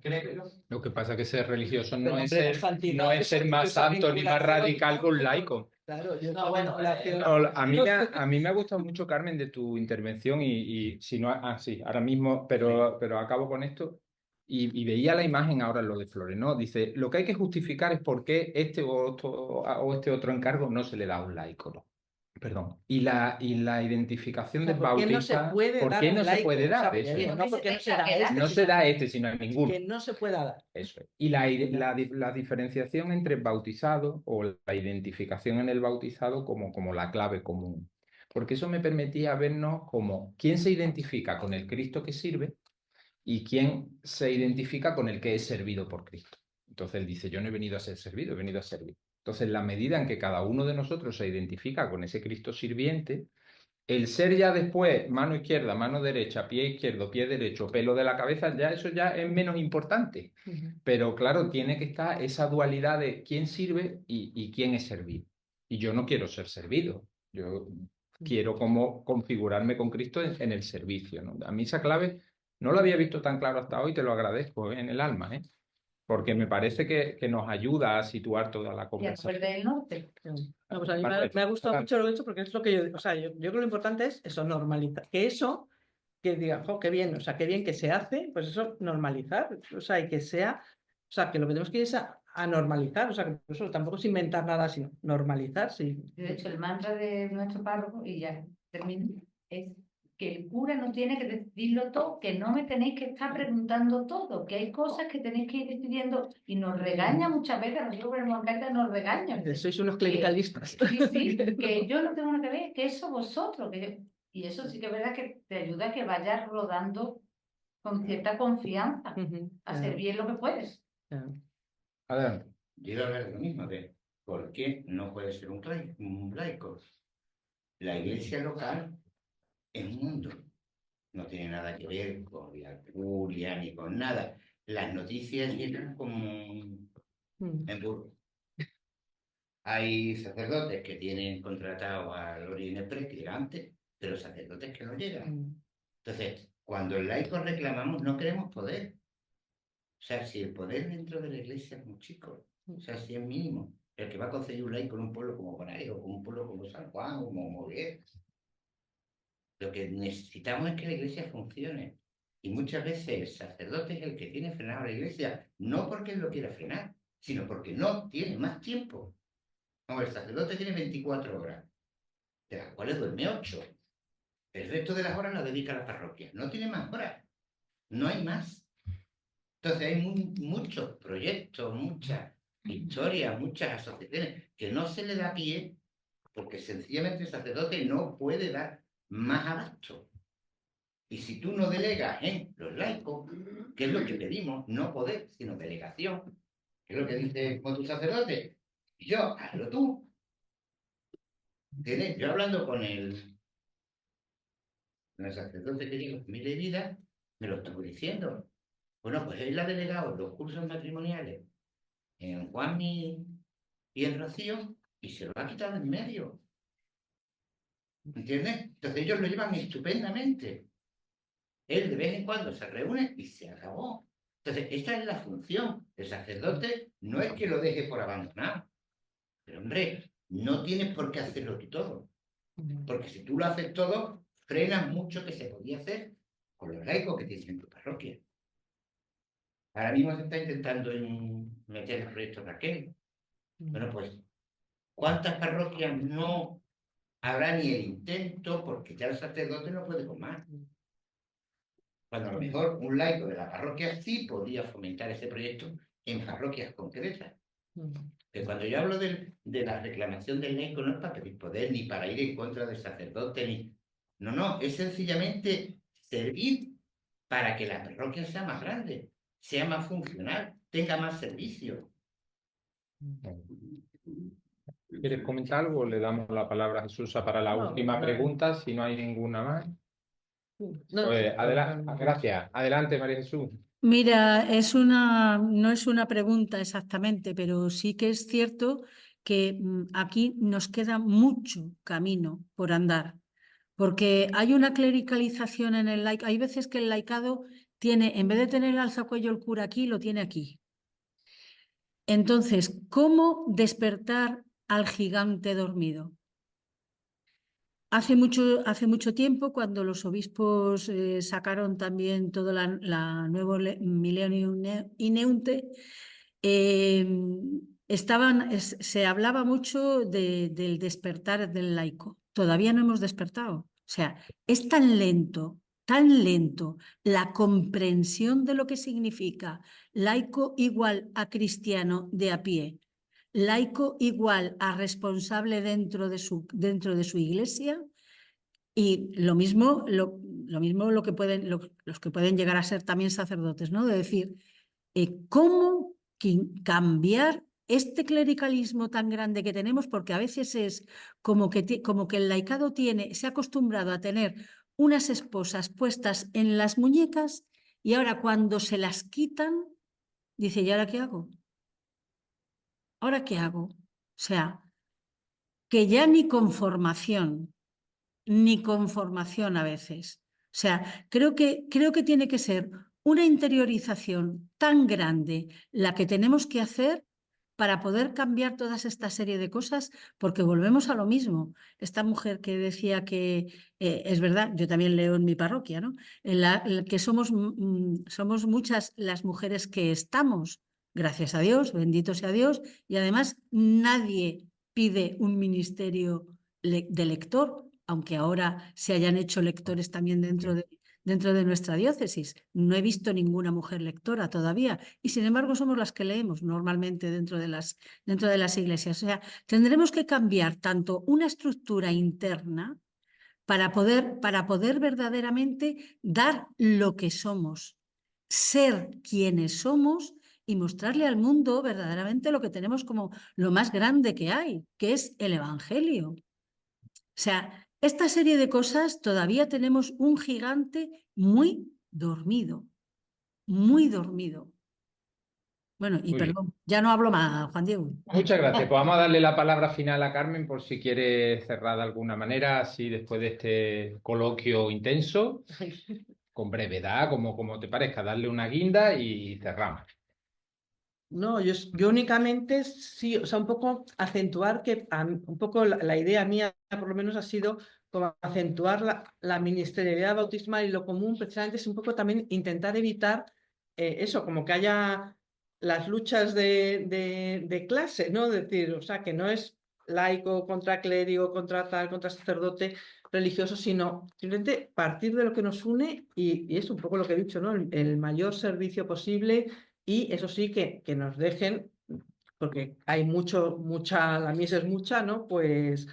Speaker 8: Creo.
Speaker 1: lo que pasa es que ser religioso
Speaker 2: Pero,
Speaker 1: no es
Speaker 2: hombre, la
Speaker 1: ser,
Speaker 2: santidad,
Speaker 1: no es ser más
Speaker 2: esa
Speaker 1: santo ni más
Speaker 2: vinculación,
Speaker 1: radical que un
Speaker 2: ¿no?
Speaker 1: laico.
Speaker 2: Claro, yo
Speaker 8: No,
Speaker 2: esa
Speaker 8: bueno,
Speaker 2: vinculación-
Speaker 1: No, a mí me ha gustado mucho, Carmen, de tu intervención y si no, sí, ahora mismo, pero acabo con esto. Y veía la imagen ahora en lo de Flores, ¿no? Dice, lo que hay que justificar es por qué este o este otro encargo no se le da a un laico, ¿no? Perdón. Y la identificación
Speaker 2: O sea,
Speaker 1: del
Speaker 2: ¿por qué no se
Speaker 1: bautista,
Speaker 2: puede
Speaker 1: ¿por
Speaker 2: dar
Speaker 1: qué
Speaker 2: a un
Speaker 1: no se
Speaker 2: laico?
Speaker 1: puede
Speaker 2: O sea,
Speaker 1: dar?
Speaker 2: pues ya
Speaker 1: Eso
Speaker 2: digo,
Speaker 1: es.
Speaker 2: no porque no se da a este,
Speaker 1: No se da a este, sino a ninguno.
Speaker 2: que no se pueda dar.
Speaker 1: Eso es. Y la diferenciación entre bautizado o la identificación en el bautizado como la clave común. Porque eso me permitía vernos como quién se identifica con el Cristo que sirve y quién se identifica con el que es servido por Cristo. Entonces él dice, yo no he venido a ser servido, he venido a servir. Entonces, en la medida en que cada uno de nosotros se identifica con ese Cristo sirviente, el ser ya después, mano izquierda, mano derecha, pie izquierdo, pie derecho, pelo de la cabeza, ya eso ya es menos importante. Pero claro, tiene que estar esa dualidad de quién sirve y quién es servido. Y yo no quiero ser servido. Yo quiero como configurarme con Cristo en el servicio, ¿no? A mí esa clave no lo había visto tan claro hasta hoy, te lo agradezco, en el alma, ¿eh? Porque me parece que nos ayuda a situar toda la
Speaker 5: Y a
Speaker 1: conversación.
Speaker 5: perder el norte.
Speaker 2: No, pues a mí
Speaker 1: Manuel,
Speaker 2: me ha gustado
Speaker 1: Manuel.
Speaker 2: mucho lo que he hecho porque es lo que yo, o sea, yo creo que lo importante es eso, normalizar. Que eso, que digan, jo, qué bien, o sea, qué bien que se hace, pues eso, normalizar. O sea, y que sea, o sea, que lo que tenemos que ir es a normalizar, o sea, que eso tampoco es inventar nada, sino normalizar, sí.
Speaker 5: De hecho, el mantra de nuestro párroco, y ya termino, es que el cura no tiene que decidirlo todo, que no me tenéis que estar preguntando todo, que hay cosas que tenéis que ir decidiendo, y nos regaña muchas veces, nosotros como alcalde nos regañan.
Speaker 2: Sois unos clericalistas.
Speaker 5: Sí, sí, que yo no tengo nada que ver, que eso vosotros, y eso sí que es verdad que te ayuda a que vayas rodando con cierta confianza, a hacer bien lo que puedes.
Speaker 1: Adelante.
Speaker 4: Yo iba a hablar de lo mismo, de por qué no puede ser un laico. La iglesia local es un mundo. No tiene nada que ver con la curia ni con nada. Las noticias llegan como en burro. Hay sacerdotes que tienen contratado a Lorine Express, que llega antes, pero sacerdotes que no llegan. Entonces, cuando el laico reclamamos, no queremos poder. O sea, si el poder dentro de la iglesia es muy chico, o sea, si es mínimo, el que va a conseguir un laico en un pueblo como Bonaire o como un pueblo como San Juan o como Moguer. Lo que necesitamos es que la iglesia funcione. Y muchas veces el sacerdote es el que tiene frenado a la iglesia, no porque él lo quiera frenar, sino porque no tiene más tiempo. Como el sacerdote tiene 24 horas, de las cuales duerme 8. El resto de las horas las dedica a la parroquia. No tiene más horas. no hay más. Entonces hay muchos proyectos, muchas historias, muchas asociaciones que no se le da pie porque sencillamente el sacerdote no puede dar más abasto. Y si tú no delegas en los laicos, que es lo que pedimos, no poder, sino delegación, que es lo que dice con tu sacerdote, y yo, hazlo tú. Yo hablando con el sacerdote que digo, mi vida, me lo estuvo diciendo. Bueno, pues él ha delegado los cursos matrimoniales en Juanmi y en Rocío y se lo ha quitado en medio. ¿Entiendes? Entonces ellos lo llevan estupendamente. Él de vez en cuando se reúne y se acabó. Entonces, esa es la función. El sacerdote no es que lo deje por abandonado. Pero, hombre, no tienes por qué hacerlo tú todo. Porque si tú lo haces todo, frenas mucho que se podía hacer con los laicos que tienes en tu parroquia. Ahora mismo se está intentando meter el proyecto Raquel. Bueno, pues, ¿cuántas parroquias no habrá ni el intento porque ya el sacerdote no puede con más? Cuando a lo mejor un laico de la parroquia sí podía fomentar ese proyecto en parroquias concretas. Que cuando yo hablo de la reclamación del laico no es para pedir poder ni para ir en contra del sacerdote, ni... No, es sencillamente servir para que la parroquia sea más grande, sea más funcional, tenga más servicio.
Speaker 1: ¿Quieres comentar algo? Le damos la palabra a Jesús para la última pregunta, si no hay ninguna más. Gracias. Adelante, María Jesús.
Speaker 7: Mira, no es una pregunta exactamente, pero sí que es cierto que aquí nos queda mucho camino por andar, porque hay una clericalización en el laicado. Hay veces que el laicado tiene, en vez de tener el alzacuello el cura aquí, lo tiene aquí. Entonces, ¿cómo despertar al gigante dormido? Hace mucho tiempo, cuando los obispos sacaron también todo la nuevo Millennium Ineunte, se hablaba mucho del despertar del laico. Todavía no hemos despertado. O sea, es tan lento la comprensión de lo que significa laico igual a cristiano de a pie, laico igual a responsable dentro de su iglesia, y lo mismo los que pueden llegar a ser también sacerdotes, ¿no? De decir, ¿cómo cambiar este clericalismo tan grande que tenemos? Porque a veces es como que el laicado se ha acostumbrado a tener unas esposas puestas en las muñecas y ahora cuando se las quitan, dice, ¿y ahora qué hago? ¿Ahora qué hago? O sea, que ya ni conformación a veces. O sea, creo que tiene que ser una interiorización tan grande la que tenemos que hacer para poder cambiar toda esta serie de cosas, porque volvemos a lo mismo. Esta mujer que decía que, es verdad, yo también leo en mi parroquia, ¿no? Que somos muchas las mujeres que estamos, gracias a Dios, bendito sea Dios, y además nadie pide un ministerio de lector, aunque ahora se hayan hecho lectores también dentro de nuestra diócesis. No he visto ninguna mujer lectora todavía y sin embargo somos las que leemos normalmente dentro de las iglesias. O sea, tendremos que cambiar tanto una estructura interna para poder verdaderamente dar lo que somos, ser quienes somos y mostrarle al mundo verdaderamente lo que tenemos como lo más grande que hay, que es el Evangelio. O sea, esta serie de cosas todavía tenemos un gigante muy dormido, muy dormido. Bueno, y perdón, ya no hablo más, Juan Diego.
Speaker 1: Muchas gracias. Pues vamos a darle la palabra final a Carmen por si quiere cerrar de alguna manera, así después de este coloquio intenso, con brevedad, como te parezca, darle una guinda y cerramos.
Speaker 2: No, yo únicamente sí, o sea, un poco acentuar que un poco la idea mía, por lo menos, ha sido como acentuar la ministerialidad bautismal y lo común, precisamente es un poco también intentar evitar eso, como que haya las luchas de clase, ¿no? Es decir, o sea, que no es laico contra clérigo, contra tal, contra sacerdote religioso, sino simplemente partir de lo que nos une y es un poco lo que he dicho, ¿no? El mayor servicio posible y eso sí que nos dejen, porque hay la mies es mucha, ¿no? Pues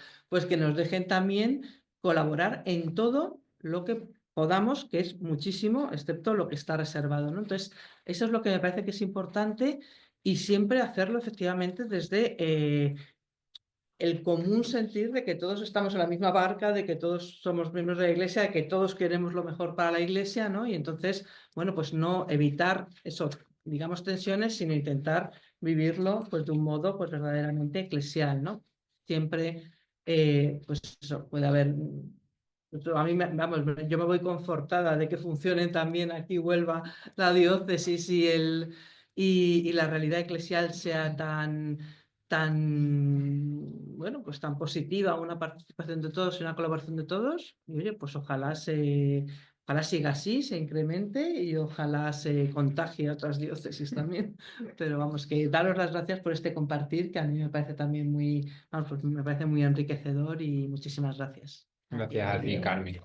Speaker 2: que nos dejen también colaborar en todo lo que podamos, que es muchísimo, excepto lo que está reservado, ¿no? Entonces, eso es lo que me parece que es importante y siempre hacerlo efectivamente desde el común sentir de que todos estamos en la misma barca, de que todos somos miembros de la Iglesia, de que todos queremos lo mejor para la Iglesia, ¿no? Y entonces, bueno, pues no evitar eso, digamos, tensiones, sino intentar vivirlo pues de un modo pues verdaderamente eclesial, ¿no? Siempre, pues eso, puede haber... A mí, vamos, yo me voy confortada de que funcionen también aquí Huelva la diócesis y la realidad eclesial sea bueno, pues tan positiva, una participación de todos y una colaboración de todos. Y oye, pues ojalá siga así, se incremente y ojalá se contagie a otras diócesis también. Pero vamos, que daros las gracias por este compartir, que a mí me parece también muy, vamos, pues me parece muy enriquecedor y muchísimas gracias.
Speaker 1: Gracias a ti, Carmen.